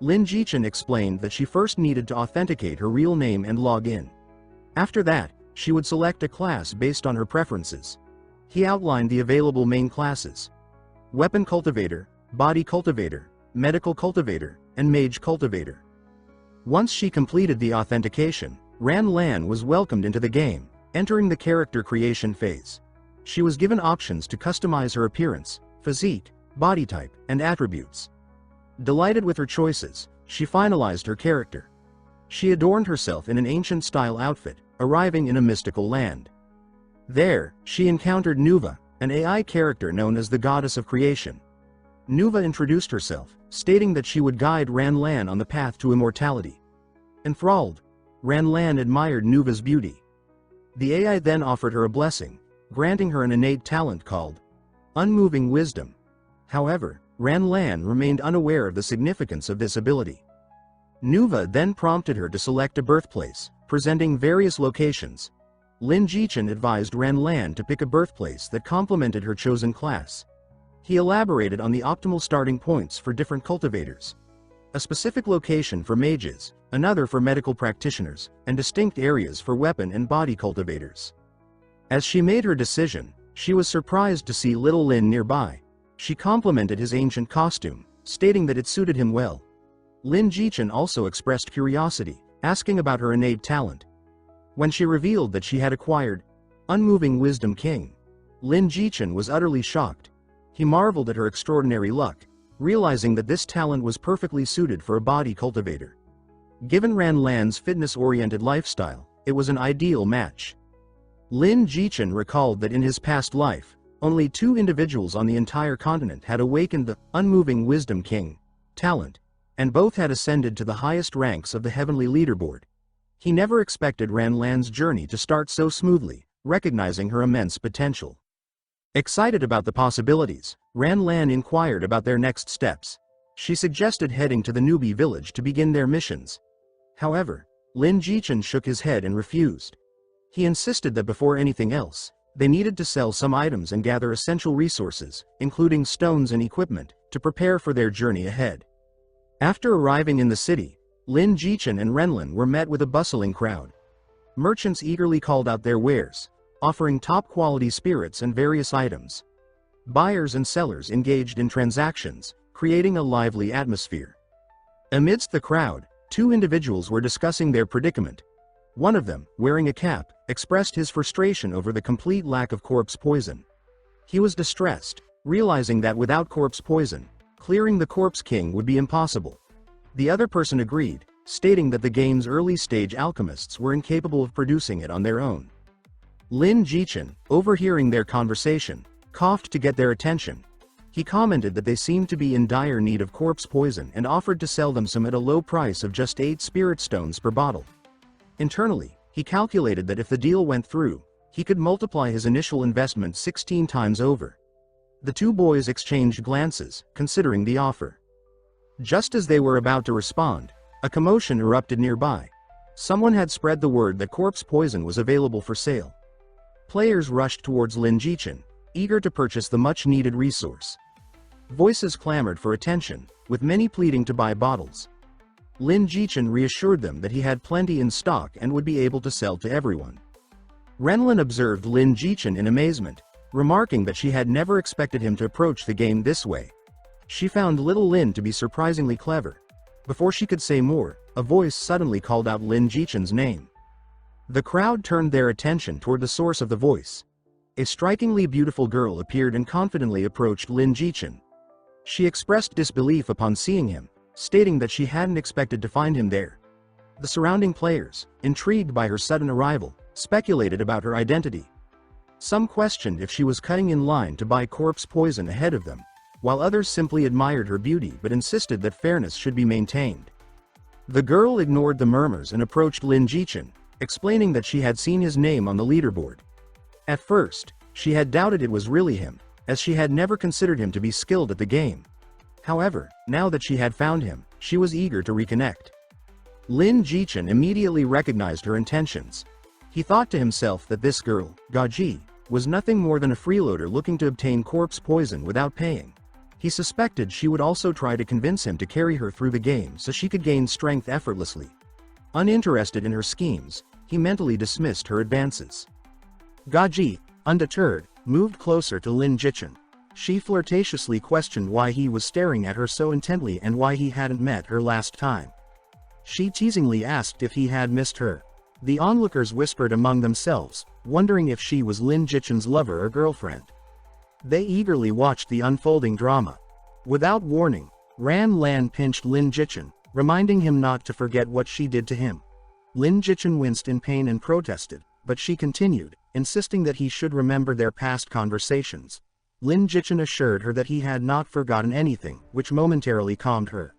Lin Jichen explained that she first needed to authenticate her real name and log in. After that, she would select a class based on her preferences. He outlined the available main classes: Weapon Cultivator, Body Cultivator, Medical Cultivator, and Mage Cultivator. Once she completed the authentication, Ran Lan was welcomed into the game, entering the character creation phase. She was given options to customize her appearance, physique, body type, and attributes. Delighted with her choices, she finalized her character. She adorned herself in an ancient-style outfit, arriving in a mystical land. There, she encountered Nuva, an AI character known as the Goddess of Creation. Nuva introduced herself, stating that she would guide Ran Lan on the path to immortality. Enthralled, Ran Lan admired Nuva's beauty. The AI then offered her a blessing, granting her an innate talent called unmoving wisdom. However, Ran Lan remained unaware of the significance of this ability. Nuva then prompted her to select a birthplace, presenting various locations. Lin Jichen advised Ran Lan to pick a birthplace that complemented her chosen class. He elaborated on the optimal starting points for different cultivators. A specific location for mages, another for medical practitioners, and distinct areas for weapon and body cultivators. As she made her decision, she was surprised to see little Lin nearby. She complimented his ancient costume, stating that it suited him well. Lin Jichen also expressed curiosity, asking about her innate talent. When she revealed that she had acquired Unmoving Wisdom King, Lin Jichen was utterly shocked. He marveled at her extraordinary luck, realizing that this talent was perfectly suited for a body cultivator. Given Ran Lan's fitness-oriented lifestyle, it was an ideal match. Lin Jichen recalled that in his past life, only 2 individuals on the entire continent had awakened the Unmoving Wisdom King talent, and both had ascended to the highest ranks of the heavenly leaderboard. He never expected Ran Lan's journey to start so smoothly, recognizing her immense potential. Excited about the possibilities, Ran Lan inquired about their next steps. She suggested heading to the newbie village to begin their missions. However, Lin Jichen shook his head and refused. He insisted that before anything else, they needed to sell some items and gather essential resources, including stones and equipment, to prepare for their journey ahead. After arriving in the city, Lin Jichen and Renlin were met with a bustling crowd. Merchants eagerly called out their wares, offering top-quality spirits and various items. Buyers and sellers engaged in transactions, creating a lively atmosphere. Amidst the crowd, 2 individuals were discussing their predicament. One of them, wearing a cap, expressed his frustration over the complete lack of corpse poison. He was distressed, realizing that without corpse poison, clearing the Corpse King would be impossible. The other person agreed, stating that the game's early-stage alchemists were incapable of producing it on their own. Lin Jichen, overhearing their conversation, coughed to get their attention. He commented that they seemed to be in dire need of corpse poison and offered to sell them some at a low price of just 8 spirit stones per bottle. Internally, he calculated that if the deal went through, he could multiply his initial investment 16 times over. The 2 boys exchanged glances, considering the offer. Just as they were about to respond, a commotion erupted nearby. Someone had spread the word that corpse poison was available for sale. Players rushed towards Lin Jichen, eager to purchase the much-needed resource. Voices clamored for attention, with many pleading to buy bottles. Lin Jichen reassured them that he had plenty in stock and would be able to sell to everyone. Renlin observed Lin Jichen in amazement, remarking that she had never expected him to approach the game this way. She found little Lin to be surprisingly clever. Before she could say more, a voice suddenly called out Lin Jichen's name. The crowd turned their attention toward the source of the voice. A strikingly beautiful girl appeared and confidently approached Lin Jichen. She expressed disbelief upon seeing him, stating that she hadn't expected to find him there. The surrounding players, intrigued by her sudden arrival, speculated about her identity. Some questioned if she was cutting in line to buy corpse poison ahead of them, while others simply admired her beauty but insisted that fairness should be maintained. The girl ignored the murmurs and approached Lin Jichen, explaining that she had seen his name on the leaderboard. At first, she had doubted it was really him, as she had never considered him to be skilled at the game. However, now that she had found him, she was eager to reconnect. Lin Jichen immediately recognized her intentions. He thought to himself that this girl, Gaji, was nothing more than a freeloader looking to obtain corpse poison without paying. He suspected she would also try to convince him to carry her through the game so she could gain strength effortlessly. Uninterested in her schemes, he mentally dismissed her advances. Gaji, undeterred, moved closer to Lin Jichen. She flirtatiously questioned why he was staring at her so intently and why he hadn't met her last time. She teasingly asked if he had missed her. The onlookers whispered among themselves, wondering if she was Lin Jichen's lover or girlfriend. They eagerly watched the unfolding drama. Without warning, Ran Lan pinched Lin Jichen, reminding him not to forget what she did to him. Lin Jichen winced in pain and protested, but she continued, insisting that he should remember their past conversations. Lin Jichen assured her that he had not forgotten anything, which momentarily calmed her.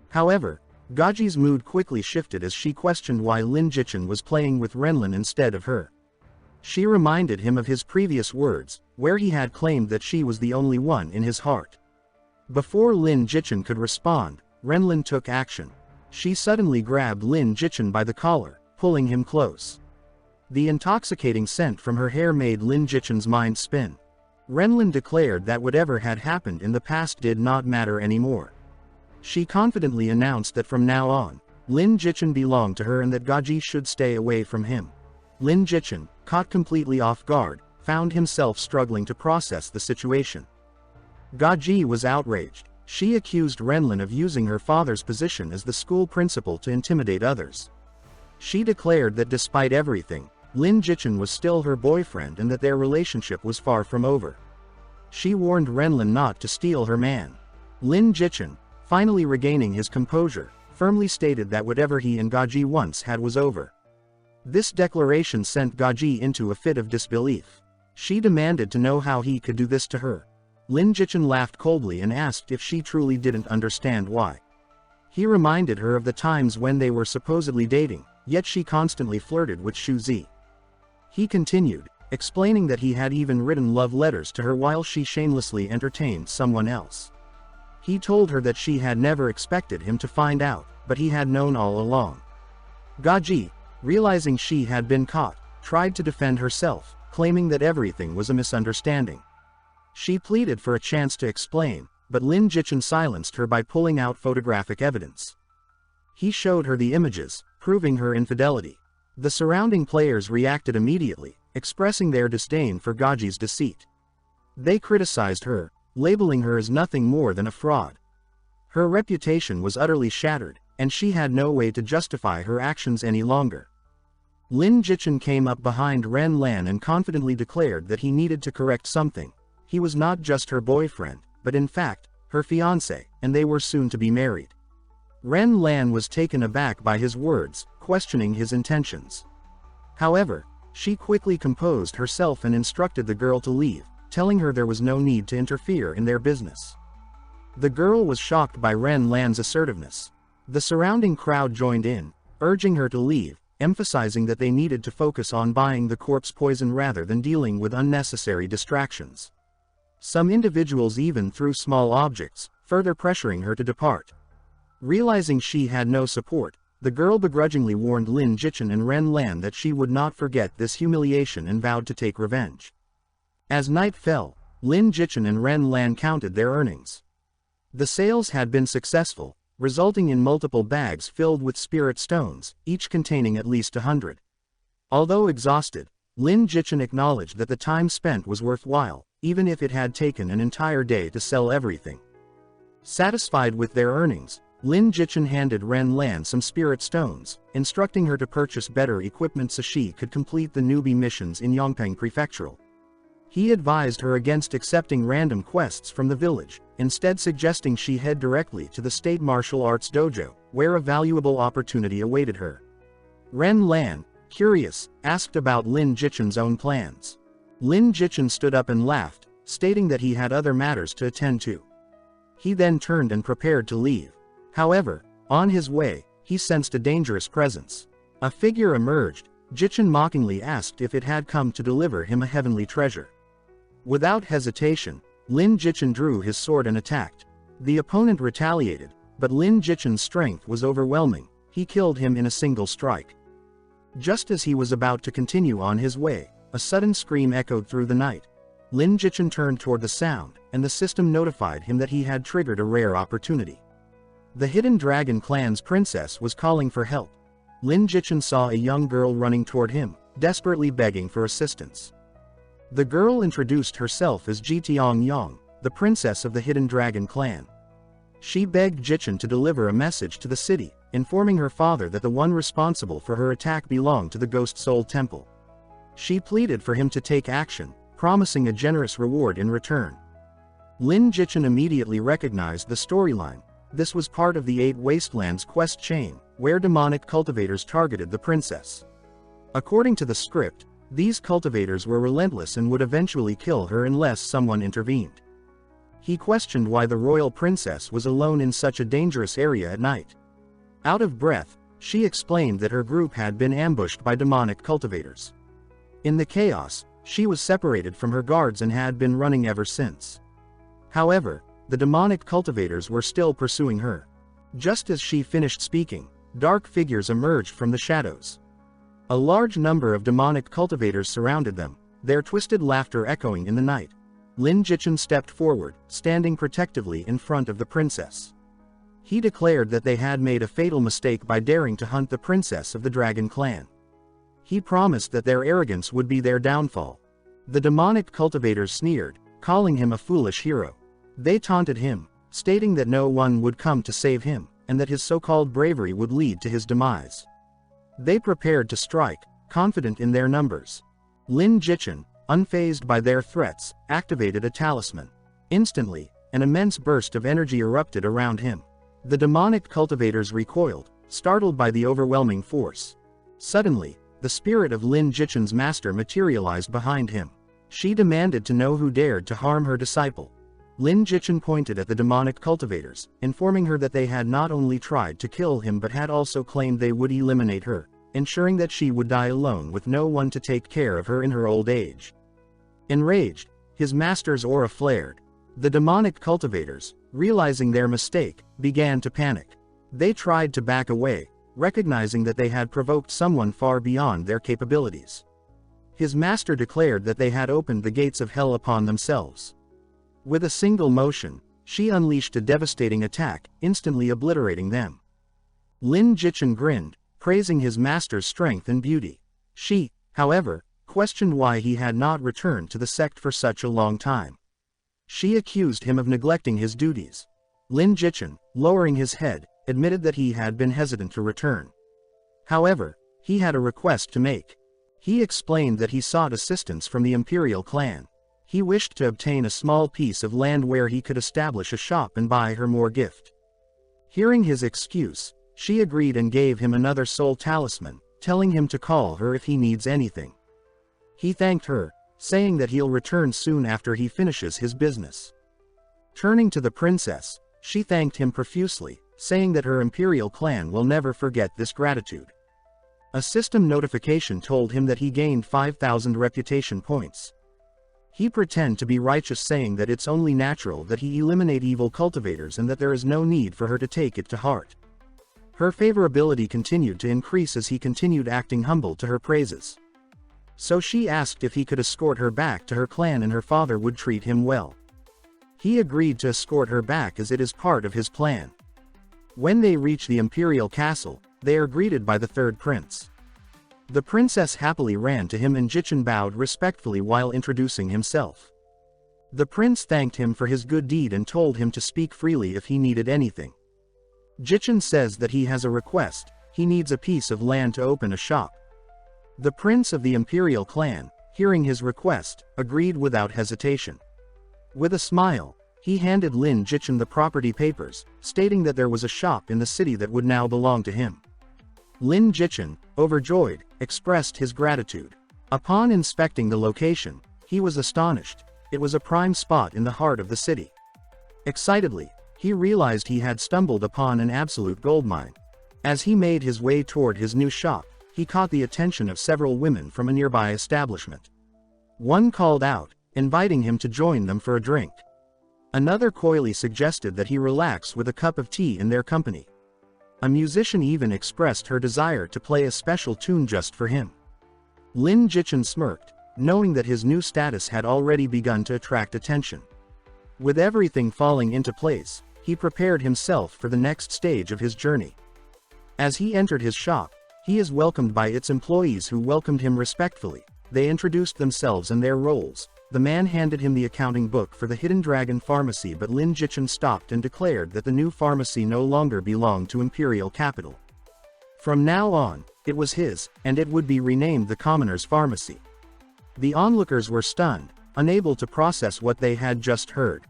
However, Gaji's mood quickly shifted as she questioned why Lin Jichen was playing with Renlin instead of her. She reminded him of his previous words, where he had claimed that she was the only one in his heart. Before Lin Jichen could respond, Renlin took action. She suddenly grabbed Lin Jichen by the collar, pulling him close. The intoxicating scent from her hair made Lin Jichen's mind spin. Renlin declared that whatever had happened in the past did not matter anymore. She confidently announced that from now on, Lin Jichen belonged to her and that Gaji should stay away from him. Lin Jichen, caught completely off guard, found himself struggling to process the situation. Gaji was outraged. She accused Renlin of using her father's position as the school principal to intimidate others. She declared that despite everything, Lin Jichen was still her boyfriend and that their relationship was far from over. She warned Renlin not to steal her man. Lin Jichen, finally regaining his composure, firmly stated that whatever he and Gaji once had was over. This declaration sent Gaji into a fit of disbelief. She demanded to know how he could do this to her. Lin Jichen laughed coldly and asked if she truly didn't understand why. He reminded her of the times when they were supposedly dating, yet she constantly flirted with Shu Zi. He continued, explaining that he had even written love letters to her while she shamelessly entertained someone else. He told her that she had never expected him to find out, but he had known all along. Gaji, realizing she had been caught, tried to defend herself, claiming that everything was a misunderstanding. She pleaded for a chance to explain, but Lin Jichen silenced her by pulling out photographic evidence. He showed her the images, proving her infidelity. The surrounding players reacted immediately, expressing their disdain for Gaji's deceit. They criticized her, labeling her as nothing more than a fraud. Her reputation was utterly shattered, and she had no way to justify her actions any longer. Lin Jichen came up behind Ren Lan and confidently declared that he needed to correct something. He was not just her boyfriend, but in fact, her fiancé, and they were soon to be married. Ren Lan was taken aback by his words, questioning his intentions. However, she quickly composed herself and instructed the girl to leave, telling her there was no need to interfere in their business. The girl was shocked by Ren Lan's assertiveness. The surrounding crowd joined in, urging her to leave, emphasizing that they needed to focus on buying the corpse poison rather than dealing with unnecessary distractions. Some individuals even threw small objects, further pressuring her to depart. Realizing she had no support, the girl begrudgingly warned Lin Jichen and Ren Lan that she would not forget this humiliation and vowed to take revenge. As night fell, Lin Jichen and Ren Lan counted their earnings. The sales had been successful, resulting in multiple bags filled with spirit stones, each containing at least 100. Although exhausted, Lin Jichen acknowledged that the time spent was worthwhile, even if it had taken an entire day to sell everything. Satisfied with their earnings, Lin Jichen handed Ren Lan some spirit stones, instructing her to purchase better equipment so she could complete the newbie missions in Yongpeng Prefectural. He advised her against accepting random quests from the village, instead suggesting she head directly to the State Martial Arts Dojo, where a valuable opportunity awaited her. Ren Lan, curious, asked about Lin Jichen's own plans. Lin Jichen stood up and laughed, stating that he had other matters to attend to. He then turned and prepared to leave. However, on his way, he sensed a dangerous presence. A figure emerged. Jichen mockingly asked if it had come to deliver him a heavenly treasure. Without hesitation, Lin Jichen drew his sword and attacked. The opponent retaliated, but Lin Jichen's strength was overwhelming. He killed him in a single strike. Just as he was about to continue on his way, a sudden scream echoed through the night. Lin Jichen turned toward the sound, and the system notified him that he had triggered a rare opportunity. The Hidden Dragon Clan's princess was calling for help. Lin Jichen saw a young girl running toward him, desperately begging for assistance. The girl introduced herself as Ji Tiangyang, the princess of the Hidden Dragon Clan. She begged Jichen to deliver a message to the city, informing her father that the one responsible for her attack belonged to the Ghost Soul Temple. She pleaded for him to take action, promising a generous reward in return. Lin Jichen immediately recognized the storyline. This was part of the 8 Wastelands quest chain, where demonic cultivators targeted the princess. According to the script, these cultivators were relentless and would eventually kill her unless someone intervened. He questioned why the royal princess was alone in such a dangerous area at night. Out of breath, she explained that her group had been ambushed by demonic cultivators. In the chaos, she was separated from her guards and had been running ever since. However, the demonic cultivators were still pursuing her. Just as she finished speaking, dark figures emerged from the shadows. A large number of demonic cultivators surrounded them, their twisted laughter echoing in the night. Lin Jichen stepped forward, standing protectively in front of the princess. He declared that they had made a fatal mistake by daring to hunt the princess of the dragon clan. He promised that their arrogance would be their downfall. The demonic cultivators sneered, calling him a foolish hero. They taunted him, stating that no one would come to save him, and that his so-called bravery would lead to his demise. They prepared to strike, confident in their numbers. Lin Jichen, unfazed by their threats, activated a talisman. Instantly, an immense burst of energy erupted around him. The demonic cultivators recoiled, startled by the overwhelming force. Suddenly, the spirit of Lin Jichen's master materialized behind him. She demanded to know who dared to harm her disciple. Lin Jichen pointed at the demonic cultivators, informing her that they had not only tried to kill him but had also claimed they would eliminate her, ensuring that she would die alone with no one to take care of her in her old age. Enraged, his master's aura flared. The demonic cultivators, realizing their mistake, began to panic. They tried to back away, recognizing that they had provoked someone far beyond their capabilities. His master declared that they had opened the gates of hell upon themselves. With a single motion, she unleashed a devastating attack, instantly obliterating them. Lin Jichen grinned, praising his master's strength and beauty. She, however, questioned why he had not returned to the sect for such a long time. She accused him of neglecting his duties. Lin Jichen, lowering his head, admitted that he had been hesitant to return. However, he had a request to make. He explained that he sought assistance from the imperial clan. He wished to obtain a small piece of land where he could establish a shop and buy her more gift. Hearing his excuse, she agreed and gave him another soul talisman, telling him to call her if he needs anything. He thanked her, saying that he'll return soon after he finishes his business. Turning to the princess, she thanked him profusely, saying that her imperial clan will never forget this gratitude. A system notification told him that he gained 5,000 reputation points. He pretended to be righteous, saying that it's only natural that he eliminate evil cultivators and that there is no need for her to take it to heart. Her favorability continued to increase as he continued acting humble to her praises. So she asked if he could escort her back to her clan and her father would treat him well. He agreed to escort her back as it is part of his plan. When they reach the imperial castle, they are greeted by the third prince. The princess happily ran to him and Jichen bowed respectfully while introducing himself. The prince thanked him for his good deed and told him to speak freely if he needed anything. Jichen says that he has a request. He needs a piece of land to open a shop. The prince of the imperial clan, hearing his request, agreed without hesitation. With a smile, he handed Lin Jichen the property papers, stating that there was a shop in the city that would now belong to him. Lin Jichen, overjoyed, expressed his gratitude. Upon inspecting the location, he was astonished. It was a prime spot in the heart of the city. Excitedly, he realized he had stumbled upon an absolute goldmine. As he made his way toward his new shop, he caught the attention of several women from a nearby establishment. One called out, inviting him to join them for a drink. Another coyly suggested that he relax with a cup of tea in their company. A musician even expressed her desire to play a special tune just for him. Lin Jichen smirked, knowing that his new status had already begun to attract attention. With everything falling into place, he prepared himself for the next stage of his journey. As he entered his shop, he is welcomed by its employees who welcomed him respectfully. They introduced themselves and their roles, The man handed him the accounting book for the Hidden Dragon Pharmacy, but Lin Jichen stopped and declared that the new pharmacy no longer belonged to imperial capital. From now on, it was his, and it would be renamed the Commoner's Pharmacy. The onlookers were stunned, unable to process what they had just heard.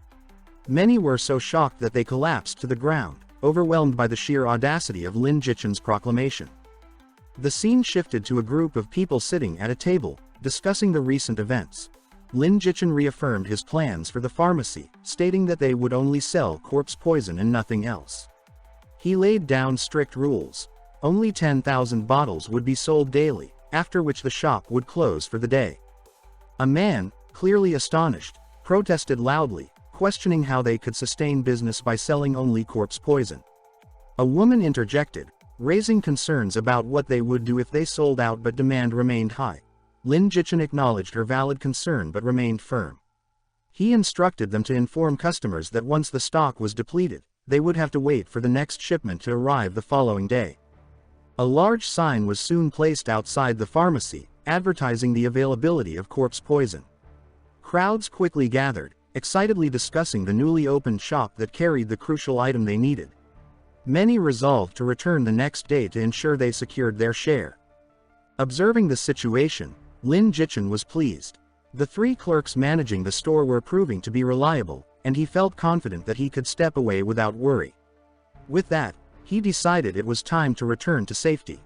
Many were so shocked that they collapsed to the ground, overwhelmed by the sheer audacity of Lin Jichen's proclamation. The scene shifted to a group of people sitting at a table, discussing the recent events. Lin Jichen reaffirmed his plans for the pharmacy, stating that they would only sell corpse poison and nothing else. He laid down strict rules. Only 10,000 bottles would be sold daily, after which the shop would close for the day. A man, clearly astonished, protested loudly, questioning how they could sustain business by selling only corpse poison. A woman interjected, raising concerns about what they would do if they sold out, but demand remained high. Lin Jichen acknowledged her valid concern but remained firm. He instructed them to inform customers that once the stock was depleted, they would have to wait for the next shipment to arrive the following day. A large sign was soon placed outside the pharmacy, advertising the availability of corpse poison. Crowds quickly gathered, excitedly discussing the newly opened shop that carried the crucial item they needed. Many resolved to return the next day to ensure they secured their share. Observing the situation, Lin Jichen was pleased. The three clerks managing the store were proving to be reliable, and he felt confident that he could step away without worry. With that, he decided it was time to return to safety.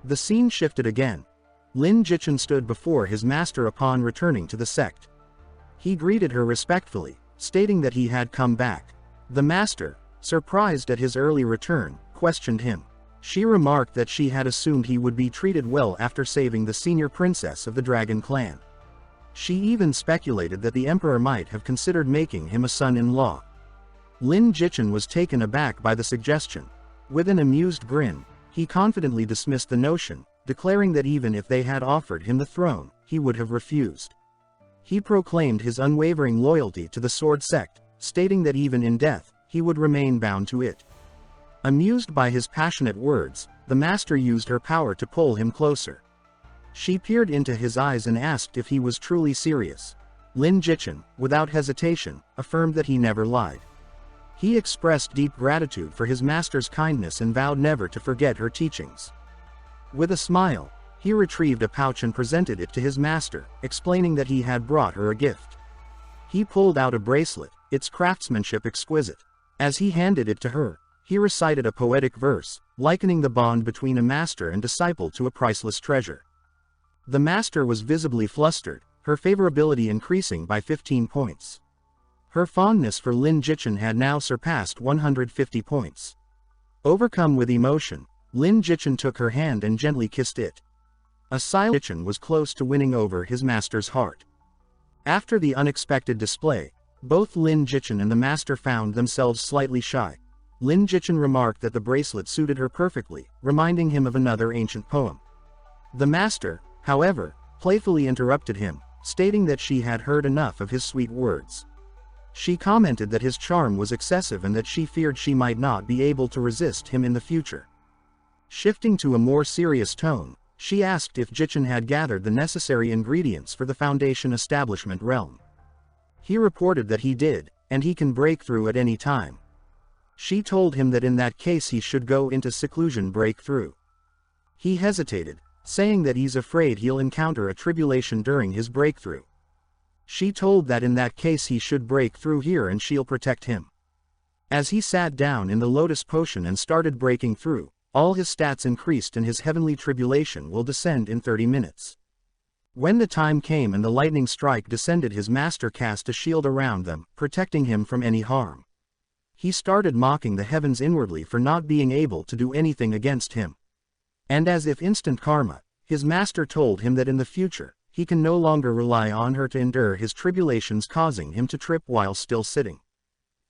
The scene shifted again. Lin Jichen stood before his master upon returning to the sect. He greeted her respectfully, stating that he had come back. The master, surprised at his early return, questioned him. She remarked that she had assumed he would be treated well after saving the senior princess of the dragon clan. She even speculated that the emperor might have considered making him a son-in-law. Lin Jichen was taken aback by the suggestion. With an amused grin, he confidently dismissed the notion, declaring that even if they had offered him the throne, he would have refused. He proclaimed his unwavering loyalty to the sword sect, stating that even in death, he would remain bound to it. Amused by his passionate words, the master used her power to pull him closer. She peered into his eyes and asked if he was truly serious. Lin Jichen, without hesitation, affirmed that he never lied. He expressed deep gratitude for his master's kindness and vowed never to forget her teachings. With a smile, he retrieved a pouch and presented it to his master, explaining that he had brought her a gift. He pulled out a bracelet, its craftsmanship exquisite. As he handed it to her, he recited a poetic verse, likening the bond between a master and disciple to a priceless treasure. The master was visibly flustered, her favorability increasing by 15 points. Her fondness for Lin Jichen had now surpassed 150 points. Overcome with emotion, Lin Jichen took her hand and gently kissed it. A silent Jichen was close to winning over his master's heart. After the unexpected display, both Lin Jichen and the master found themselves slightly shy. Lin Jichen remarked that the bracelet suited her perfectly, reminding him of another ancient poem. The master, however, playfully interrupted him, stating that she had heard enough of his sweet words. She commented that his charm was excessive and that she feared she might not be able to resist him in the future. Shifting to a more serious tone, she asked if Jichen had gathered the necessary ingredients for the Foundation establishment realm. He reported that he did, and he can break through at any time. She told him that in that case he should go into seclusion breakthrough. He hesitated, saying that he's afraid he'll encounter a tribulation during his breakthrough. She told that in that case he should break through here and she'll protect him. As he sat down in the lotus potion and started breaking through, all his stats increased and his heavenly tribulation will descend in 30 minutes. When the time came and the lightning strike descended, his master cast a shield around them, protecting him from any harm. He started mocking the heavens inwardly for not being able to do anything against him. And as if instant karma, his master told him that in the future, he can no longer rely on her to endure his tribulations, causing him to trip while still sitting.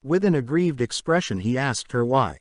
With an aggrieved expression he asked her why.